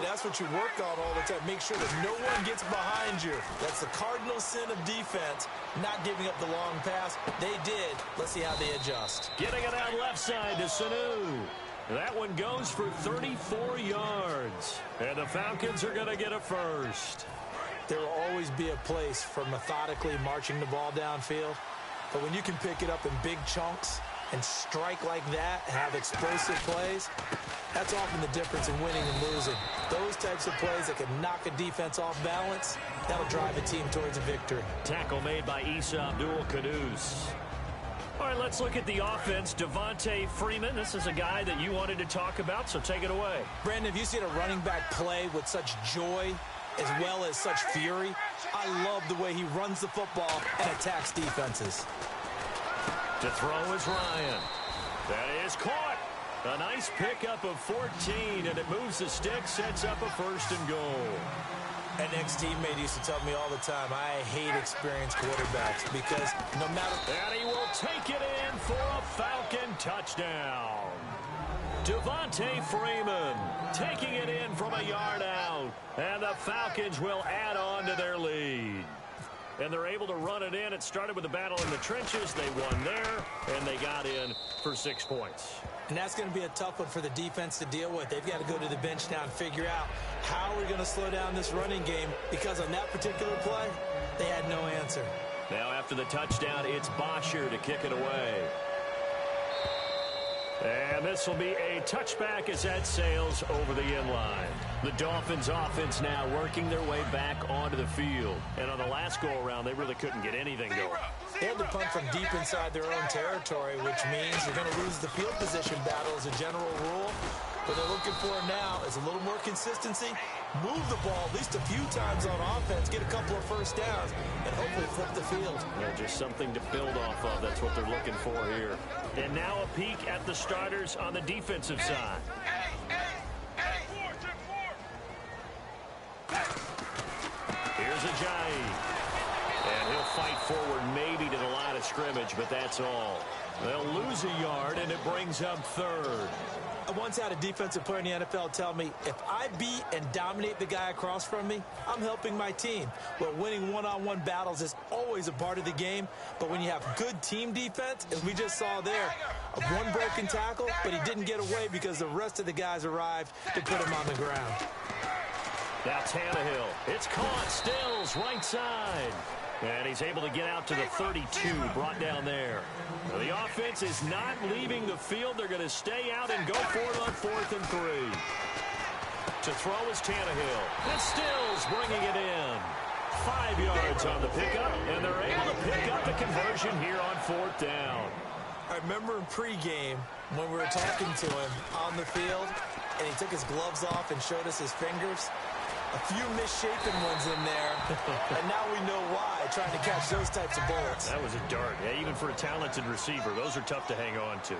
That's what you work on all the time. Make sure that no one gets behind you. That's the cardinal sin of defense, not giving up the long pass. They did. Let's see how they adjust. Getting it out left side to Sanu. That one goes for 34 yards. And the Falcons are going to get a first. There will always be a place for methodically marching the ball downfield. But when you can pick it up in big chunks and strike like that, have explosive plays, that's often the difference in winning and losing. Those types of plays that can knock a defense off balance, that'll drive a team towards a victory. Tackle made by Issa Abdul-Qaddus. All right, let's look at the offense. Devontae Freeman, this is a guy that you wanted to talk about, so take it away. Brandon, have you seen a running back play with such joy as well as such fury. I love the way he runs the football and attacks defenses. To throw is Ryan. That is caught. A nice pickup of 14, and it moves the stick, sets up a 1st and goal. An ex-teammate used to tell me all the time, I hate experienced quarterbacks because no matter... And he will take it in for a Falcon touchdown. Devontae Freeman taking it in from a yard out. And the Falcons will add on to their lead. And they're able to run it in. It started with a battle in the trenches. They won there, and they got in for 6 points. And that's going to be a tough one for the defense to deal with. They've got to go to the bench now and figure out how we're going to slow down this running game, because on that particular play, they had no answer. Now after the touchdown, it's Bosher to kick it away. And this will be a touchback as that sails over the inline. The Dolphins offense now working their way back onto the field. And on the last go-around, they really couldn't get anything going. They had to punt from deep inside their own territory, which means you're going to lose the field position battle as a general rule. What they're looking for now is a little more consistency, move the ball at least a few times on offense, get a couple of 1st downs, and hopefully flip the field. Yeah, just something to build off of. That's what they're looking for here. And now a peek at the starters on the defensive side. Here's Ajayi. And he'll fight forward maybe to the line of scrimmage, but that's all. They'll lose a yard, and it brings up 3rd. I once had a defensive player in the NFL tell me, if I beat and dominate the guy across from me, I'm helping my team. Well, winning one-on-one battles is always a part of the game, but when you have good team defense, as we just saw there, one broken tackle, but he didn't get away because the rest of the guys arrived to put him on the ground. Now Tannehill. It's caught. Stills right side. And he's able to get out to the 32, brought down there. Now, the offense is not leaving the field. They're going to stay out and go for it on 4th and 3. To throw is Tannehill. And Stills bringing it in. 5 yards on the pickup, and they're able to pick up the conversion here on 4th down. I remember in pregame when we were talking to him on the field, and he took his gloves off and showed us his fingers. A few misshapen ones in there, and now we know why, trying to catch those types of bullets. That was a dart. Yeah, even for a talented receiver, those are tough to hang on to.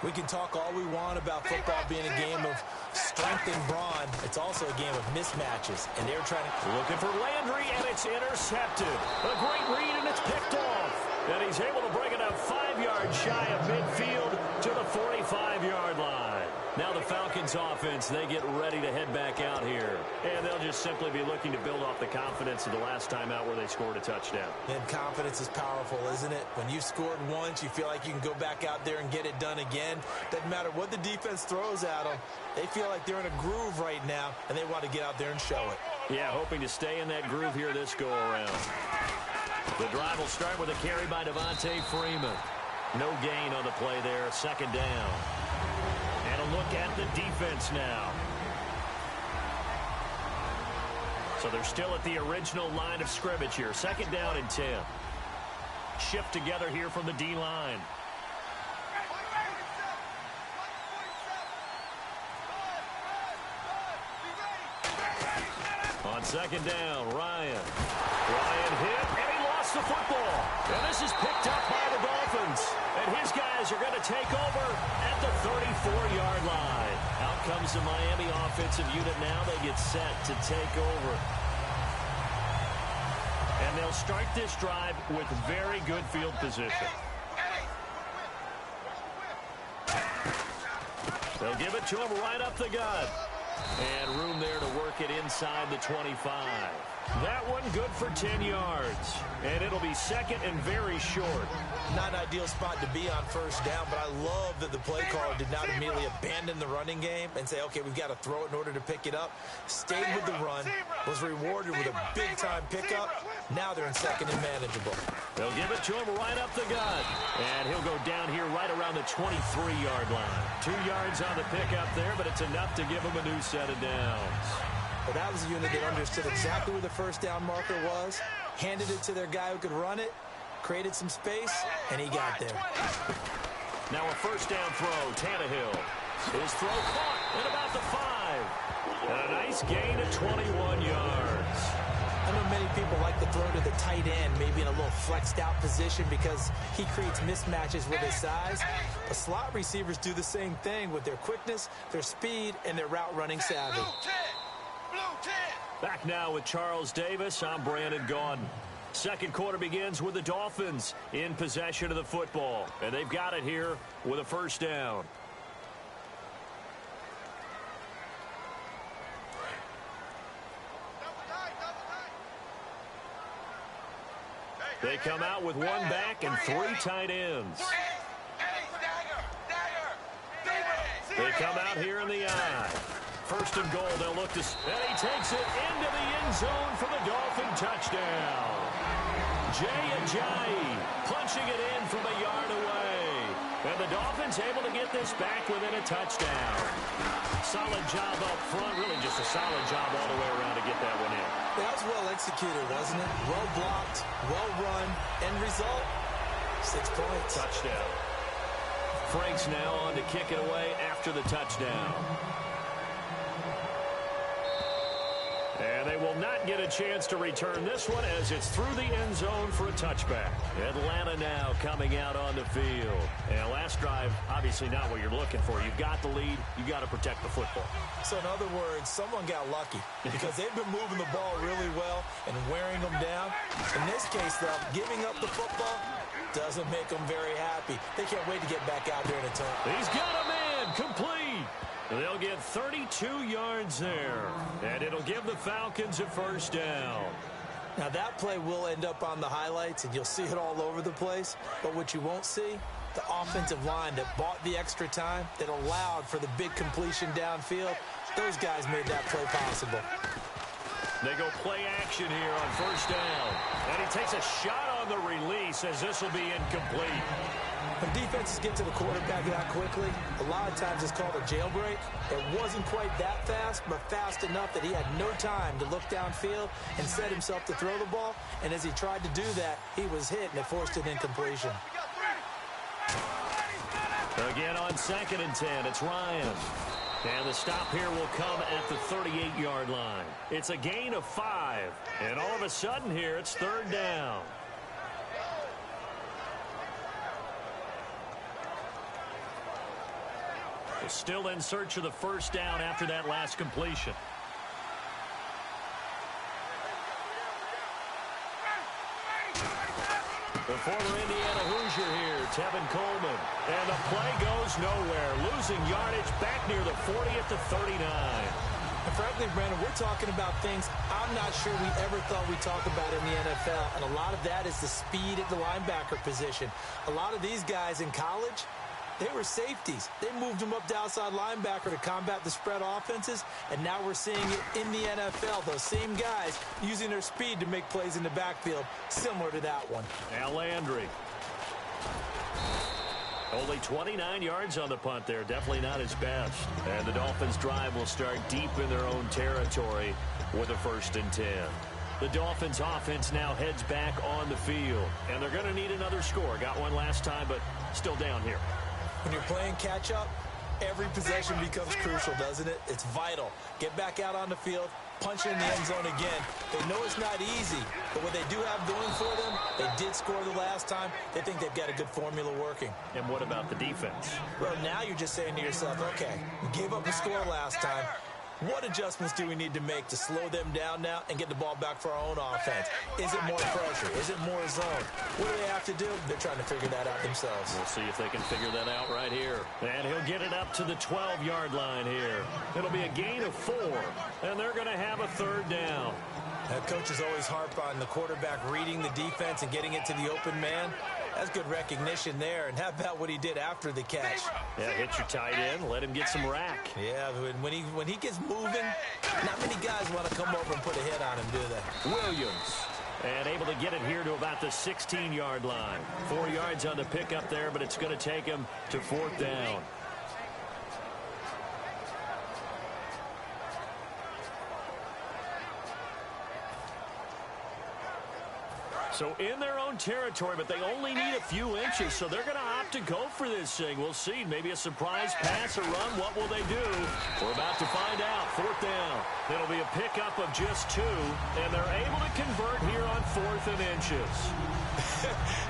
We can talk all we want about football being a game of strength and brawn. It's also a game of mismatches, and they're trying to... Looking for Landry, and it's intercepted. A great read, and it's picked off. And he's able to bring it up 5 yards shy of midfield to the 45-yard line. Now the Falcons offense, they get ready to head back out here. And they'll just simply be looking to build off the confidence of the last time out where they scored a touchdown. And confidence is powerful, isn't it? When you've scored once, you feel like you can go back out there and get it done again. Doesn't matter what the defense throws at them. They feel like they're in a groove right now, and they want to get out there and show it. Yeah, hoping to stay in that groove here this go-around. The drive will start with a carry by Devontae Freeman. No gain on the play there, 2nd down. And a look at the defense now. So they're still at the original line of scrimmage here. 2nd down and 10. Shift together here from the D-line. On 2nd down, Ryan. Ryan hit, and he lost the football. And this is picked up by the Dolphins. And his guys are going to take over at the 34-yard line. Out comes the Miami offensive unit now. They get set to take over. And they'll start this drive with very good field position. They'll give it to him right up the gut. And room there to work it inside the 25. That one good for 10 yards. And it'll be 2nd and very short. Not an ideal spot to be on 1st down, but I love that the play caller did not immediately abandon the running game and say, okay, we've got to throw it in order to pick it up. Stayed with the run, was rewarded with a big-time pickup. Now they're in 2nd and manageable. They'll give it to him right up the gut. And he'll go down here right around the 23-yard line. 2 yards on the pickup there, but it's enough to give him a new set of downs. But that was a unit that understood exactly where the 1st down marker was, handed it to their guy who could run it, created some space, and he got there. Now a 1st down throw, Tannehill. His throw caught at about the 5. And a nice gain of 21 yards. I know many people like to throw to the tight end, maybe in a little flexed out position because he creates mismatches with his size. But slot receivers do the same thing with their quickness, their speed, and their route running savvy. Back now with Charles Davis. I'm Brandon Gaudin. Second quarter begins with the Dolphins in possession of the football. And they've got it here with a first down. They come out with one back and three tight ends. They come out here in the I. First and goal, they'll look to... And he takes it into the end zone for the Dolphin touchdown. Jay Ajayi punching it in from a yard away. And the Dolphins able to get this back within a touchdown. Solid job up front. Really just a solid job all the way around to get that one in. That was well executed, wasn't it? Well blocked, well run. End result, 6 points. Touchdown. Franks now on to kick it away after the touchdown. And they will not get a chance to return this one as it's through the end zone for a touchback. Atlanta now coming out on the field. And last drive, obviously not what you're looking for. You've got the lead. You've got to protect the football. So in other words, someone got lucky because they've been moving the ball really well and wearing them down. In this case, though, giving up the football doesn't make them very happy. They can't wait to get back out there and attack. He's got a man complete. They'll get 32 yards there, and it'll give the Falcons a first down. Now, that play will end up on the highlights, and you'll see it all over the place. But what you won't see, the offensive line that bought the extra time, that allowed for the big completion downfield, those guys made that play possible. They go play action here on first down. And he takes a shot on the release as this will be incomplete. When defenses get to the quarterback that quickly, a lot of times it's called a jailbreak. It wasn't quite that fast, but fast enough that he had no time to look downfield and set himself to throw the ball. And as he tried to do that, he was hit and it forced an incompletion. Again on 2nd and 10, it's Ryan. And the stop here will come at the 38-yard line. It's a gain of 5. And all of a sudden here, it's 3rd down. They're still in search of the first down after that last completion. The former Indiana Hoosier here, Tevin Coleman. And the play goes nowhere. Losing yardage back near the 40 at the 39. And frankly, Brandon, we're talking about things I'm not sure we ever thought we'd talk about in the NFL. And a lot of that is the speed at the linebacker position. A lot of these guys in college, they were safeties. They moved them up to outside linebacker to combat the spread offenses, and now we're seeing it in the NFL. Those same guys using their speed to make plays in the backfield, similar to that one. Now Landry. Only 29 yards on the punt there. Definitely not his best. And the Dolphins' drive will start deep in their own territory with a 1st and 10. The Dolphins' offense now heads back on the field, and they're going to need another score. Got one last time, but still down here. When you're playing catch-up, every possession becomes crucial, doesn't it? It's vital. Get back out on the field, punch it in the end zone again. They know it's not easy, but what they do have going for them, they did score the last time. They think they've got a good formula working. And what about the defense? Well, now you're just saying to yourself, okay, we gave up a score last time. What adjustments do we need to make to slow them down now and get the ball back for our own offense? Is it more pressure? Is it more zone? What do they have to do? They're trying to figure that out themselves. We'll see if they can figure that out right here. And he'll get it up to the 12-yard line here. It'll be a gain of 4, and they're going to have a 3rd down. Coaches always harp on the quarterback reading the defense and getting it to the open man. That's good recognition there. And how about what he did after the catch? Yeah, hit your tight end, let him get some rack. Yeah, when he gets moving, not many guys want to come over and put a hit on him, do they? Williams. And able to get it here to about the 16-yard line. 4 yards on the pickup there, but it's going to take him to 4th down. So in their own territory, but they only need a few inches, so they're going to opt to go for this thing. We'll see. Maybe a surprise pass or run. What will they do? We're about to find out. 4th down. It'll be a pickup of just 2, and they're able to convert here on 4th and inches.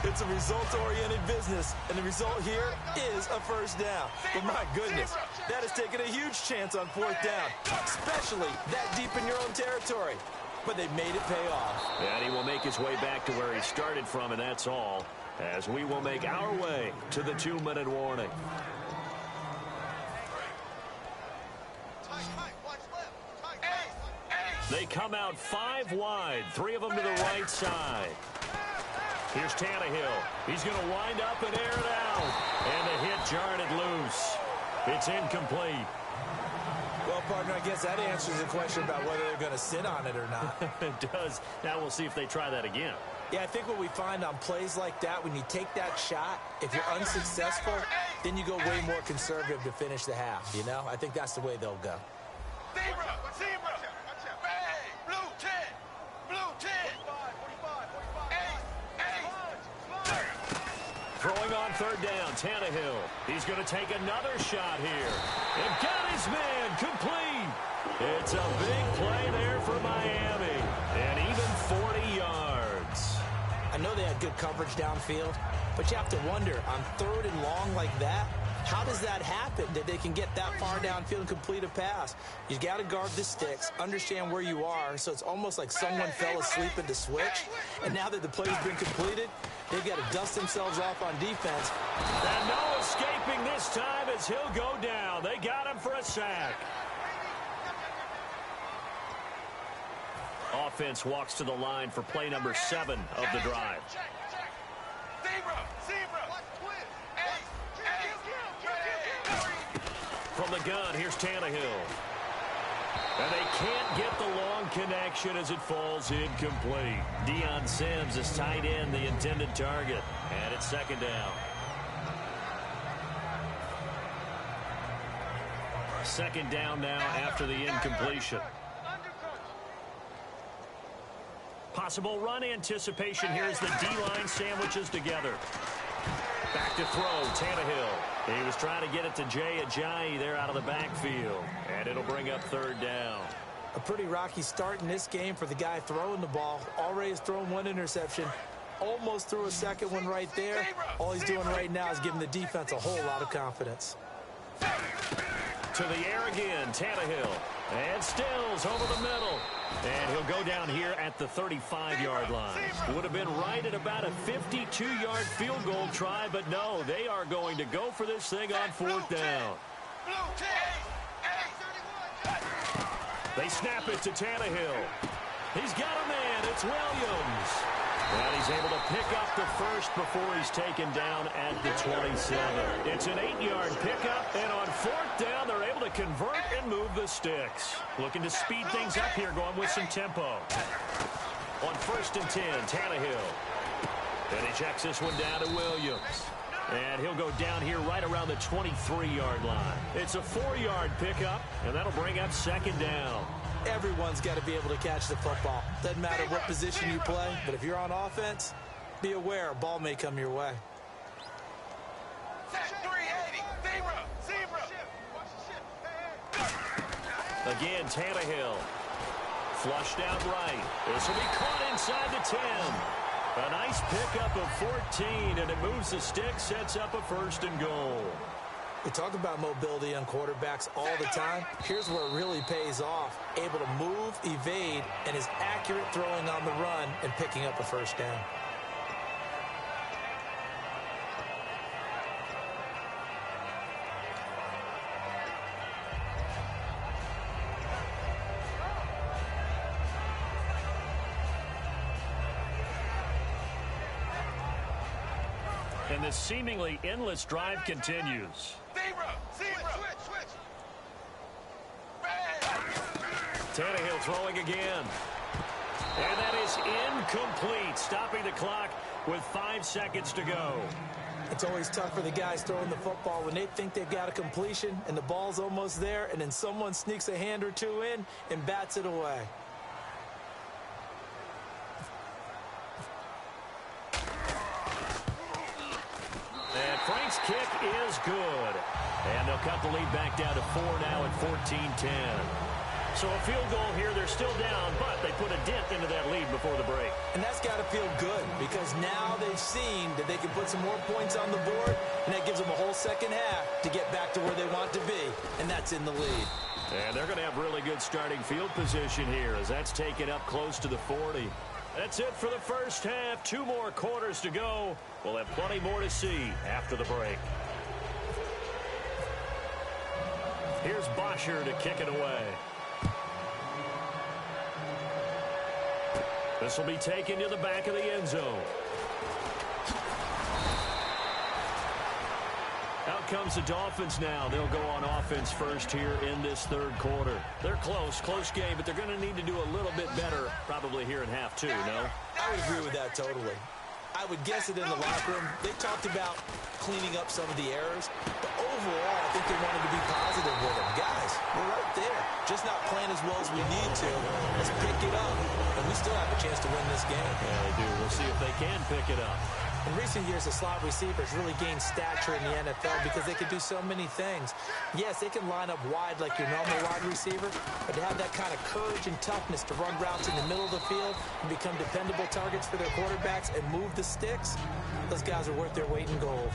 It's a result-oriented business, and the result here is a first down. But my goodness, that has taken a huge chance on 4th down, especially that deep in your own territory. But they made it pay off. And he will make his way back to where he started from, and that's all, as we will make our way to the 2-minute warning. They come out 5 wide, 3 of them to the right side. Here's Tannehill. He's going to wind up and air it out. And the hit jarred it loose. It's incomplete. Well, partner, I guess that answers the question about whether they're going to sit on it or not. It does. Now we'll see if they try that again. Yeah, I think what we find on plays like that, when you take that shot, if you're unsuccessful, then you go way more conservative to finish the half, you know? I think that's the way they'll go. Zebra! Blue 10! Blue 10! Throwing on 3rd down, Tannehill. He's going to take another shot here. And got his man complete. It's a big play there for Miami. And even 40 yards. I know they had good coverage downfield, but you have to wonder, on 3rd and long like that, how does that happen, that they can get that far downfield and complete a pass? You got to guard the sticks, understand where you are, so it's almost like someone fell asleep in the switch, and now that the play's been completed, they've got to dust themselves off on defense. And no escaping this time as he'll go down. They got him for a sack. Offense walks to the line for play number 7 of the drive. From the gun, here's Tannehill. And they can't get the long connection as it falls incomplete. Deion Sims is tight end, the intended target. And it's 2nd down. 2nd down now after the incompletion. Possible run anticipation here as the D-line sandwiches together. Back to throw, Tannehill. He was trying to get it to Jay Ajayi there out of the backfield. And it'll bring up 3rd down. A pretty rocky start in this game for the guy throwing the ball. Already has thrown 1 interception. Almost threw a 2nd one right there. All he's doing right now is giving the defense a whole lot of confidence. To the air again, Tannehill. And Stills over the middle. And he'll go down here at the 35-yard line. Would have been right at about a 52-yard field goal try, but no, they are going to go for this thing on 4th down. They snap it to Tannehill. He's got a man. It's Williams. And he's able to pick up the first before he's taken down at the 27. It's an 8-yard pickup, and on 4th down, they're able to convert and move the sticks. Looking to speed things up here, going with some tempo. On 1st and 10, Tannehill. And he checks this one down to Williams. And he'll go down here right around the 23-yard line. It's a 4-yard pickup, and that'll bring up 2nd down. Everyone's got to be able to catch the football. Doesn't matter what position you play, but if you're on offense, be aware a ball may come your way. Again, Tannehill. Flushed out right. This will be caught inside the 10. A nice pickup of 14, and it moves the stick, sets up a 1st and goal. We talk about mobility on quarterbacks all the time. Here's where it really pays off. Able to move, evade, and is accurate throwing on the run and picking up a 1st down. And this seemingly endless drive continues. Tannehill throwing again. And that is incomplete, stopping the clock with 5 seconds to go. It's always tough for the guys throwing the football when they think they've got a completion and the ball's almost there, and then someone sneaks a hand or 2 in and bats it away. is good. And they'll cut the lead back down to 4 now at 14-10. So a field goal here, they're still down, but they put a dent into that lead before the break. And that's got to feel good because now they've seen that they can put some more points on the board, and that gives them a whole second half to get back to where they want to be, and that's in the lead. And they're going to have really good starting field position here as that's taken up close to the 40. That's it for the first half. 2 more quarters to go. We'll have plenty more to see after the break. Here's Bosher to kick it away. This will be taken to the back of the end zone. Out comes the Dolphins now. They'll go on offense first here in this third quarter. They're close game, but they're going to need to do a little bit better probably here in half 2, no? I would agree with that totally. I would guess it in the locker room. They talked about cleaning up some of the errors, but overall, I think they wanted to be positive with them. Guys, we're right there. Just not playing as well as we need to. Let's pick it up, and we still have a chance to win this game. Yeah, they do. We'll see if they can pick it up. In recent years, the slot receivers really gained stature in the NFL because they can do so many things. Yes, they can line up wide like your normal wide receiver, but to have that kind of courage and toughness to run routes in the middle of the field and become dependable targets for their quarterbacks and move the sticks, those guys are worth their weight in gold.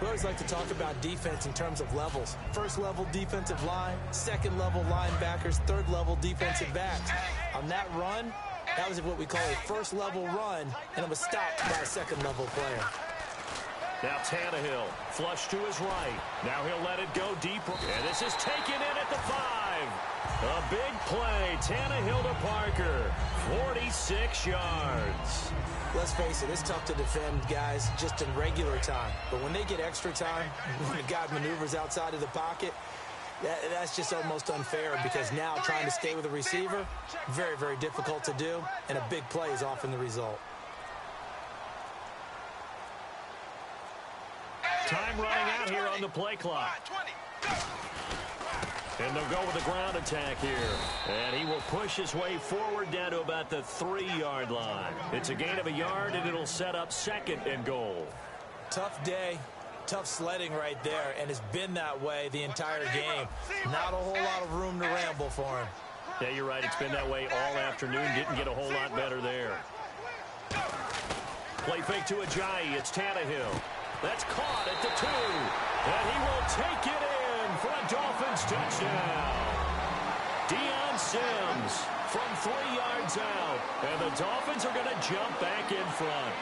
We always like to talk about defense in terms of levels. First level defensive line, second level linebackers, third level defensive backs. On that run, that was what we call a first level run, and it was stopped by a second level player. Now Tannehill, flush to his right. Now he'll let it go deep. And this is taken in at the 5. A big play. Tannehill to Parker. 46 yards. Let's face it, it's tough to defend guys just in regular time. But when they get extra time, when the guy maneuvers outside of the pocket, that's just almost unfair because now trying to stay with a receiver, very, very difficult to do, and a big play is often the result. Time running out here on the play clock. And they'll go with the ground attack here. And he will push his way forward down to about the 3-yard line. It's a gain of a yard, and it'll set up 2nd and goal. Tough day. Tough sledding right there, and it's been that way the entire game. Not a whole lot of room to ramble for him. Yeah, you're right. It's been that way all afternoon. Didn't get a whole lot better there. Play fake to Ajayi. It's Tannehill. That's caught at the 2. And he will take it in for a Dolphins touchdown. Deion Sims from 3 yards out. And the Dolphins are going to jump back in front.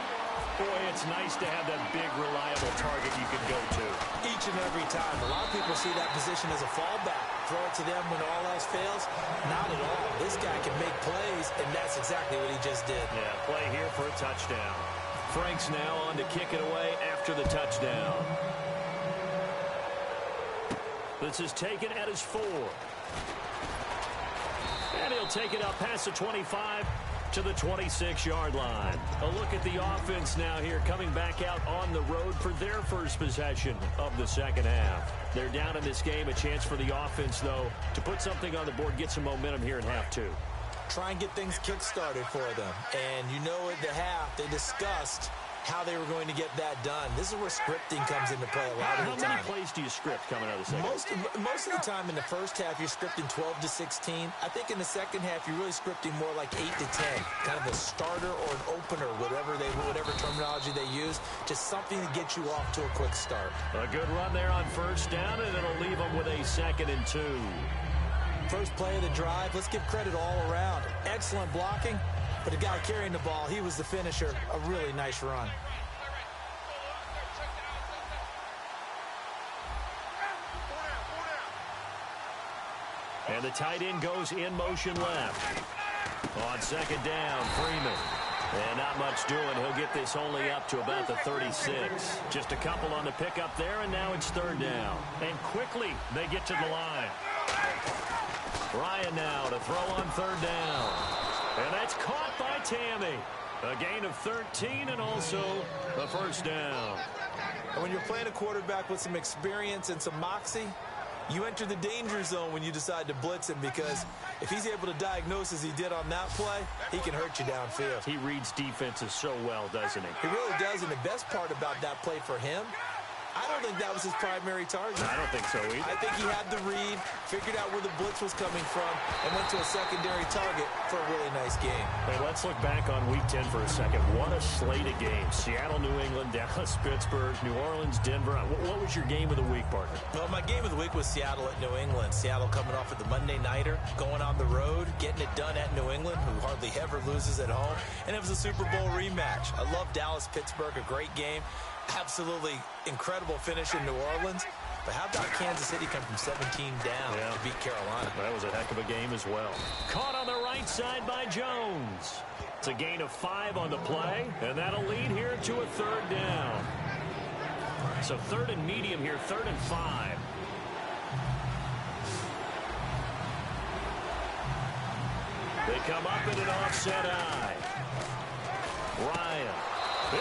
Boy, it's nice to have that big, reliable target you can go to. Each and every time. A lot of people see that position as a fallback. Throw it to them when all else fails. Not at all. This guy can make plays, and that's exactly what he just did. Yeah, play here for a touchdown. Frank's now on to kick it away after the touchdown. This is taken at his 4. And he'll take it up past the 25 to the 26-yard line. A look at the offense now here, coming back out on the road for their first possession of the second half. They're down in this game. A chance for the offense, though, to put something on the board, get some momentum here in half 2. Try and get things kick-started for them. And you know at the half, they discussed how they were going to get that done. This is where scripting comes into play a lot of the time. How many plays do you script coming out of the second? Most of the time in the first half, you're scripting 12 to 16. I think in the second half, you're really scripting more like 8 to 10. Kind of a starter or an opener, whatever terminology they use. Just something to get you off to a quick start. A good run there on first down, and it'll leave them with a 2nd and 2. First play of the drive, let's give credit all around. Excellent blocking. But the guy carrying the ball, he was the finisher. A really nice run. And the tight end goes in motion left. On second down, Freeman. And not much doing. He'll get this only up to about the 36. Just a couple on the pickup there, and now it's 3rd down. And quickly, they get to the line. Ryan now to throw on 3rd down. And that's caught by Tammy. A gain of 13 and also a first down. And when you're playing a quarterback with some experience and some moxie, you enter the danger zone when you decide to blitz him, because if he's able to diagnose as he did on that play, he can hurt you downfield. He reads defenses so well, doesn't he? He really does, and the best part about that play for him I don't think that was his primary target. I don't think so either. I think he had the read, figured out where the blitz was coming from, and went to a secondary target for a really nice game. Hey, let's look back on Week 10 for a second. What a slate of games. Seattle, New England, Dallas, Pittsburgh, New Orleans, Denver. What was your game of the week, partner? Well, my game of the week was Seattle at New England. Seattle coming off of the Monday Nighter, going on the road, getting it done at New England, who hardly ever loses at home. And it was a Super Bowl rematch. I love Dallas-Pittsburgh, a great game. Absolutely incredible finish in New Orleans. But how about Kansas City come from 17 down to beat Carolina? That was a heck of a game as well. Caught on the right side by Jones. It's a gain of 5 on the play, and that'll lead here to a 3rd down. So 3rd and medium here, 3rd and 5. They come up in an offset eye. Ryan.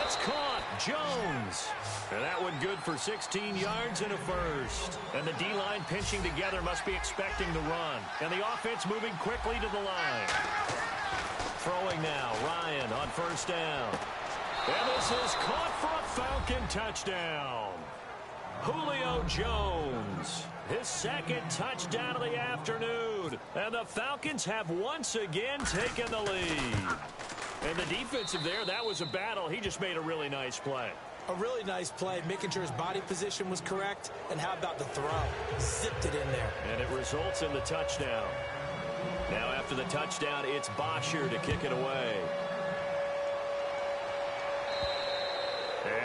It's caught. Jones. And that one good for 16 yards and a first. And the D-line pinching together must be expecting the run. And the offense moving quickly to the line. Throwing now. Ryan on 1st down. And this is caught for a Falcon touchdown. Julio Jones. His 2nd touchdown of the afternoon. And the Falcons have once again taken the lead. And the defensive there, that was a battle. He just made a really nice play. A really nice play, making sure his body position was correct. And how about the throw? Zipped it in there. And it results in the touchdown. Now after the touchdown, it's Bosher to kick it away.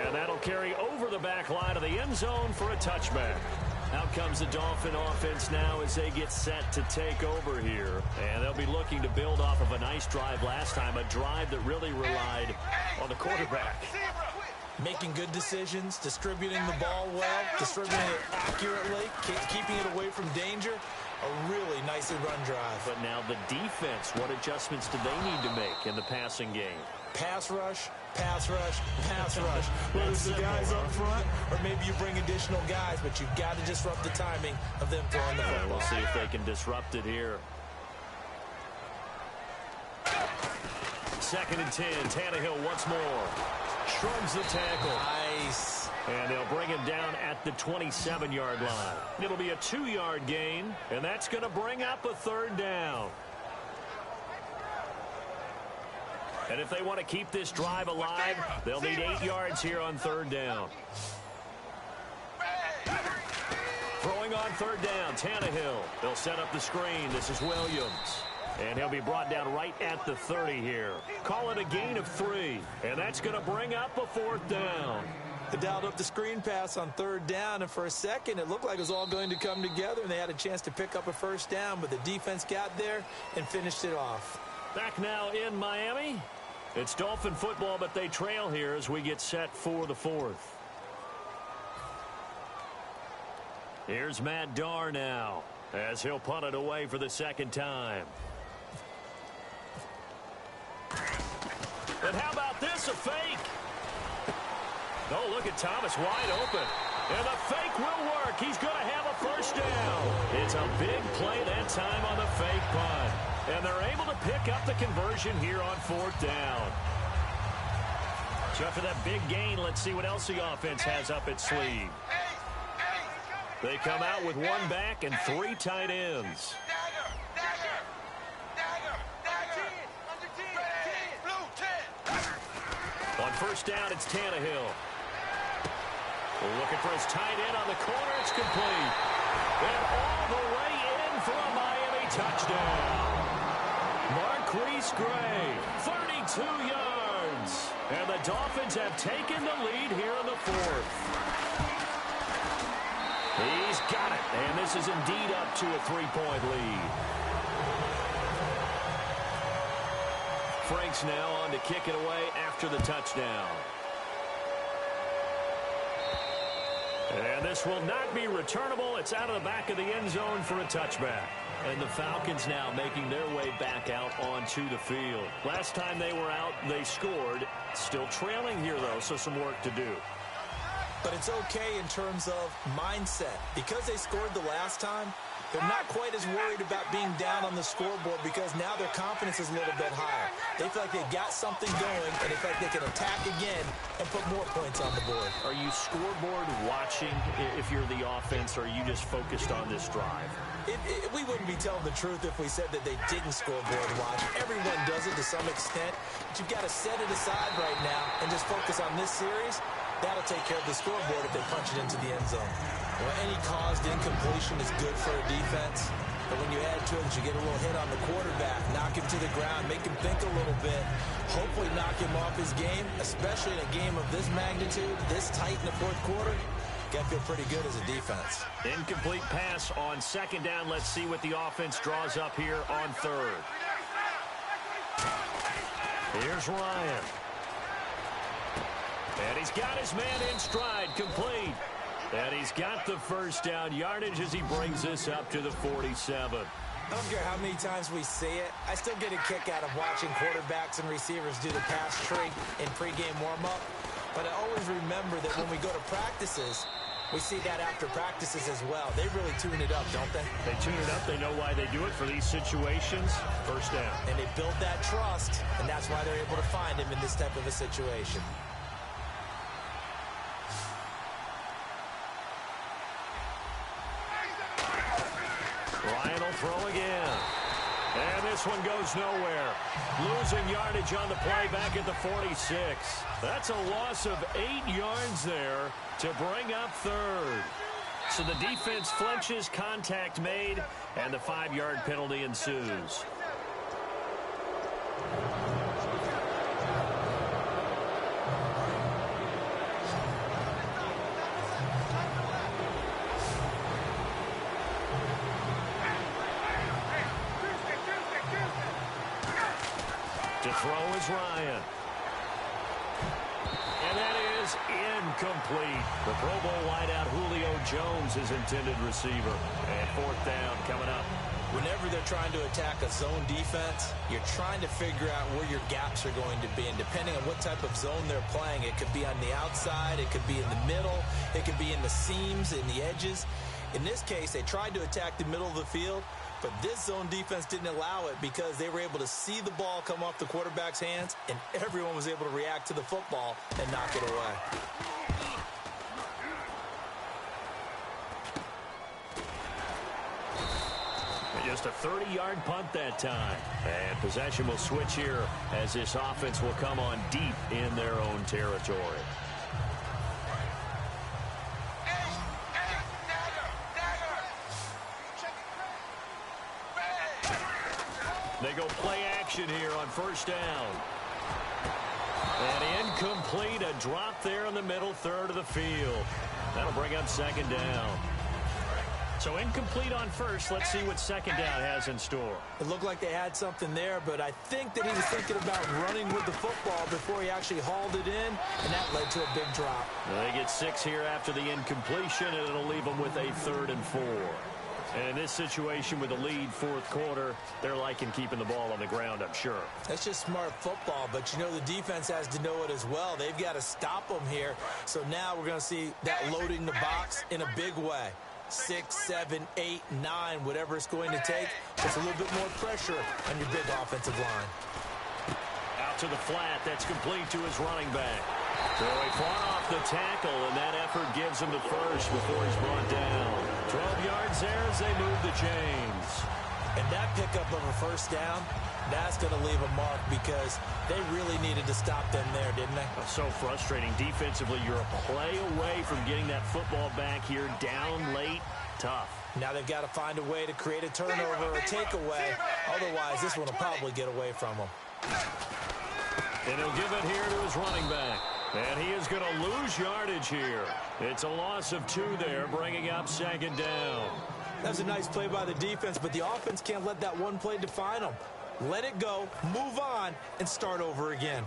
And that'll carry over the back line of the end zone for a touchback. Out comes the Dolphin offense now as they get set to take over here. And they'll be looking to build off of a nice drive last time, a drive that really relied on the quarterback. Making good decisions, distributing the ball well, distributing it accurately, keeping it away from danger. A really nicely run drive. But now the defense, what adjustments do they need to make in the passing game? Pass rush, pass rush, pass rush. Whether it's the guys up front or maybe you bring additional guys, but you've got to disrupt the timing of them throwing the football. We'll see if they can disrupt it here. 2nd and 10. Tannehill once more. Shrugs the tackle. Nice. And they'll bring him down at the 27-yard line. It'll be a 2-yard gain, and that's going to bring up a 3rd down. And if they want to keep this drive alive, they'll need 8 yards here on 3rd down. Throwing on 3rd down, Tannehill. They'll set up the screen. This is Williams. And he'll be brought down right at the 30 here. Call it a gain of 3. And that's going to bring up a 4th down. They dialed up the screen pass on 3rd down, and for a second it looked like it was all going to come together, and they had a chance to pick up a 1st down, but the defense got there and finished it off. Back now in Miami. It's Dolphin football, but they trail here as we get set for the 4th. Here's Matt Darr now as he'll punt it away for the 2nd time. And how about this, a fake? Oh, look at Thomas wide open. And the fake will work. He's going to have a 1st down. It's a big play that time on the fake punt. And they're able to pick up the conversion here on 4th down. So after that big gain, let's see what else the offense has up its sleeve. They come out with 1 back and 3 tight ends. On 1st down, it's Tannehill. Looking for his tight end on the corner. It's complete. And all the way in for a Miami touchdown. Marquise Gray, 32 yards. And the Dolphins have taken the lead here in the 4th. He's got it. And this is indeed up to a 3-point lead. Franks now on to kick it away after the touchdown. And this will not be returnable. It's out of the back of the end zone for a touchback. And the Falcons now making their way back out onto the field. Last time they were out, they scored. Still trailing here, though, so some work to do. But it's okay in terms of mindset. Because they scored the last time, They're not quite as worried about being down on the scoreboard because now their confidence is a little bit higher. They feel like they got something going, and they feel like they can attack again and put more points on the board. Are you scoreboard watching if you're the offense, or are you just focused on this drive? We wouldn't be telling the truth if we said that they didn't scoreboard watch. Everyone does it to some extent, but you've got to set it aside right now and just focus on this series. That'll take care of the scoreboard if they punch it into the end zone. Well, any caused incompletion is good for a defense, but when you add to it, you get a little hit on the quarterback, knock him to the ground, make him think a little bit, hopefully knock him off his game, especially in a game of this magnitude, this tight in the fourth quarter. Got to feel pretty good as a defense. Incomplete pass on second down. Let's see what the offense draws up here on third. Here's Ryan. And he's got his man in stride, complete. And he's got the first down yardage as he brings this up to the 47. I don't care how many times we see it. I still get a kick out of watching quarterbacks and receivers do the pass tree in pregame warm-up. But I always remember that when we go to practices, we see that after practices as well. They really tune it up, don't they? They tune it up. They know why they do it for these situations. First down. And they build that trust, and that's why they're able to find him in this type of a situation. Ryan will throw again. And this one goes nowhere. Losing yardage on the play back at the 46. That's a loss of 8 yards there to bring up third. So the defense flinches, contact made, and the 5-yard penalty ensues. To throw is Ryan. And that is incomplete. The Pro Bowl wideout Julio Jones is intended receiver. And fourth down coming up. Whenever they're trying to attack a zone defense, you're trying to figure out where your gaps are going to be. And depending on what type of zone they're playing, it could be on the outside, it could be in the middle, it could be in the seams, in the edges. In this case, they tried to attack the middle of the field, but this zone defense didn't allow it because they were able to see the ball come off the quarterback's hands, and everyone was able to react to the football and knock it away. Just a 30-yard punt that time. And possession will switch here as this offense will come on deep in their own territory. They go play action here on first down. And incomplete, a drop there in the middle third of the field. That'll bring up second down. So incomplete on first. Let's see what second down has in store. It looked like they had something there, but I think that he was thinking about running with the football before he actually hauled it in, and that led to a big drop. They get 6 here after the incompletion, and it'll leave them with a 3rd and 4. And in this situation with the lead fourth quarter, they're liking keeping the ball on the ground, I'm sure. That's just smart football, but you know the defense has to know it as well. They've got to stop them here. So now we're going to see that loading the box in a big way. 6, 7, 8, 9, whatever it's going to take. It's a little bit more pressure on your big offensive line. Out to the flat. That's complete to his running back. Throwing far off the tackle, and that effort gives him the first before he's brought down. 12 yards there as they move the chains. And that pickup of a first down, that's going to leave a mark because they really needed to stop them there, didn't they? So frustrating. Defensively, you're a play away from getting that football back here down late. Tough. Now they've got to find a way to create a turnover or takeaway. Otherwise, this one will probably get away from them. And he'll give it here to his running back. And he is going to lose yardage here. It's a loss of 2 there, bringing up second down. That was a nice play by the defense, but the offense can't let that one play define them. Let it go, move on, and start over again.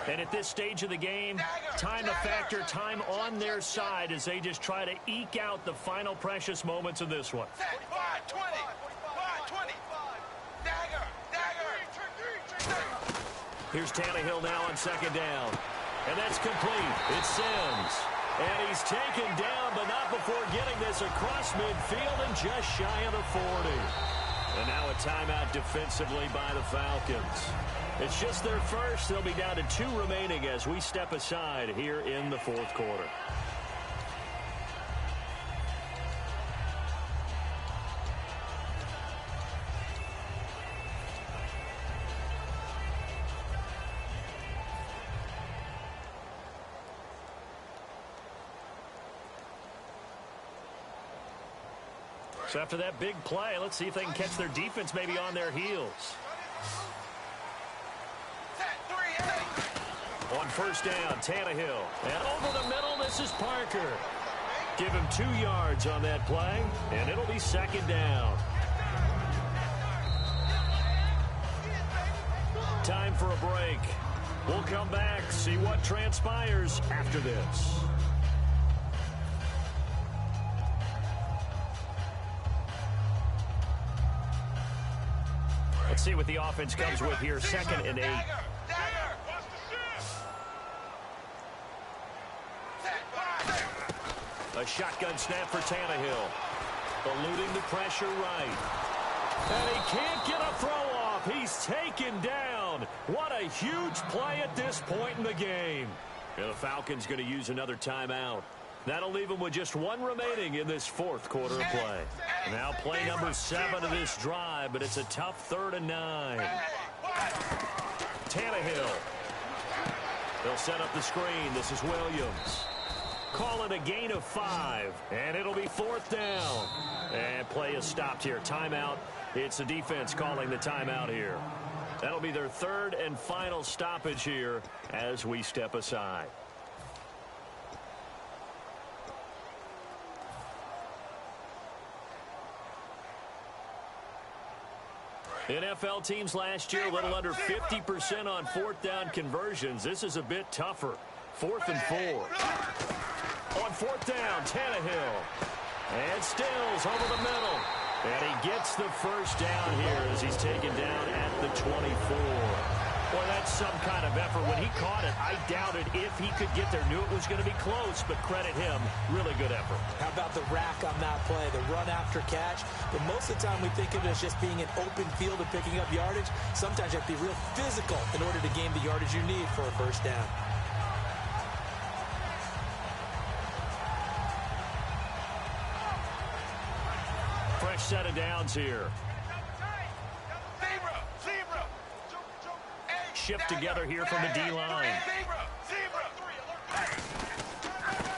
And at this stage of the game, time a factor, time on their side as they just try to eke out the final precious moments of this one. 5-20. 5-20. Dagger. Here's Tannehill now on second down. And that's complete. It's Sims. And he's taken down, but not before getting this across midfield and just shy of the 40. And now a timeout defensively by the Falcons. It's just their first. They'll be down to 2 remaining as we step aside here in the fourth quarter. So after that big play, let's see if they can catch their defense maybe on their heels. On first down, Tannehill. And over the middle, this is Parker. Give him 2 yards on that play, and it'll be second down. Time for a break. We'll come back, see what transpires after this. Let's see what the offense comes with here. 2nd and 8. A shotgun snap for Tannehill. Eluding the pressure right. And he can't get a throw off. He's taken down. What a huge play at this point in the game. And the Falcons going to use another timeout. That'll leave them with just 1 remaining in this fourth quarter of play. Now play number 7 of this drive, but it's a tough 3rd and 9. Tannehill. They'll set up the screen. This is Williams. Call it a gain of 5, and it'll be 4th down. And play is stopped here. Timeout. It's the defense calling the timeout here. That'll be their 3rd and final stoppage here as we step aside. NFL teams last year a little under 50% on 4th down conversions. This is a bit tougher. 4th and 4. On 4th down, Tannehill. And Stills over the middle. And he gets the first down here as he's taken down at the 24. Well, that's some kind of effort. When he caught it, I doubted if he could get there. Knew it was going to be close, but credit him. Really good effort. How about the rack on that play, the run after catch? But most of the time we think of it as just being an open field and picking up yardage. Sometimes you have to be real physical in order to gain the yardage you need for a first down. Fresh set of downs here. Shift together here from the D-line.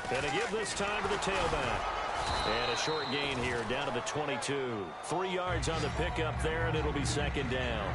And a give this time to the tailback. And a short gain here down to the 22. 3 yards on the pickup there, and it'll be 2nd down.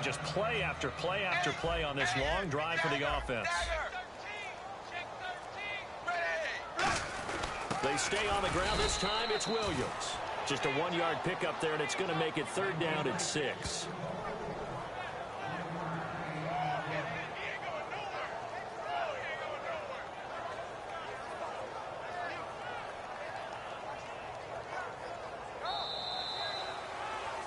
Just play after play after play on this long drive for the offense. They stay on the ground this time. It's Williams. Just a 1-yard pickup there, and it's going to make it 3rd down at 6.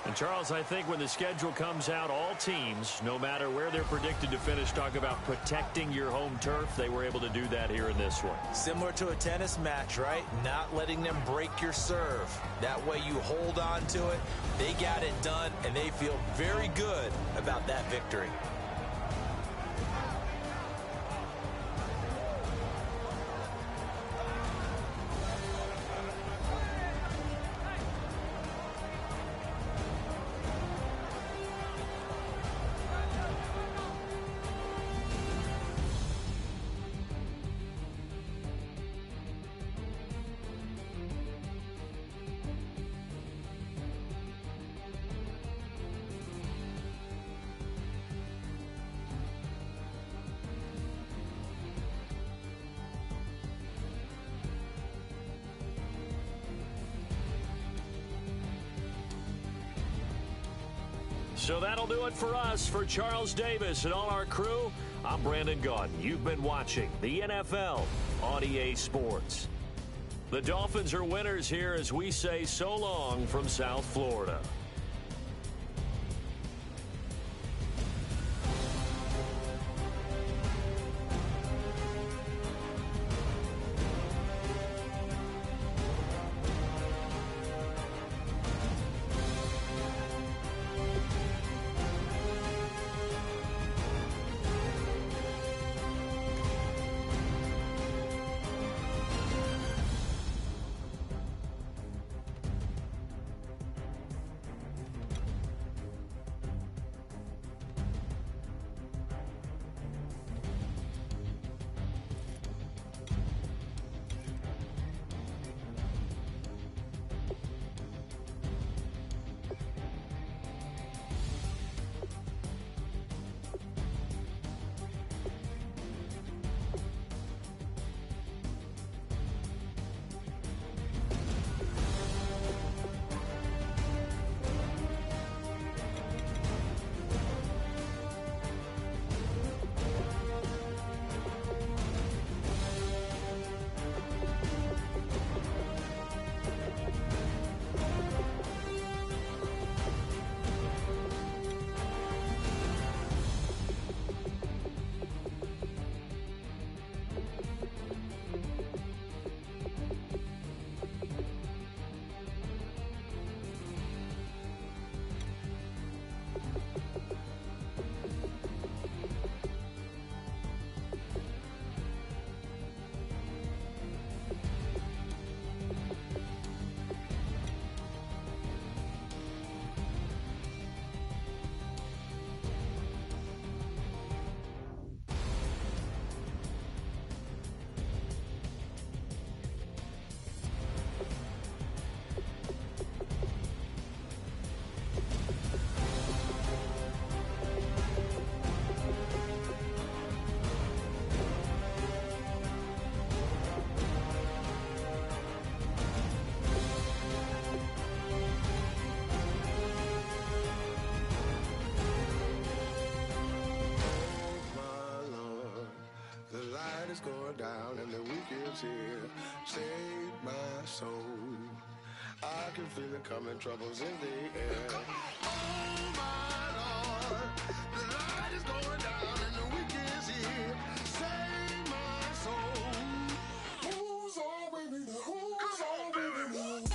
And Charles, I think when the schedule comes out, all teams, no matter where they're predicted to finish, talk about protecting your home turf. They were able to do that here in this one. Similar to a tennis match, right? Not letting them break your serve. That way you hold on to it. They got it done, and they feel very good about that victory. So that'll do it for us. For Charles Davis and all our crew, I'm Brandon Gaudin. You've been watching the NFL on EA Sports. The Dolphins are winners here as we say so long from South Florida. Going down and the weekend's here. Save my soul. I can feel it coming, troubles in the air. Oh my Lord, the light is going down and the weekend's here. Save my soul. Who's all with me? Who's all with me?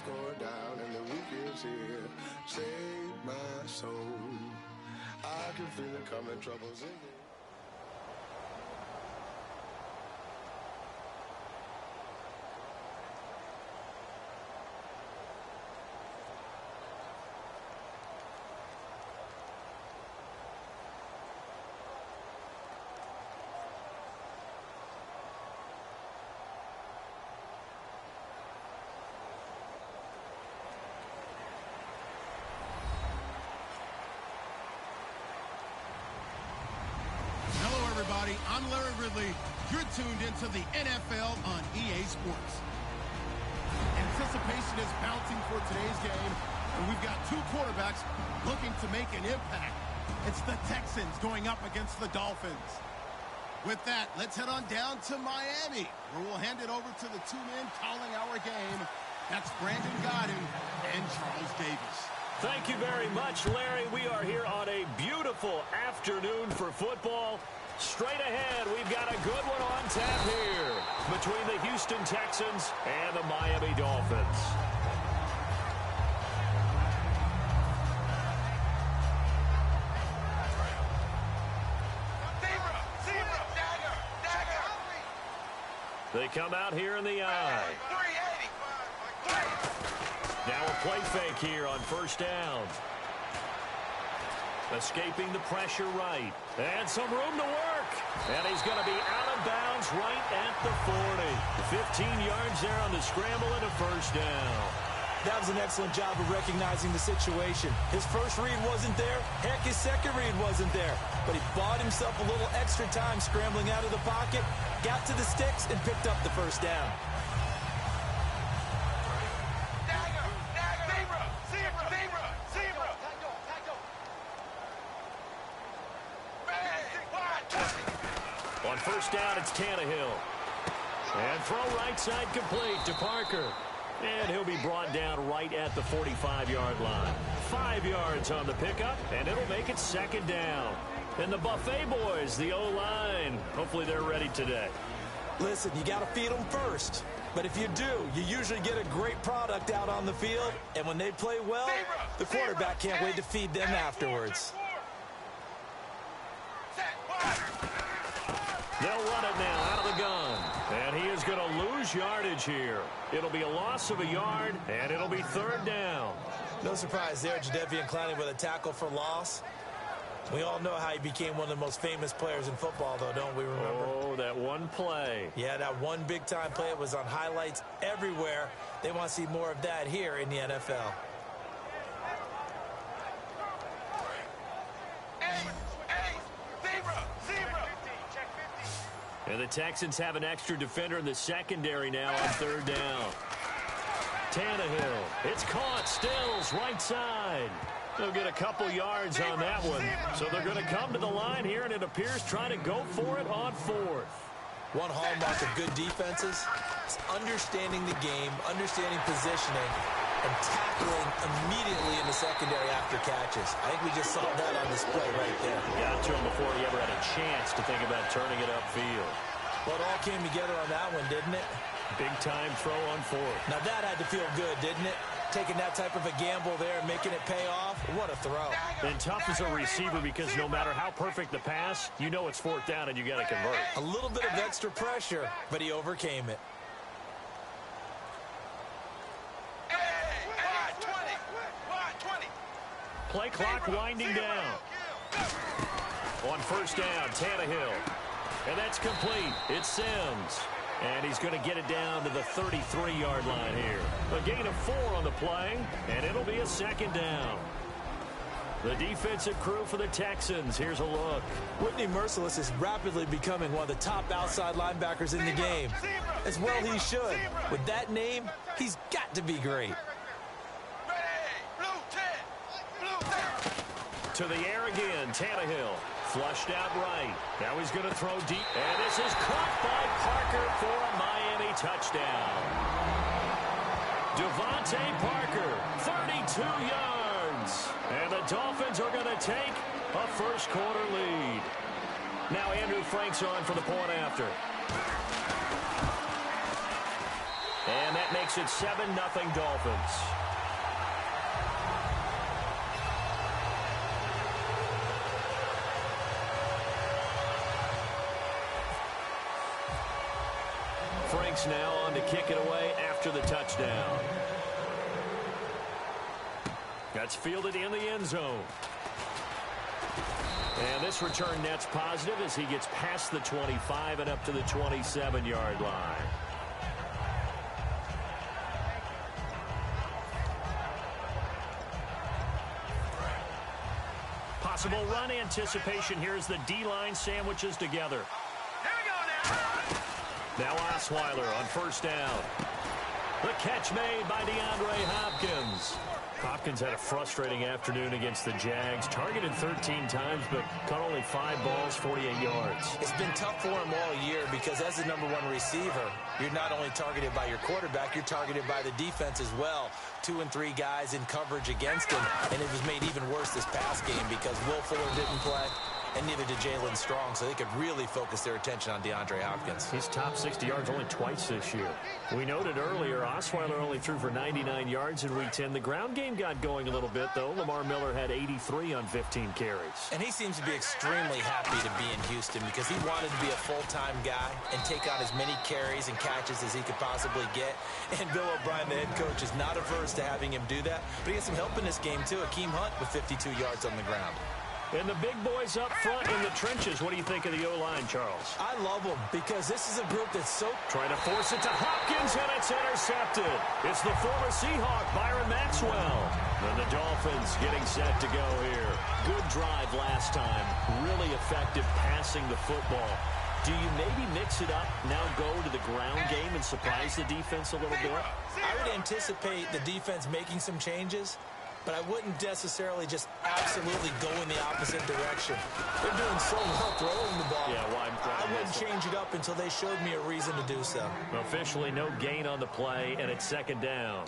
Going down and the weekend's here. Save my soul. I can feel it coming, troubles in the everybody. I'm Larry Ridley. You're tuned into the NFL on EA Sports. Anticipation is mounting for today's game, and we've got two quarterbacks looking to make an impact. It's the Texans going up against the Dolphins. With that, let's head on down to Miami, where we'll hand it over to the two men calling our game. That's Brandon Gaudin and Charles Davis. Thank you very much, Larry. We are here on a beautiful afternoon for football. Straight ahead, we've got a good one on tap here between the Houston Texans and the Miami Dolphins. They come out here in the I. Now a play fake here on first down. Escaping the pressure right. And some room to work. And he's going to be out of bounds right at the 40. 15 yards there on the scramble and a first down. That was an excellent job of recognizing the situation. His first read wasn't there. Heck, his second read wasn't there. But he bought himself a little extra time scrambling out of the pocket, got to the sticks, and picked up the first down. On first down, it's Tannehill. And throw right side complete to Parker. And he'll be brought down right at the 45-yard line. 5 yards on the pickup, and it'll make it second down. And the Buffet boys, the O-line, hopefully they're ready today. Listen, you got to feed them first. But if you do, you usually get a great product out on the field. And when they play well, the quarterback can't wait to feed them afterwards. They'll run it now out of the gun. And he is going to lose yardage here. It'll be a loss of a yard, and it'll be third down. No surprise there, Jadeveon Clowney with a tackle for loss. We all know how he became one of the most famous players in football, though, don't we remember? Oh, that one play. Yeah, that one big-time play. It was on highlights everywhere. They want to see more of that here in the NFL. And the Texans have an extra defender in the secondary now on third down. Tannehill. It's caught. Stills right side. They'll get a couple yards on that one. So they're going to come to the line here, and it appears trying to go for it on fourth. One hallmark of good defenses is understanding the game, understanding positioning, and tackling immediately in the secondary after catches. I think we just saw that on display right there. Got to him before he ever had a chance to think about turning it upfield. Well, it all came together on that one, didn't it? Big-time throw on fourth. Now that had to feel good, didn't it? Taking that type of a gamble there and making it pay off. What a throw. And tough as a receiver because no matter how perfect the pass, you know it's fourth down and you got to convert. A little bit of extra pressure, but he overcame it. Play clock winding down. On first down, Tannehill. And that's complete. It's Sims. And he's going to get it down to the 33-yard line here. A gain of 4 on the play, and it'll be a second down. The defensive crew for the Texans. Here's a look. Whitney Merciless is rapidly becoming one of the top outside linebackers in the game. As well he should. With that name, he's got to be great. To the air again, Tannehill. Flushed out right. Now he's going to throw deep. And this is caught by Parker for a Miami touchdown. Devontae Parker, 32 yards. And the Dolphins are going to take a first-quarter lead. Now Andrew Frank's on for the point after. And that makes it 7-0 Dolphins. Frank's now on to kick it away after the touchdown. That's fielded in the end zone. And this return net's positive as he gets past the 25 and up to the 27-yard line. Possible run anticipation here as the D-line sandwiches together. Now Osweiler on first down. The catch made by DeAndre Hopkins. Hopkins had a frustrating afternoon against the Jags. Targeted 13 times, but caught only 5 balls, 48 yards. It's been tough for him all year because as the #1 receiver, you're not only targeted by your quarterback, you're targeted by the defense as well. 2 and 3 guys in coverage against him, and it was made even worse this past game because Will Fuller didn't play. and neither did Jalen Strong, so they could really focus their attention on DeAndre Hopkins. He's topped 60 yards only twice this year. We noted earlier, Osweiler only threw for 99 yards in Week 10. The ground game got going a little bit, though. Lamar Miller had 83 on 15 carries. And he seems to be extremely happy to be in Houston because he wanted to be a full-time guy and take on as many carries and catches as he could possibly get. And Bill O'Brien, the head coach, is not averse to having him do that. But he has some help in this game, too. Akeem Hunt with 52 yards on the ground. And the big boys up front in the trenches. What do you think of the O-line, Charles? I love them because this is a group that's so... Trying to force it to Hopkins, and it's intercepted. It's the former Seahawk, Byron Maxwell. And the Dolphins getting set to go here. Good drive last time. Really effective passing the football. Do you maybe mix it up, now go to the ground game and surprise the defense a little bit? I would anticipate the defense making some changes, but I wouldn't necessarily just absolutely go in the opposite direction. They're doing so well throwing the ball. Yeah, I wouldn't change it up until they showed me a reason to do so. Officially no gain on the play, and it's second down.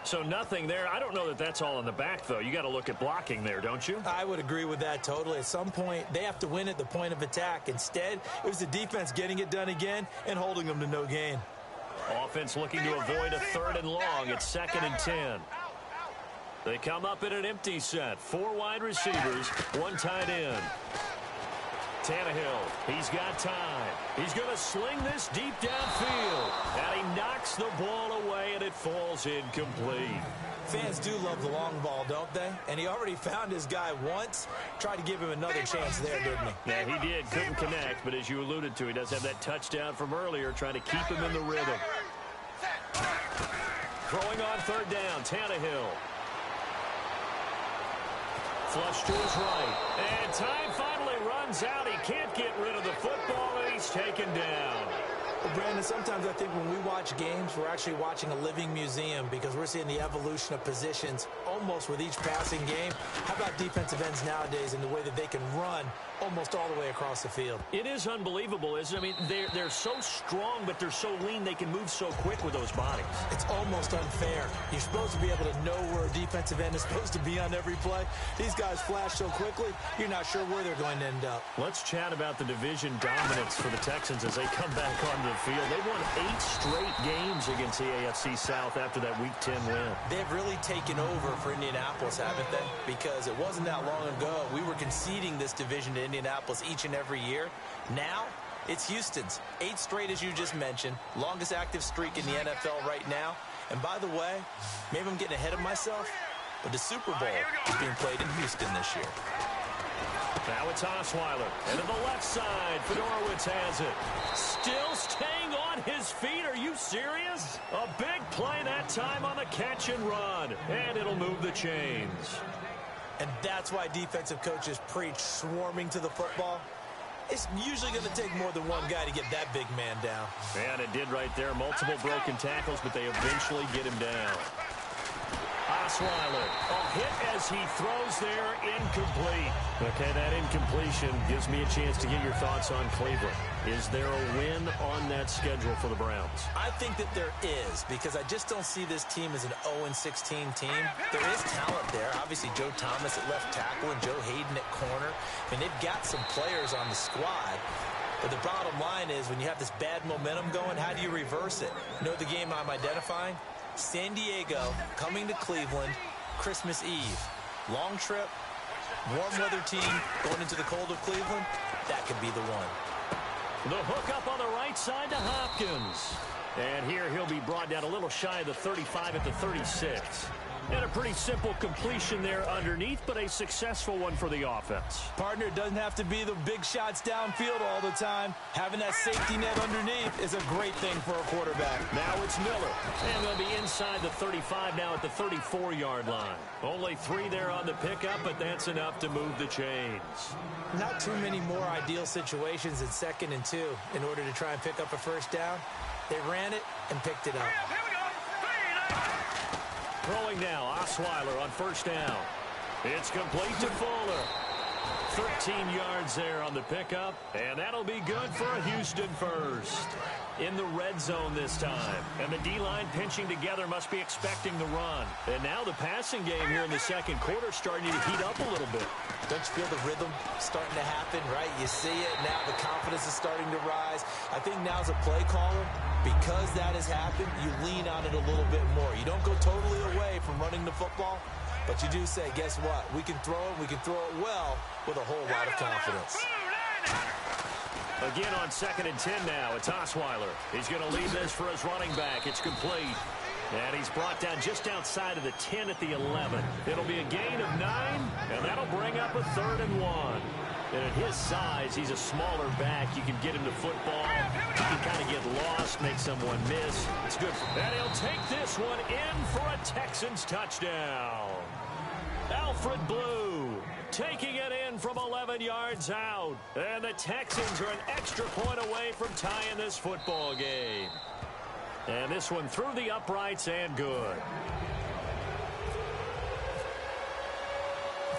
So nothing there. I don't know that that's all in the back, though. You got to look at blocking there, don't you? I would agree with that totally. At some point, they have to win at the point of attack. Instead, it was the defense getting it done again and holding them to no gain. Offense looking to avoid a 3rd and long. It's 2nd and 10. They come up in an empty set. 4 wide receivers, 1 tight end. Tannehill, he's got time. He's going to sling this deep downfield. And he knocks the ball away, and it falls incomplete. Fans do love the long ball, don't they? And he already found his guy once. Tried to give him another chance there, didn't he? Yeah, he did. Couldn't connect, but as you alluded to, he does have that touchdown from earlier, trying to keep him in the rhythm. Throwing on 3rd down, Tannehill. Flush to his right. And time finally runs out. He can't get rid of the football, and he's taken down. Well, Brandon, sometimes I think when we watch games, we're actually watching a living museum because we're seeing the evolution of positions almost with each passing game. How about defensive ends nowadays and the way that they can run almost all the way across the field? It is unbelievable, isn't it? I mean, they're so strong, but they're so lean. They can move so quick with those bodies. It's almost unfair. You're supposed to be able to know where a defensive end is supposed to be on every play. These guys flash so quickly, you're not sure where they're going to end up. Let's chat about the division dominance for the Texans as they come back onto the field. They've won 8 straight games against the AFC South after that Week 10 win. They've really taken over for Indianapolis, haven't they? Because it wasn't that long ago we were conceding this division to Indianapolis each and every year. Now, it's Houston's. 8 straight, as you just mentioned. Longest active streak in the NFL right now. And by the way, maybe I'm getting ahead of myself, but the Super Bowl is being played in Houston this year. Now it's Osweiler. And to the left side, Fedorowicz has it. Still staying on his feet. Are you serious? A big play that time on the catch and run. And it'll move the chains. And that's why defensive coaches preach swarming to the football. It's usually going to take more than one guy to get that big man down. And it did right there. Multiple broken tackles, but they eventually get him down. Osweiler, a hit as he throws there, incomplete. Okay, that incompletion gives me a chance to get your thoughts on Cleveland. Is there a win on that schedule for the Browns? I think that there is, because I just don't see this team as an 0-16 team. There is talent there. Obviously, Joe Thomas at left tackle and Joe Hayden at corner. I mean, they've got some players on the squad. But the bottom line is, when you have this bad momentum going, how do you reverse it? You know the game I'm identifying? San Diego coming to Cleveland Christmas Eve. Long trip, warm weather team going into the cold of Cleveland. That could be the one. The hook up on the right side to Hopkins. And here he'll be brought down a little shy of the 35 at the 36. And a pretty simple completion there underneath, but a successful one for the offense. Partner, it doesn't have to be the big shots downfield all the time. Having that safety net underneath is a great thing for a quarterback. Now it's Miller. And they'll be inside the 35 now at the 34-yard line. Only 3 there on the pickup, but that's enough to move the chains. Not too many more ideal situations in 2nd and 2 in order to try and pick up a first down. They ran it and picked it up. Throwing now, Osweiler on first down. It's complete to Fuller. 13 yards there on the pickup, and that'll be good for a Houston first. in the red zone this time. And the D-line pinching together must be expecting the run. And now the passing game here in the second quarter starting to heat up a little bit. Don't you feel the rhythm starting to happen, right? You see it. Now the confidence is starting to rise. I think now's a play caller. Because that has happened, you lean on it a little bit more. You don't go totally away from running the football, but you do say, guess what? We can throw it. We can throw it well with a whole lot of confidence. Again on 2nd and 10 now. It's Osweiler. He's going to lead this for his running back. It's complete. And he's brought down just outside of the 10 at the 11. It'll be a gain of 9, and that'll bring up a 3rd and 1. And at his size, he's a smaller back. You can get him to football. You can kind of get lost, make someone miss. It's good for him. And he'll take this one in for a Texans touchdown. Alfred Blue taking it in from 11 yards out. And the Texans are an extra point away from tying this football game. And this one through the uprights and good.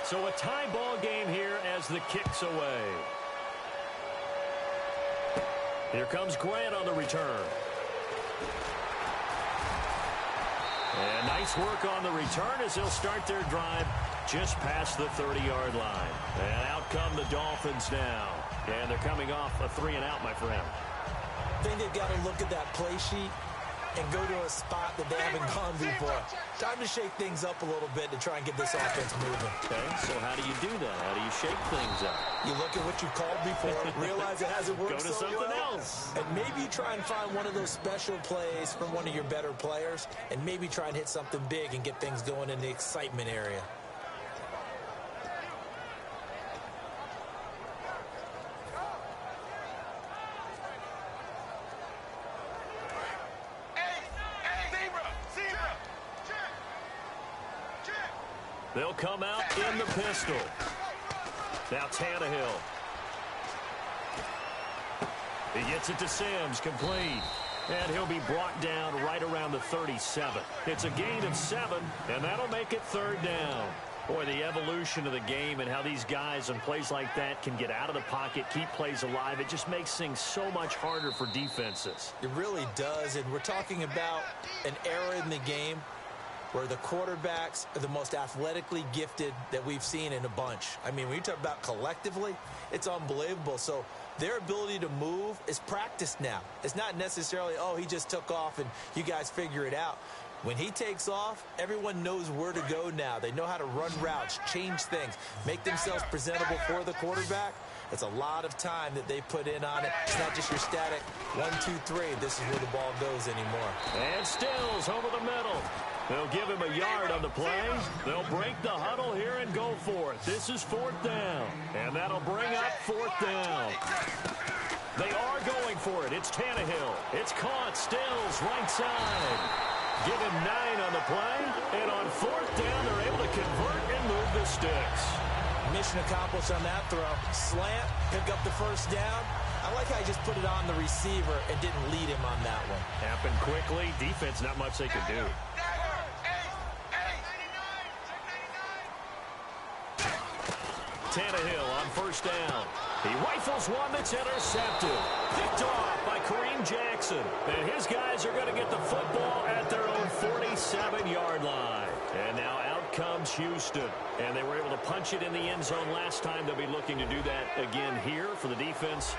So a tie ball game here as the kick's away. Here comes Grant on the return. And nice work on the return as they'll start their drive just past the 30-yard line. And out come the Dolphins now. And they're coming off a 3-and-out, my friend. I think they've got to look at that play sheet and go to a spot that they haven't gone before. Time to shake things up a little bit to try and get this offense moving. Okay, so how do you do that? How do you shake things up? You look at what you called before, realize it hasn't worked Go to so something well, else. and maybe you try and find one of those special plays from one of your better players, and maybe try and hit something big and get things going in the excitement area. They'll come out in the pistol. Now Tannehill. He gets it to Sims, complete. And he'll be brought down right around the 37. It's a gain of 7, and that'll make it 3rd down. Boy, the evolution of the game and how these guys on plays like that can get out of the pocket, keep plays alive, it just makes things so much harder for defenses. It really does, and we're talking about an era in the game where the quarterbacks are the most athletically gifted that we've seen in a bunch. I mean, when you talk about collectively, it's unbelievable. So their ability to move is practiced now. It's not necessarily, oh, he just took off and you guys figure it out. When he takes off, everyone knows where to go now. They know how to run routes, change things, make themselves presentable for the quarterback. It's a lot of time that they put in on it. It's not just your static 1, 2, 3. This is where the ball goes anymore. And Stills over the middle. They'll give him a yard on the play. They'll break the huddle here and go for it. This is 4th down. And that'll bring up 4th down. They are going for it. It's Tannehill. It's caught. Stills, right side. Give him 9 on the play. And on 4th down, they're able to convert and move the sticks. Mission accomplished on that throw. Slant, pick up the 1st down. I like how he just put it on the receiver and didn't lead him on that one. Happened quickly. Defense, not much they could do. Tannehill on 1st down. He rifles one that's intercepted. Picked off by Kareem Jackson. And his guys are going to get the football at their own 47-yard line. And now out comes Houston. And they were able to punch it in the end zone last time. They'll be looking to do that again here for the defense.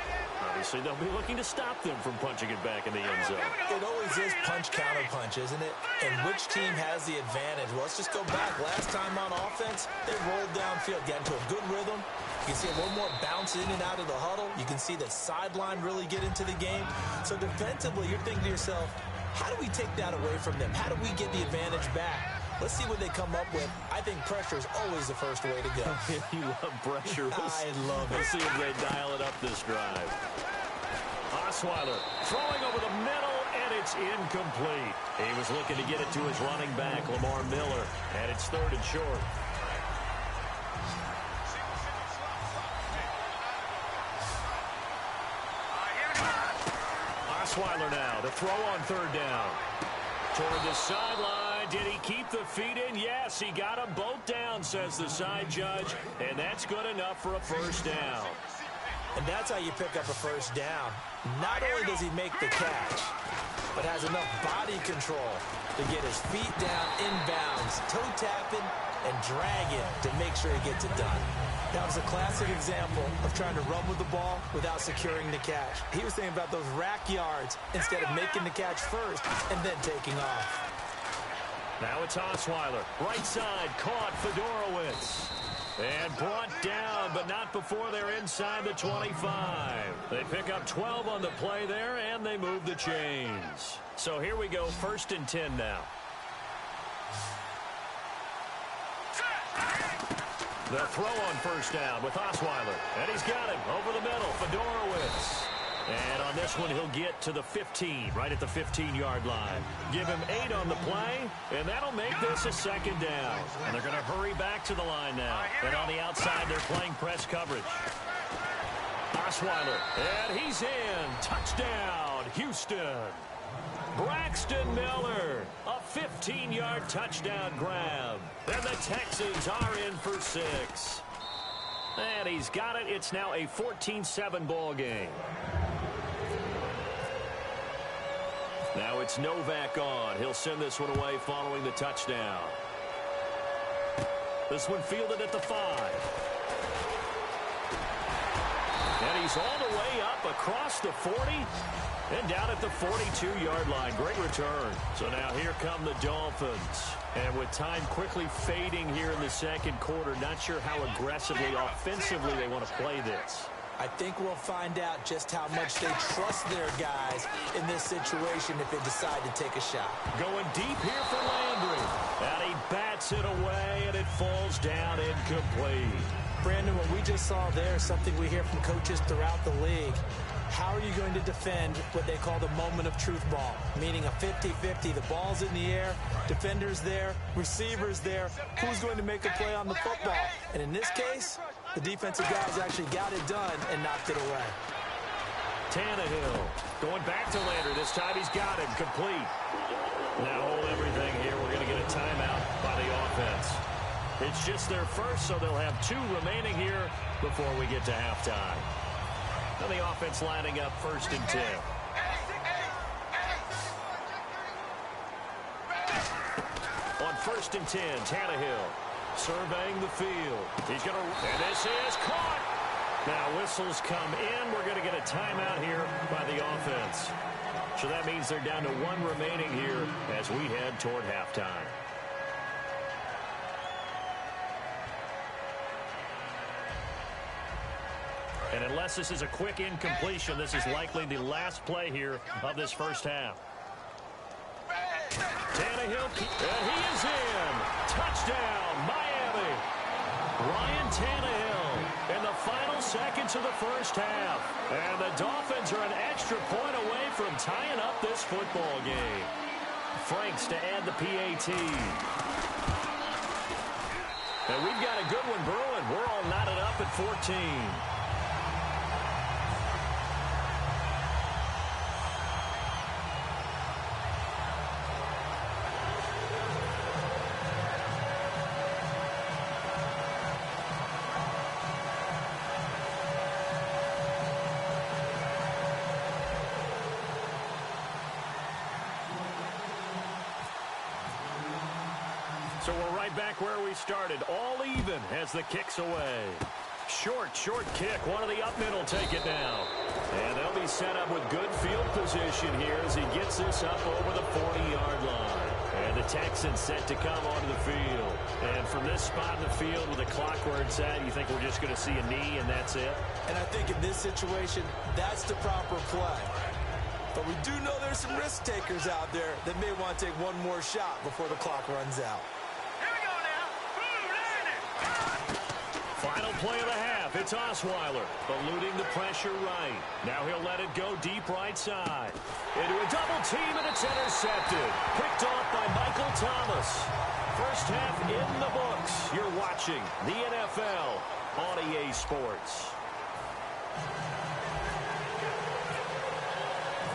Obviously, they'll be looking to stop them from punching it back in the end zone. It always is punch-counter-punch, isn't it? And which team has the advantage? Well, let's just go back. Last time on offense, they rolled downfield, got into a good rhythm. You can see a little more bounce in and out of the huddle. You can see the sideline really get into the game. So defensively, you're thinking to yourself, how do we take that away from them? How do we get the advantage back? Let's see what they come up with. I think pressure is always the first way to go. You love pressure. I love it. We'll see if they dial it up this drive. Osweiler throwing over the middle, and it's incomplete. He was looking to get it to his running back, Lamar Miller, and it's 3rd and short. Osweiler now to throw on 3rd down. Toward the sideline. Did he keep the feet in? Yes, he got them both down, says the side judge. And that's good enough for a 1st down. And that's how you pick up a first down. Not only does he make the catch, but has enough body control to get his feet down inbounds, toe tapping and dragging to make sure he gets it done. That was a classic example of trying to run with the ball without securing the catch. He was thinking about those rack yards instead of making the catch first and then taking off. Now it's Osweiler. Right side, caught Fedorowicz. And brought down, but not before they're inside the 25. They pick up 12 on the play there, and they move the chains. So here we go, 1st and 10 now. The throw on first down with Osweiler. And he's got him over the middle, Fedorowicz. And on this one, he'll get to the 15, right at the 15-yard line. Give him 8 on the play, and that'll make this a 2nd down. And they're going to hurry back to the line now. And on the outside, they're playing press coverage. Osweiler, and he's in. Touchdown, Houston. Braxton Miller, a 15-yard touchdown grab. And the Texans are in for 6. And he's got it. It's now a 14-7 ball game. Now it's Novak on. He'll send this one away following the touchdown. This one fielded at the 5. And he's all the way up across the 40 and down at the 42-yard line. Great return. So now here come the Dolphins. And with time quickly fading here in the 2nd quarter, not sure how aggressively, offensively they want to play this. I think we'll find out just how much they trust their guys in this situation if they decide to take a shot. Going deep here for Landry. And he bats it away, and it falls down incomplete. Brandon, what we just saw there is something we hear from coaches throughout the league. How are you going to defend what they call the moment of truth ball? Meaning a 50-50. The ball's in the air, defenders there, receivers there. Who's going to make a play on the football? And in this case, the defensive guys actually got it done and knocked it away. Tannehill going back to Landry. This time he's got it complete. Now hold everything here. We're going to get a timeout by the offense. It's just their first, so they'll have 2 remaining here before we get to halftime. Now the offense lining up 1st and 10. On 1st and 10, Tannehill surveying the field. He's going to, and this is caught. Now whistles come in. We're going to get a timeout here by the offense. So that means they're down to 1 remaining here as we head toward halftime. And unless this is a quick incompletion, this is likely the last play here of this first half. Tannehill, and he is in. Touchdown, Miami. Ryan Tannehill in the final seconds of the first half. And the Dolphins are an extra point away from tying up this football game. Franks to add the PAT. And we've got a good one brewing. We're all knotted up at 14. So we're right back where we started, all even as the kick's away. Short kick. One of the up men will take it now. And they'll be set up with good field position here as he gets this up over the 40-yard line. And the Texans set to come onto the field. And from this spot in the field with the clock where it's at, you think we're just going to see a knee and that's it? And I think in this situation, that's the proper play. But we do know there's some risk takers out there that may want to take one more shot before the clock runs out. Final play of the half. It's Osweiler eluding the pressure right. Now he'll let it go deep right side. Into a double team, and it's intercepted. Picked off by Michael Thomas. First half in the books. You're watching the NFL on EA Sports.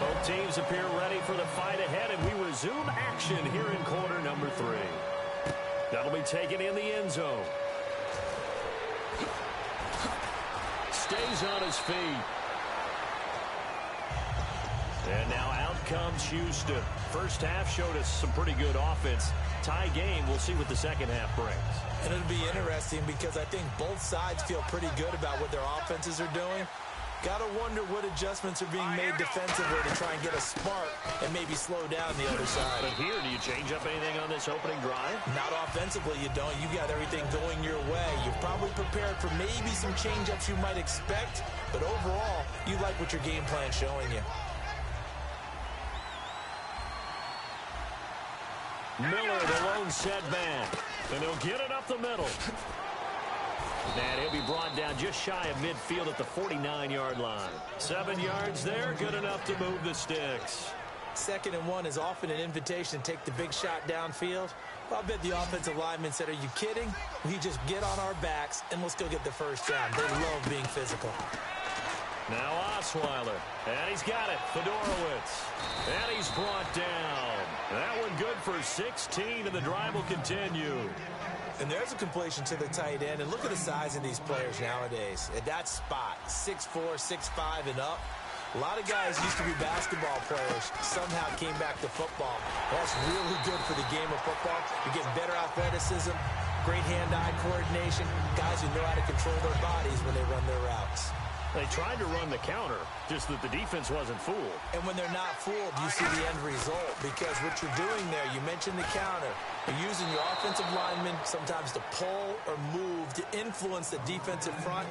Both teams appear ready for the fight ahead, and we resume action here in quarter number 3. That'll be taken in the end zone. Stay stays on his feet. And now out comes Houston. First half showed us some pretty good offense. Tie game. We'll see what the second half brings. And it'll be interesting because I think both sides feel pretty good about what their offenses are doing. Got to wonder what adjustments are being made defensively to try and get a spark and maybe slow down the other side. But here, do you change up anything on this opening drive? Not offensively, you don't. You got everything going your way. You've probably prepared for maybe some change-ups you might expect, but overall, you like what your game plan's showing you. Miller, the lone setback, and he'll get it up the middle. And he'll be brought down just shy of midfield at the 49-yard line. 7 yards there, good enough to move the sticks. 2nd and 1 is often an invitation to take the big shot downfield. I'll bet the offensive lineman said, are you kidding? We just get on our backs, and we'll still get the first down. They love being physical. Now Osweiler, and he's got it, Fedorowicz, and he's brought down. That one good for 16, and the drive will continue. And there's a completion to the tight end, and look at the size of these players nowadays. At that spot, 6'4", 6'5", and up. A lot of guys used to be basketball players, somehow came back to football. That's really good for the game of football. You get better athleticism, great hand-eye coordination, guys who know how to control their bodies when they run their routes. They tried to run the counter, just that the defense wasn't fooled. And when they're not fooled, you see the end result. Because what you're doing there, you mentioned the counter. You're using your offensive linemen sometimes to pull or move to influence the defensive front.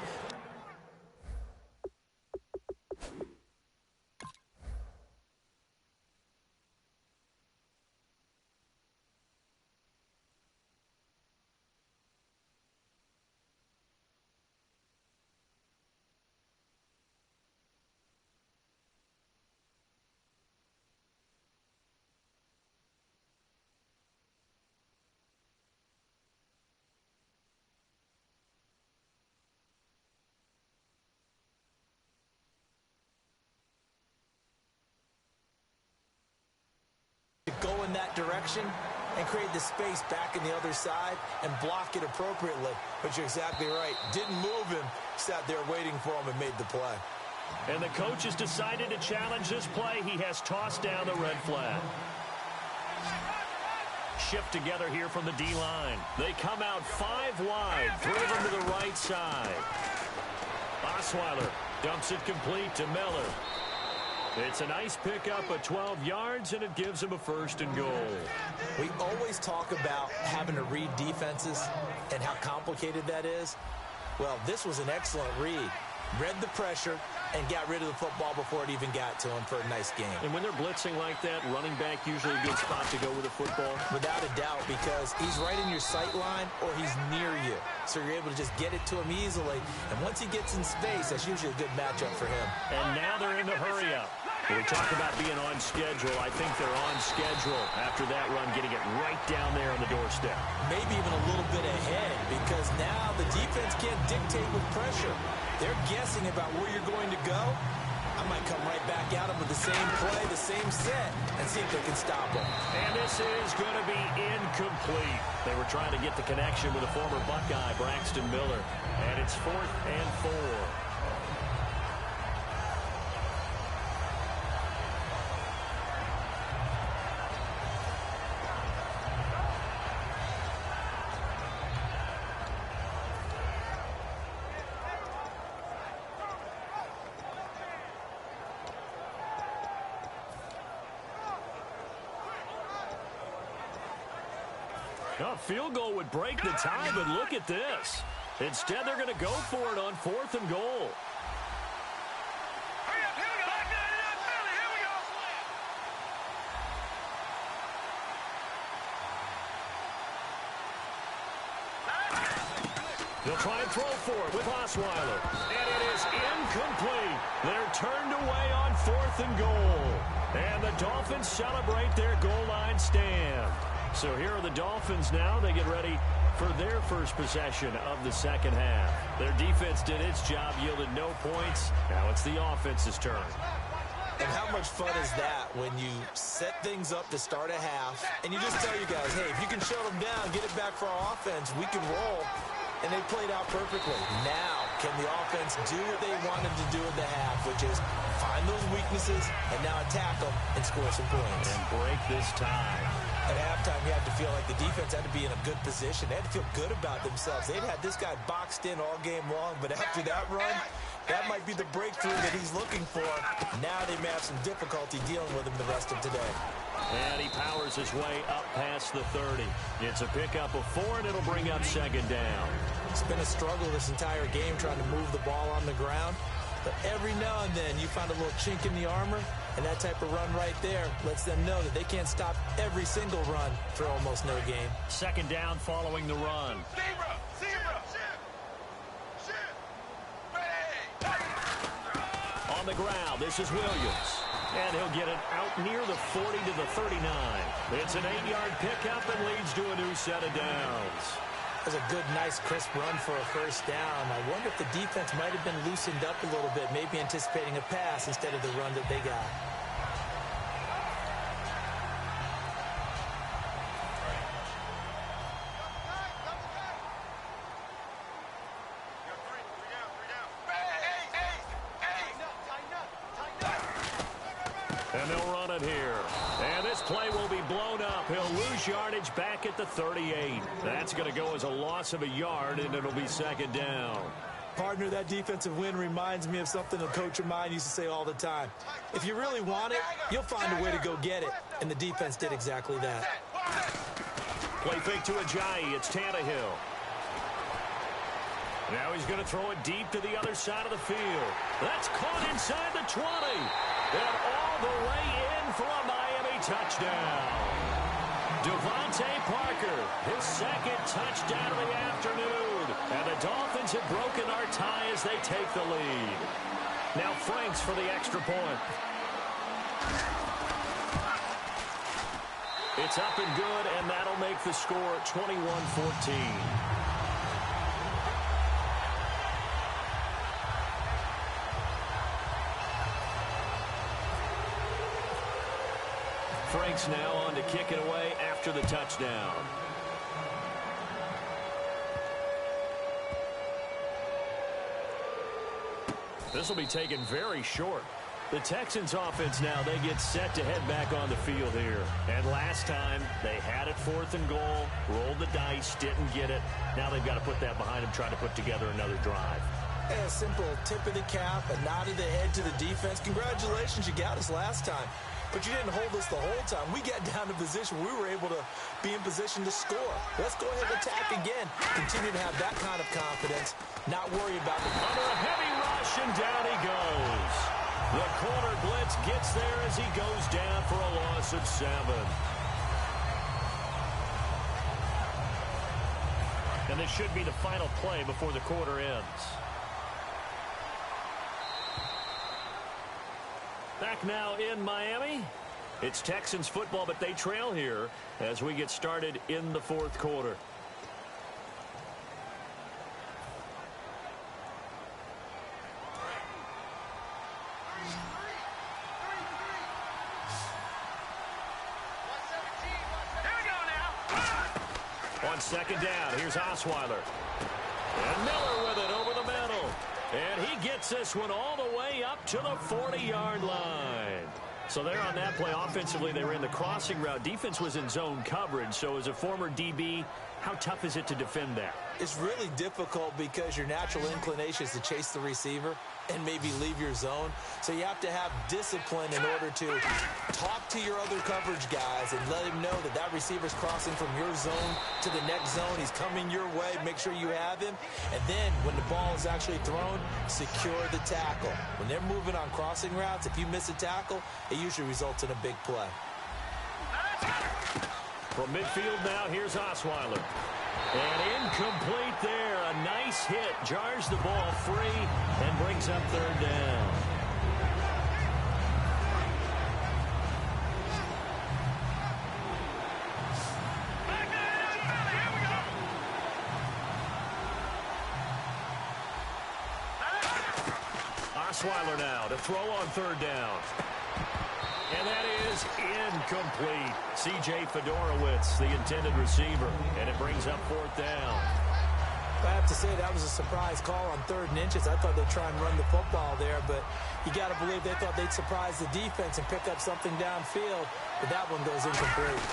Go in that direction and create the space back in the other side and block it appropriately. But you're exactly right. Didn't move him, sat there waiting for him and made the play. And the coach has decided to challenge this play. He has tossed down the red flag. Shift together here from the D-line. They come out 5 wide, 3 of them to the right side. Osweiler dumps it complete to Miller. It's a nice pickup of 12 yards, and it gives him a 1st and goal. We always talk about having to read defenses and how complicated that is. Well, this was an excellent read. Read the pressure and got rid of the football before it even got to him for a nice game. And when they're blitzing like that, running back usually a good spot to go with the football? Without a doubt, because he's right in your sight line or he's near you. So you're able to just get it to him easily. And once he gets in space, that's usually a good matchup for him. And now they're in the hurry-up. When we talk about being on schedule, I think they're on schedule after that run, getting it right down there on the doorstep. Maybe even a little bit ahead, because now the defense can't dictate with pressure. They're guessing about where you're going to go. I might come right back at them with the same play, the same set, and see if they can stop them. And this is going to be incomplete. They were trying to get the connection with a former Buckeye, Braxton Miller. And it's 4th and 4. A field goal would break the tie, but look at this. Instead, they're going to go for it on 4th and goal. They'll try and throw for it with Osweiler. And it is incomplete. They're turned away on 4th and goal. And the Dolphins celebrate their goal line stand. So here are the Dolphins now. They get ready for their first possession of the second half. Their defense did its job, yielded no points. Now it's the offense's turn. And how much fun is that when you set things up to start a half and you just tell you guys, hey, if you can shut them down, get it back for our offense, we can roll. And they played out perfectly. Now Can the offense do what they wanted to do in the half, which is find those weaknesses and now attack them and score some points? And break this tie. At halftime, you have to feel like the defense had to be in a good position. They had to feel good about themselves. They'd had this guy boxed in all game long, but after that run, that might be the breakthrough that he's looking for. Now they may have some difficulty dealing with him the rest of today. And he powers his way up past the 30. It's a pickup of 4, and it'll bring up second down. It's been a struggle this entire game trying to move the ball on the ground. But every now and then you find a little chink in the armor, and that type of run right there lets them know that they can't stop every single run for almost no gain. Second down following the run. On the ground, this is Williams. And he'll get it out near the 40 to the 39. It's an 8-yard pickup and leads to a new set of downs. That was a good, nice, crisp run for a first down. I wonder if the defense might have been loosened up a little bit, maybe anticipating a pass instead of the run that they got. And they'll run it here. And this play will be blown up. He'll lose yardage back at the 38. That's going to go as a loss of a yard, and it'll be second down. Partner, that defensive win reminds me of something a coach of mine used to say all the time. If you really want it, you'll find a way to go get it. And the defense did exactly that. Play fake to Ajayi. It's Tannehill. Now he's going to throw it deep to the other side of the field. That's caught inside the 20. And all the way in for a Miami touchdown. Devontae Parker, his second touchdown of the afternoon. And the Dolphins have broken our tie as they take the lead. Now Franks for the extra point. It's up and good, and that'll make the score 21-14. Franks now on to kick it away after the touchdown. This will be taken very short. The Texans offense now, they get set to head back on the field here. And last time, they had it 4th and goal, rolled the dice, didn't get it. Now they've got to put that behind them, try to put together another drive. A simple tip of the cap, a nod of the head to the defense. Congratulations, you got us last time. But you didn't hold us the whole time. We got down to position. We were able to be in position to score. Let's go ahead and attack again. Continue to have that kind of confidence. Not worry about it. Under a heavy rush, and down he goes. The corner blitz gets there as he goes down for a loss of 7. And this should be the final play before the quarter ends. Back now in Miami. It's Texans football, but they trail here as we get started in the 4th quarter. On second down, here's Osweiler. And Miller with it over the middle. And he gets this one all the way up to the 40-yard line. So there on that play, offensively, they ran the crossing route. Defense was in zone coverage. So as a former DB, how tough is it to defend that? It's really difficult because your natural inclination is to chase the receiver and maybe leave your zone. So you have to have discipline in order to talk to your other coverage guys and let him know that that receiver's crossing from your zone to the next zone. He's coming your way. Make sure you have him. And then when the ball is actually thrown, secure the tackle. When they're moving on crossing routes, if you miss a tackle, it usually results in a big play. From midfield now, here's Osweiler. And incomplete there. A nice hit. Jars the ball free and brings up 3rd down. Osweiler now to throw on 3rd down. And that is incomplete. C.J. Fedorowicz, the intended receiver. And it brings up 4th down. I have to say that was a surprise call on 3rd and inches. I thought they'd try and run the football there, but you got to believe they thought they'd surprise the defense and pick up something downfield, but that one goes incomplete.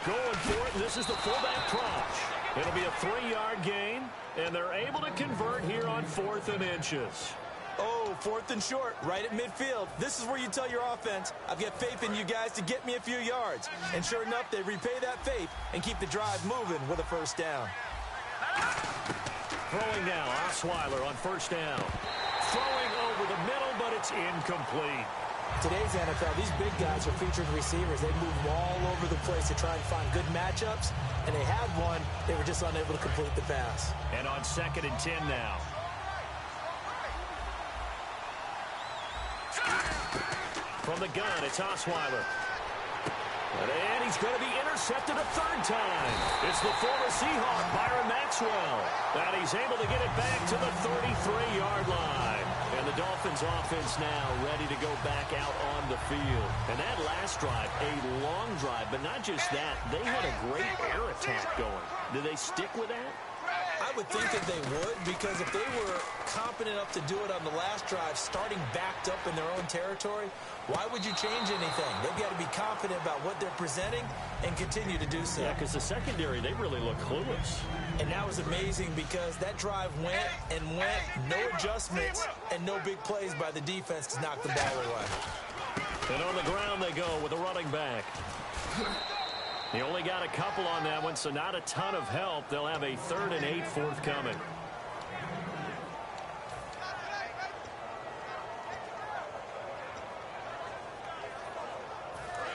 Going for it, and this is the fullback crunch. It'll be a 3-yard gain, and they're able to convert here on 4th and inches. Oh, 4th and short, right at midfield. This is where you tell your offense, I've got faith in you guys to get me a few yards. And sure enough, they repay that faith and keep the drive moving with a 1st down. Throwing now, Osweiler on 1st down. Throwing over the middle, but it's incomplete. Today's NFL, these big guys are featured receivers. They move them all over the place to try and find good matchups, and they had one. They were just unable to complete the pass. And on 2nd and 10 now. From the gun, it's Osweiler. And he's going to be intercepted a 3rd time. It's the former Seahawk, Byron Maxwell. And he's able to get it back to the 33-yard line. And the Dolphins offense now ready to go back out on the field. And that last drive, a long drive, but not just that. They had a great air attack going. Do they stick with that? I would think that they would, because if they were competent enough to do it on the last drive, starting backed up in their own territory, why would you change anything? They've got to be confident about what they're presenting and continue to do so. Yeah, because the secondary, they really look clueless. And that was amazing because that drive went and went, no adjustments, and no big plays by the defense to knock the ball away. And on the ground they go with a running back. He only got a couple on that one, so not a ton of help. They'll have a 3rd and 8 forthcoming.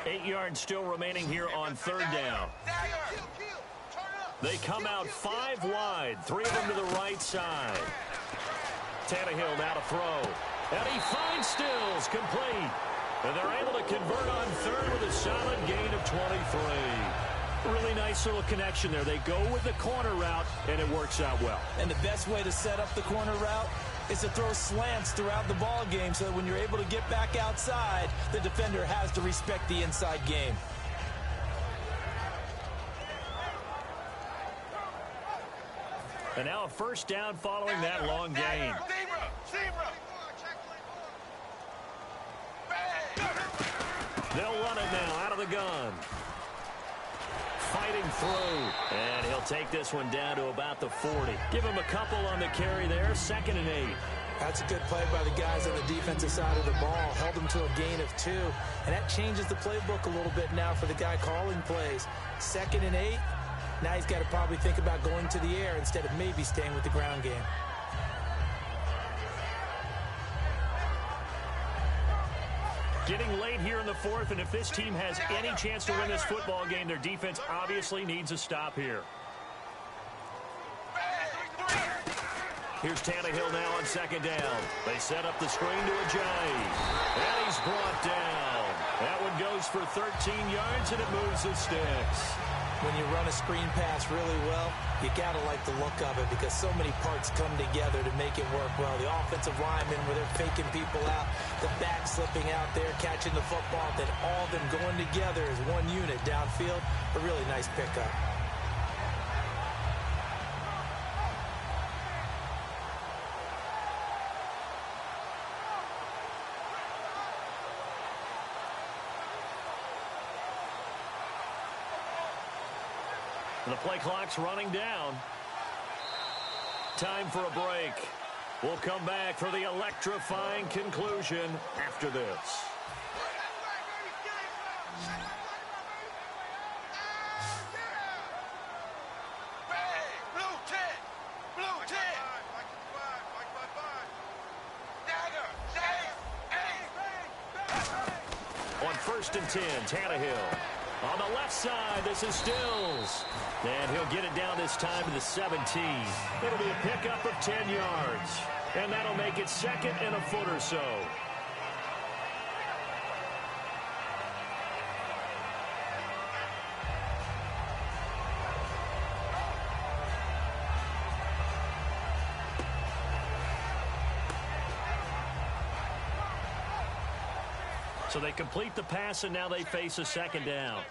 Eight yards still remaining here on 3rd down. They come out 5 wide, 3 of them to the right side. Tannehill now to throw. And he finds Stills, complete. And they're able to convert on 3rd with a solid gain of 23. Really nice little connection there. They go with the corner route, and it works out well. And the best way to set up the corner route is to throw slants throughout the ball game so that when you're able to get back outside, the defender has to respect the inside game. And now a 1st down following that long gain. They'll run it now out of the gun. Fighting through. And he'll take this one down to about the 40. Give him a couple on the carry there. 2nd and 8. That's a good play by the guys on the defensive side of the ball. Held them to a gain of 2. And that changes the playbook a little bit now for the guy calling plays. 2nd and 8. Now he's got to probably think about going to the air instead of maybe staying with the ground game. Getting late here in the 4th, and if this team has any chance to win this football game, their defense obviously needs a stop here. Here's Tannehill now on 2nd down. They set up the screen to Ajayi. And he's brought down. That one goes for 13 yards, and it moves the sticks. When you run a screen pass really well, you got to like the look of it because so many parts come together to make it work well. The offensive linemen, where they're faking people out, the back slipping out there, catching the football, then all of them going together as one unit downfield. A really nice pickup. And the play clock's running down. Time for a break. We'll come back for the electrifying conclusion after this. On 1st and 10, Tannehill. On the left side, this is Stills. And he'll get it down this time to the 17. It'll be a pickup of 10 yards. And that'll make it 2nd and a foot or so. So they complete the pass, and now they face a 2nd down.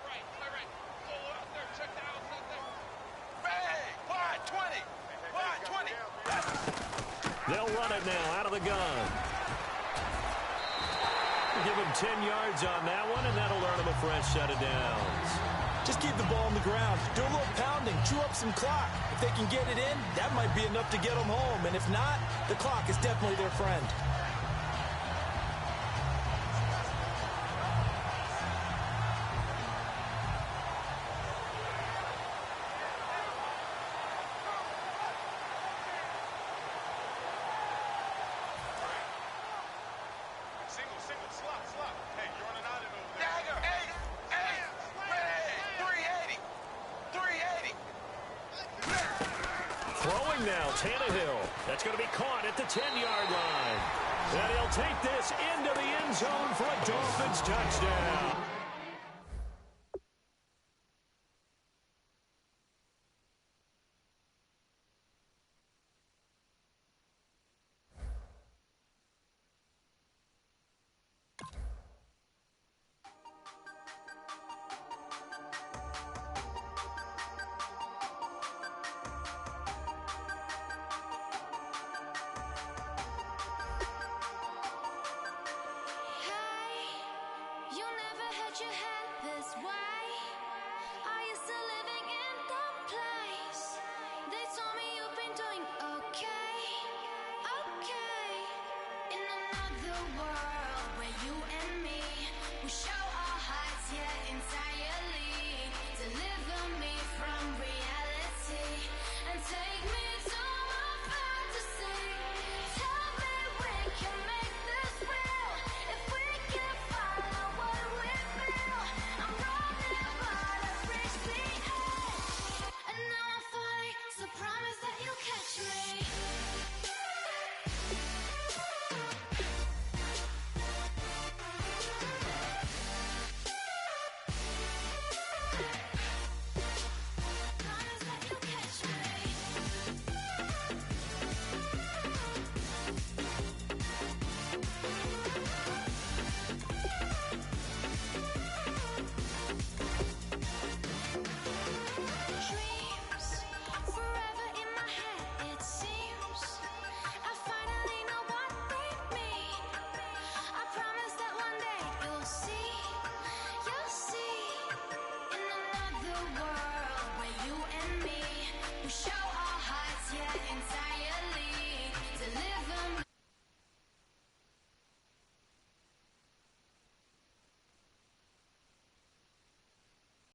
Wide 20. Wide 20. They'll run it now out of the gun. Give him 10 yards on that one, and that'll earn him a fresh set of downs. Just keep the ball on the ground. Do a little pounding. Chew up some clock. If they can get it in, that might be enough to get them home. And if not, the clock is definitely their friend. Single, slot. Hey, you're on an island over there. Dagger, 380. Throwing now, Tannehill. That's going to be caught at the 10-yard line. And he'll take this into the end zone for a Dolphins touchdown. You never had your head this way.